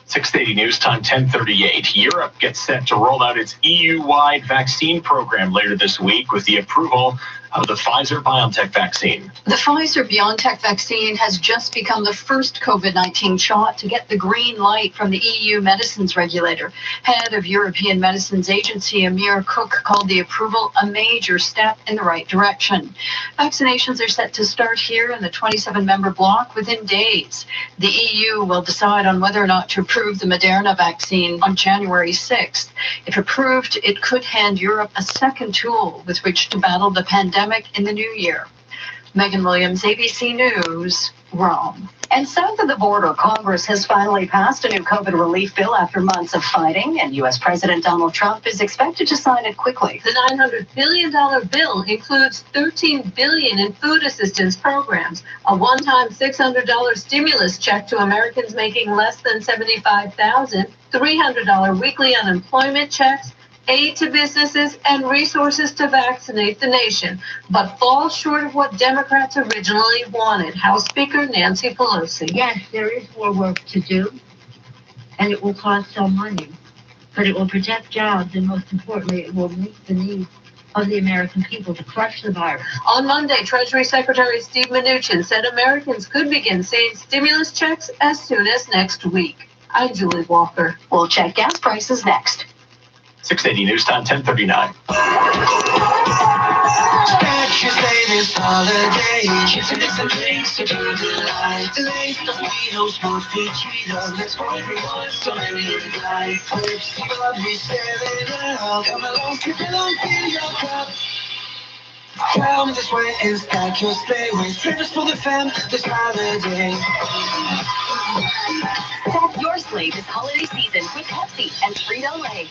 680 News Time 10:38. Europe gets set to roll out its EU-wide vaccine program later this week with the approval of the Pfizer-BioNTech vaccine. The Pfizer-BioNTech vaccine has just become the first COVID-19 shot to get the green light from the EU medicines regulator. Head of European Medicines Agency Amir Cook called the approval a major step in the right direction. Vaccinations are set to start here in the 27-member bloc within days. The EU will decide on whether or not to approve the Moderna vaccine on January 6th. If approved, it could hand Europe a second tool with which to battle the pandemic in the new year. Megan Williams, ABC News, Rome. And south of the border, Congress has finally passed a new COVID relief bill after months of fighting, and U.S. President Donald Trump is expected to sign it quickly. The $900 billion bill includes $13 billion in food assistance programs, a one-time $600 stimulus check to Americans making less than $75,000, $300 weekly unemployment checks, aid to businesses, and resources to vaccinate the nation, but falls short of what Democrats originally wanted. House Speaker Nancy Pelosi. Yes, there is more work to do, and it will cost some money, but it will protect jobs, and most importantly, it will meet the needs of the American people to crush the virus. On Monday, Treasury Secretary Steve Mnuchin said Americans could begin seeing stimulus checks as soon as next week. I'm Julie Walker. We'll check gas prices next. 680 News Time 10:39. Stack your savings holiday. Chips and dip and drinks to do the life. Lace Doritos, Murphy, Cheetos. Let's go everyone, so many life. Clips, lovely 7-Up. Come along, skip along, fill your cup. Come this way and stack your sleigh with Trippz for the fam this holiday. Stack your sleigh this holiday season with Pepsi and Frito-Lay.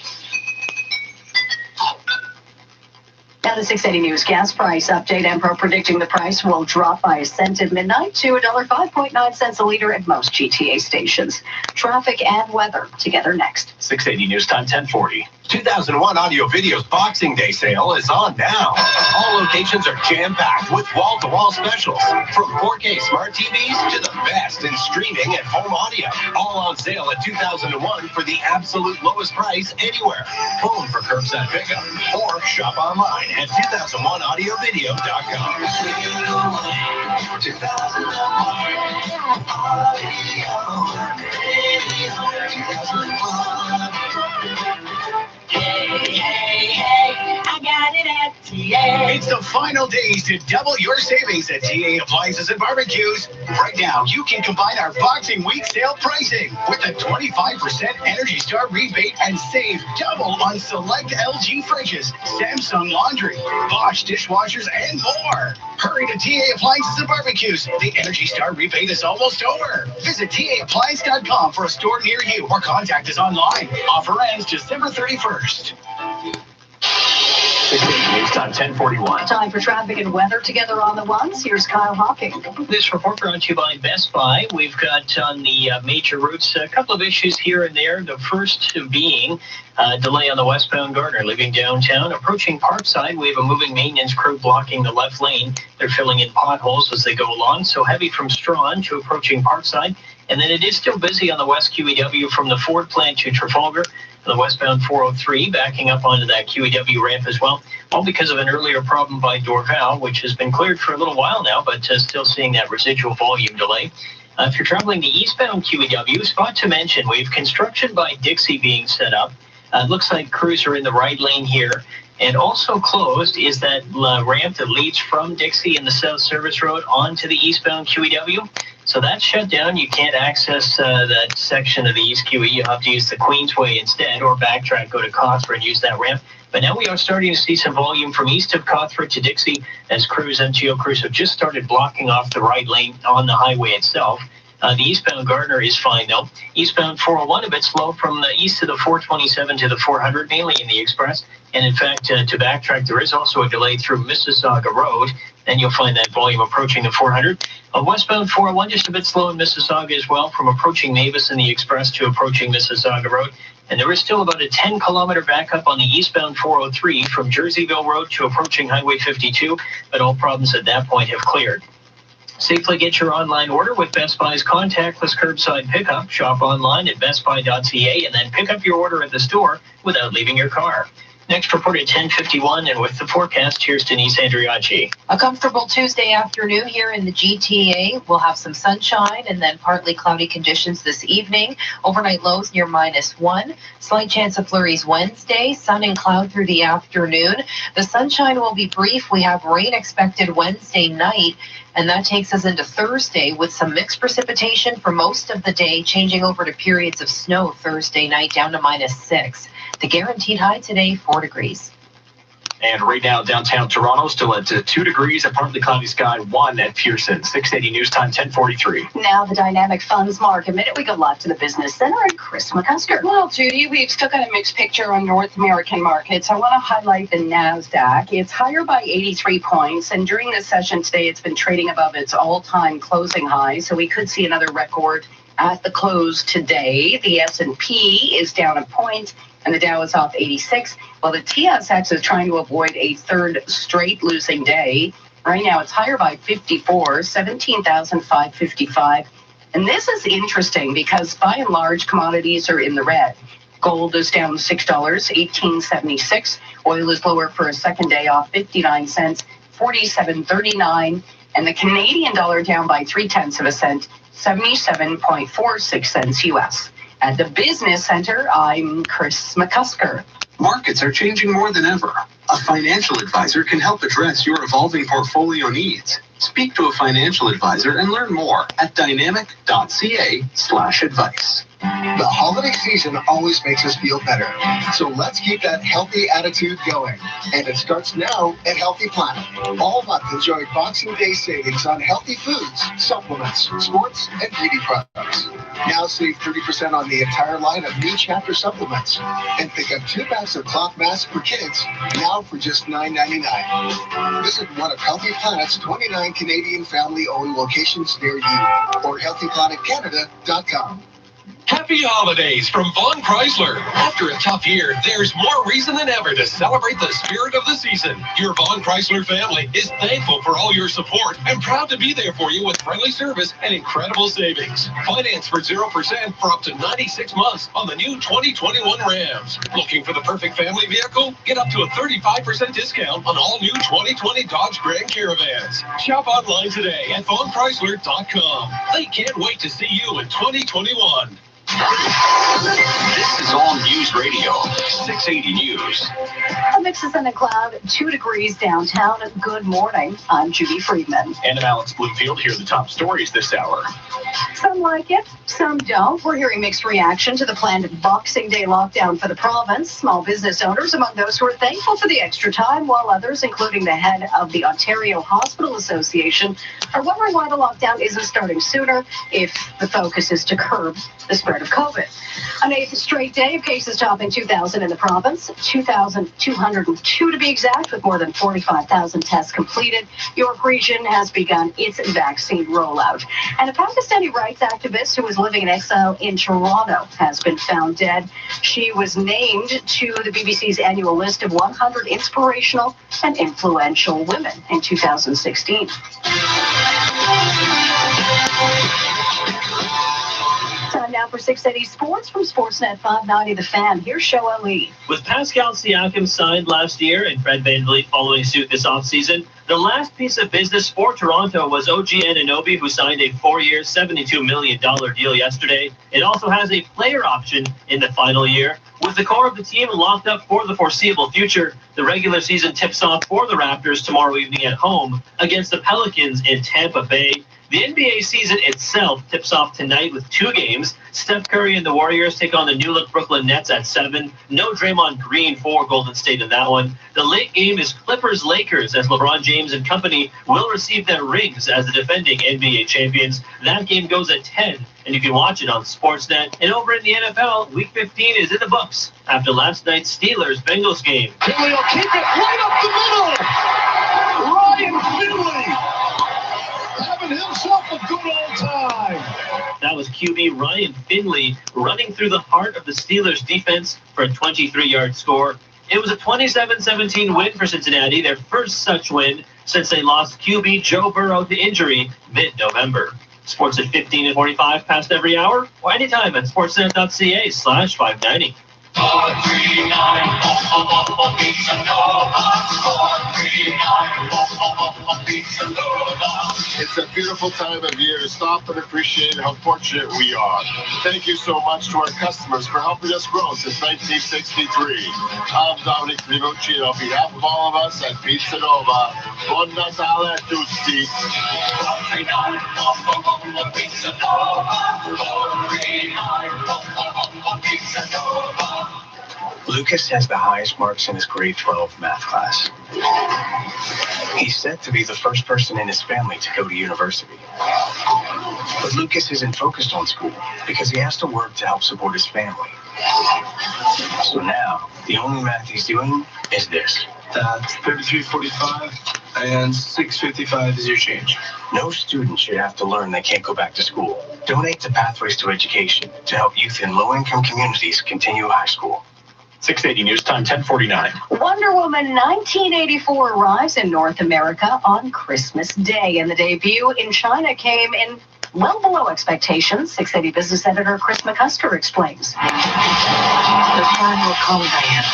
Now the 680 News gas price update. Empro predicting the price will drop by a cent at midnight to $1.05.9 a liter at most GTA stations. Traffic and weather together next. 680 News Time 10:40. 2001 Audio Video's Boxing Day sale is on now. All locations are jam-packed with wall-to-wall specials. From 4K smart TVs to the best in streaming and home audio. All on sale at 2001 for the absolute lowest price anywhere. Phone for curbside pickup or shop online at 2001audiovideo.com. 2001. Hey, I got it at TA. It's the final days to double your savings at TA Appliances and Barbecues. Right now, you can combine our Boxing Week sale pricing with a 25% Energy Star rebate and save double on select LG fridges, Samsung laundry, Bosch dishwashers, and more. Hurry to TA Appliances and Barbecues. The Energy Star rebate is almost over. Visit TAAppliance.com for a store near you or contact us online. Offer ends December 31st. 680 News Time 10:41. Time for traffic and weather together on the ones. Here's Kyle Hawking. This report brought to you by Best Buy. We've got on the major routes a couple of issues here and there. The first being delay on the westbound Gardner leaving downtown. Approaching Parkside, we have a moving maintenance crew blocking the left lane. They're filling in potholes as they go along. So heavy from Strawn to approaching Parkside. And then it is still busy on the west QEW from the Ford plant to Trafalgar. The westbound 403 backing up onto that QEW ramp as well, all because of an earlier problem by Dorval, which has been cleared for a little while now, but still seeing that residual volume delay. If you're traveling the eastbound QEW, spot to mention, we have construction by Dixie being set up. It looks like crews are in the right lane here. And also closed is that ramp that leads from Dixie and the South Service Road onto the eastbound QEW. So that's shut down. You can't access that section of the East QE. You'll have to use the Queensway instead, or backtrack, go to Cawthra and use that ramp. But now we are starting to see some volume from east of Cawthra to Dixie as MTO crews have just started blocking off the right lane on the highway itself. The eastbound Gardner is fine, though. Eastbound 401 a bit slow from the east to the 427 to the 400, mainly in the express. And in fact, to backtrack, there is also a delay through Mississauga Road. Then you'll find that volume approaching the 400. Westbound 401 just a bit slow in Mississauga as well, from approaching Mavis in the express to approaching Mississauga Road. And there is still about a 10-kilometer backup on the eastbound 403 from Jerseyville Road to approaching Highway 52, but all problems at that point have cleared. Safely get your online order with Best Buy's contactless curbside pickup. Shop online at bestbuy.ca and then pick up your order at the store without leaving your car. Next report at 10:51, and with the forecast, here's Denise Andriacci. A comfortable Tuesday afternoon here in the GTA. We'll have some sunshine and then partly cloudy conditions this evening. Overnight lows near -1. Slight chance of flurries Wednesday. Sun and cloud through the afternoon. The sunshine will be brief. We have rain expected Wednesday night, and that takes us into Thursday with some mixed precipitation for most of the day, changing over to periods of snow Thursday night down to -6. The guaranteed high today, 4 degrees. And right now, downtown Toronto still at 2 degrees, a partly cloudy sky, 1 at Pearson. 680 news time, 10:43. Now the dynamic funds market minute. We go live to the Business Center and Chris McCusker. Well, Judy, we've still got a mixed picture on North American markets. I want to highlight the NASDAQ. It's higher by 83 points, and during this session today, it's been trading above its all-time closing high, so we could see another record at the close today. The S&P is down a point, and the Dow is off 86, while the TSX is trying to avoid a third straight losing day. Right now, it's higher by 54, 17,555. And this is interesting because, by and large, commodities are in the red. Gold is down $6, 18.76. Oil is lower for a second day, off 59 cents, 47.39. And the Canadian dollar down by 0.3 cents, 77.46 cents U.S. At the Business Center, I'm Chris McCusker. Markets are changing more than ever. A financial advisor can help address your evolving portfolio needs. Speak to a financial advisor and learn more at dynamic.ca/advice. The holiday season always makes us feel better. So let's keep that healthy attitude going. And it starts now at Healthy Planet. All month, enjoy Boxing Day savings on healthy foods, supplements, sports, and beauty products. Now save 30% on the entire line of new chapter supplements. And pick up 2 packs of cloth masks for kids, now for just $9.99. Visit one of Healthy Planet's 29 Canadian family-owned locations near you, or healthyplanetcanada.com. Happy holidays from Von Chrysler. After a tough year, there's more reason than ever to celebrate the spirit of the season. Your Von Chrysler family is thankful for all your support and proud to be there for you with friendly service and incredible savings. Finance for 0% for up to 96 months on the new 2021 Rams. Looking for the perfect family vehicle? Get up to a 35% discount on all new 2020 Dodge Grand Caravans. Shop online today at VonChrysler.com. They can't wait to see you in 2021. This is All News Radio, 680 News. A mix of sun and cloud, 2 degrees downtown. Good morning. I'm Judy Friedman. And I'm Alex Bloomfield. Here are the top stories this hour. Some like it, some don't. We're hearing mixed reaction to the planned Boxing Day lockdown for the province. Small business owners among those who are thankful for the extra time, while others, including the head of the Ontario Hospital Association, are wondering why the lockdown isn't starting sooner if the focus is to curb the spread of COVID. An 8th straight day of cases topping 2,000 in the province, 2,202 to be exact, with more than 45,000 tests completed. York Region has begun its vaccine rollout. And a Pakistani rights activist who was living in exile in Toronto has been found dead. She was named to the BBC's annual list of 100 inspirational and influential women in 2016. Time now for 680 Sports from Sportsnet 590 The Fan. Here's Shoa Lee. With Pascal Siakam signed last year and Fred VanVleet following suit this offseason, the last piece of business for Toronto was OG Anunoby, who signed a 4-year, $72 million deal yesterday. It also has a player option in the final year. With the core of the team locked up for the foreseeable future, the regular season tips off for the Raptors tomorrow evening at home against the Pelicans in Tampa Bay. The NBA season itself tips off tonight with 2 games. Steph Curry and the Warriors take on the new-look Brooklyn Nets at 7. No Draymond Green for Golden State in that one. The late game is Clippers-Lakers, as LeBron James and company will receive their rings as the defending NBA champions. That game goes at 10, and you can watch it on Sportsnet. And over in the NFL, Week 15 is in the books after last night's Steelers-Bengals game. Finley will keep it right up the middle. Ryan Finley having himself a good old time. That was QB Ryan Finley running through the heart of the Steelers defense for a 23-yard score. It was a 27-17 win for Cincinnati, their first such win since they lost QB Joe Burrow to injury mid-November. Sports at 15 and 45 past every hour, or anytime at sportsnet.ca/590. It's a beautiful time of year to stop and appreciate how fortunate we are. Thank you so much to our customers for helping us grow since 1963. I'm Dominic Rinucci, and on behalf of all of us at Pizza Nova, buon Natale a tutti. Lucas has the highest marks in his grade 12 math class. He's said to be the first person in his family to go to university. But Lucas isn't focused on school because he has to work to help support his family. So now, the only math he's doing is this. That's 33.45 and 6.55 is your change. No student should have to learn they can't go back to school. Donate to Pathways to Education to help youth in low-income communities continue high school. 680 News Time, 10:49. Wonder Woman 1984 arrives in North America on Christmas Day, and the debut in China came in well below expectations. 680 business editor Chris McCusker explains. The time will come, Diana.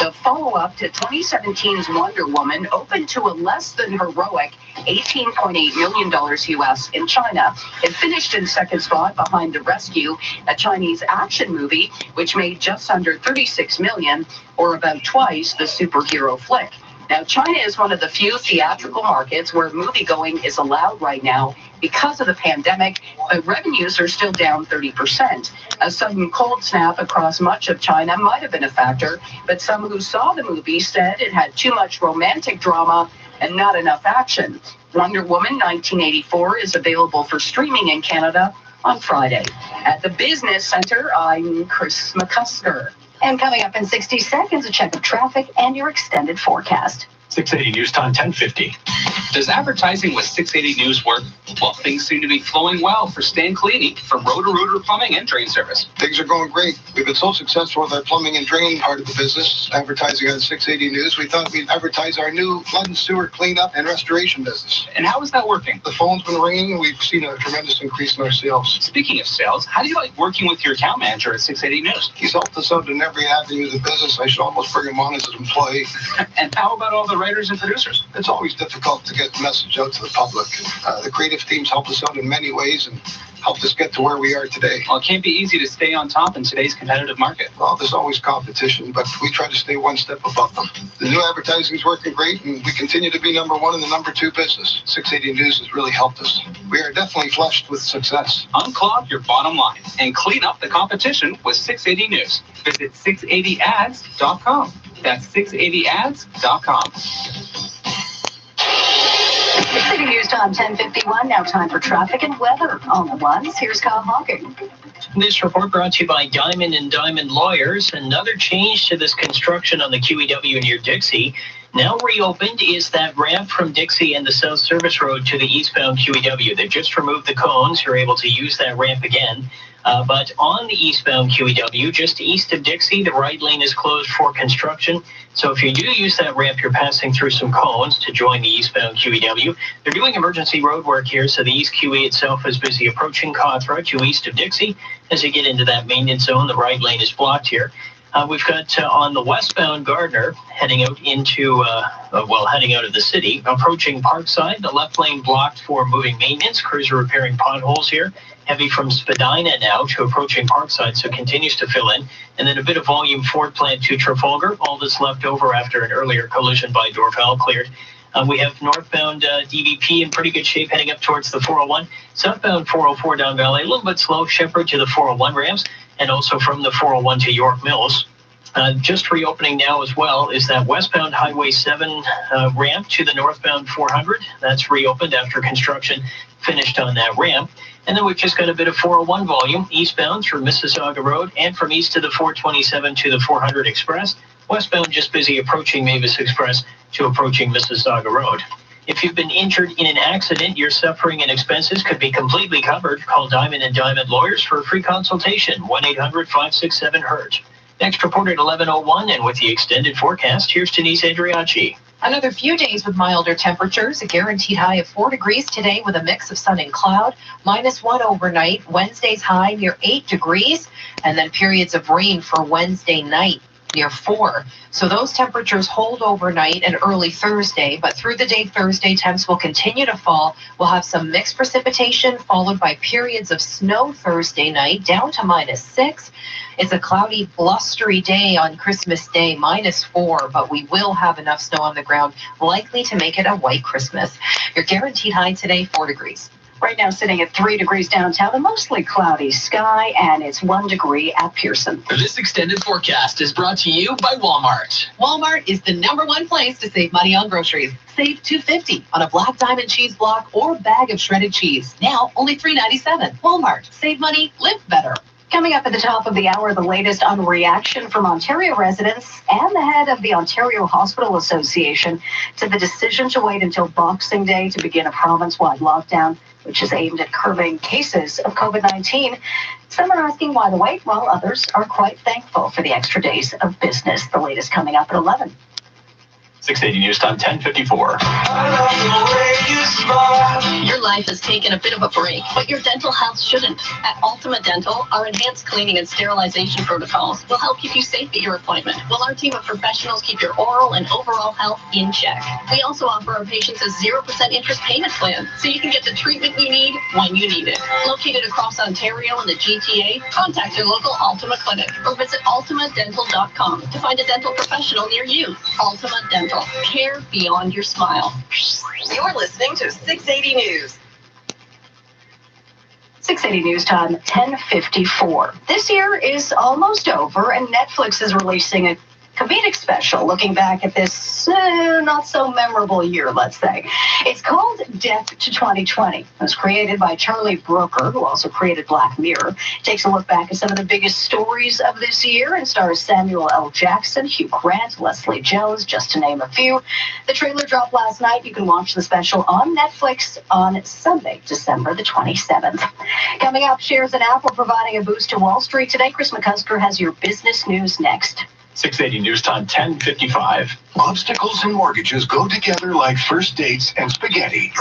The follow-up to 2017's Wonder Woman opened to a less than heroic $18.8 million US in China. It finished in second spot behind The Rescue, a Chinese action movie, which made just under $36 million, or about twice the superhero flick. Now, China is one of the few theatrical markets where moviegoing is allowed right now because of the pandemic, but revenues are still down 30%. A sudden cold snap across much of China might have been a factor, but some who saw the movie said it had too much romantic drama and not enough action. Wonder Woman 1984 is available for streaming in Canada on Friday. At the Business Center, I'm Chris McCusker. And coming up in 60 seconds, a check of traffic and your extended forecast. 680 News Time, 10:50. Does advertising with 680 News work? Well, things seem to be flowing well for Stan Cleany from Roto-Rooter Plumbing and Drain Service. Things are going great. We've been so successful with our plumbing and drain part of the business, advertising on 680 News. We thought we'd advertise our new flood and sewer cleanup and restoration business. And how is that working? The phone's been ringing. We've seen a tremendous increase in our sales. Speaking of sales, how do you like working with your account manager at 680 News? He's helped us out in every avenue of the business. I should almost bring him on as an employee. And how about all the writers and producers? It's always difficult to get the message out to the public. The creative teams help us out in many ways and helped us get to where we are today. Well, it can't be easy to stay on top in today's competitive market. Well, there's always competition, but we try to stay one step above them. The new advertising is working great, and we continue to be number one in the number two business. 680 News has really helped us. We are definitely flushed with success. Unclog your bottom line and clean up the competition with 680 News. Visit 680ads.com. That's 680ads.com. 680 News Time, 10:51. Now time for traffic and weather on the ones. Here's Kyle Hawking. This report brought to you by Diamond and Diamond Lawyers. Another change to this construction on the QEW near Dixie. Now reopened is that ramp from Dixie and the South Service Road to the eastbound QEW. They've just removed the cones. You're able to use that ramp again. But on the eastbound QEW, just east of Dixie, the right lane is closed for construction. So if you do use that ramp, you're passing through some cones to join the eastbound QEW. They're doing emergency road work here, so the East QE itself is busy approaching Cawthra to east of Dixie. As you get into that maintenance zone, the right lane is blocked here. We've got on the westbound Gardner heading out into, heading out of the city, approaching Parkside. The left lane blocked for moving maintenance. Crews are repairing potholes here. Heavy from Spadina now to approaching Parkside, so continues to fill in. And then a bit of volume Ford plant to Trafalgar. All that's left over after an earlier collision by Dorval cleared. We have northbound DVP in pretty good shape heading up towards the 401. Southbound 404 down Valley, a little bit slow. Shepherd to the 401 ramps, and also from the 401 to York Mills. Just reopening now as well is that westbound Highway 7 ramp to the northbound 400. That's reopened after construction finished on that ramp. And then we've just got a bit of 401 volume eastbound through Mississauga Road and from east to the 427 to the 400 Express. Westbound just busy approaching Mavis Express to approaching Mississauga Road. If you've been injured in an accident, your suffering and expenses could be completely covered. Call Diamond & Diamond Lawyers for a free consultation, 1-800-567-HURT. Next report at 11:01, and with the extended forecast, here's Denise Andriacci. Another few days with milder temperatures, a guaranteed high of 4 degrees today with a mix of sun and cloud, -1 overnight. Wednesday's high near 8 degrees, and then periods of rain for Wednesday night near 4. So those temperatures hold overnight and early Thursday, but through the day Thursday, temps will continue to fall. We'll have some mixed precipitation followed by periods of snow Thursday night down to -6. It's a cloudy, blustery day on Christmas Day, -4, but we will have enough snow on the ground, likely to make it a white Christmas. Your guaranteed high today, 4 degrees. Right now sitting at 3 degrees downtown, a mostly cloudy sky, and it's 1 degree at Pearson. This extended forecast is brought to you by Walmart. Walmart is the #1 place to save money on groceries. Save $2.50 on a Black Diamond cheese block or bag of shredded cheese. Now only $3.97. Walmart. Save money, live better. Coming up at the top of the hour, the latest on reaction from Ontario residents and the head of the Ontario Hospital Association to the decision to wait until Boxing Day to begin a province-wide lockdown, which is aimed at curbing cases of COVID-19. Some are asking why the wait, while others are quite thankful for the extra days of business. The latest coming up at 11. 680 News Time, 10:54. Your life has taken a bit of a break, but your dental health shouldn't. At Ultima Dental, our enhanced cleaning and sterilization protocols will help keep you safe at your appointment, while our team of professionals keep your oral and overall health in check. We also offer our patients a 0% interest payment plan, so you can get the treatment you need when you need it. Located across Ontario and the GTA, contact your local Ultima clinic or visit ultimadental.com to find a dental professional near you. Ultima Dental. Care beyond your smile. You're listening to 680 News. 680 News Time, 10:54. This year is almost over, and Netflix is releasing a comedic special looking back at this not so memorable year, let's say. It's called Death to 2020. It was created by Charlie Brooker, who also created Black Mirror. It takes a look back at some of the biggest stories of this year and stars Samuel L. Jackson, Hugh Grant, Leslie Jones, just to name a few. The trailer dropped last night. You can watch the special on Netflix on Sunday, December the 27th. Coming up, shares in Apple providing a boost to Wall Street today. Chris McCusker has your business news next. 680 News Time, 10:55. Obstacles and mortgages go together like first dates and spaghetti.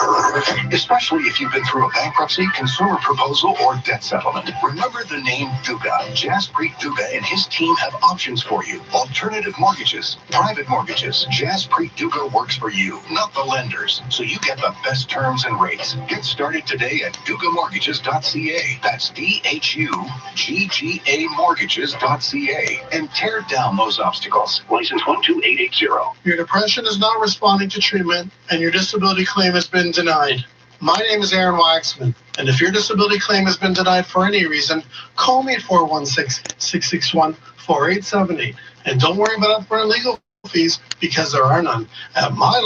Especially if you've been through a bankruptcy, consumer proposal, or debt settlement. Remember the name Duga. Jaspreet Duga and his team have options for you. Alternative mortgages, private mortgages. Jaspreet Duga works for you, not the lenders. So you get the best terms and rates. Get started today at dugamortgages.ca. That's DHUGGA mortgages.ca. And tear down those obstacles. License 12880. Your depression is not responding to treatment, and your disability claim has been denied. My name is Aaron Waxman, and if your disability claim has been denied for any reason, call me at 416-661-4878. And don't worry about upfront legal fees, because there are none. At my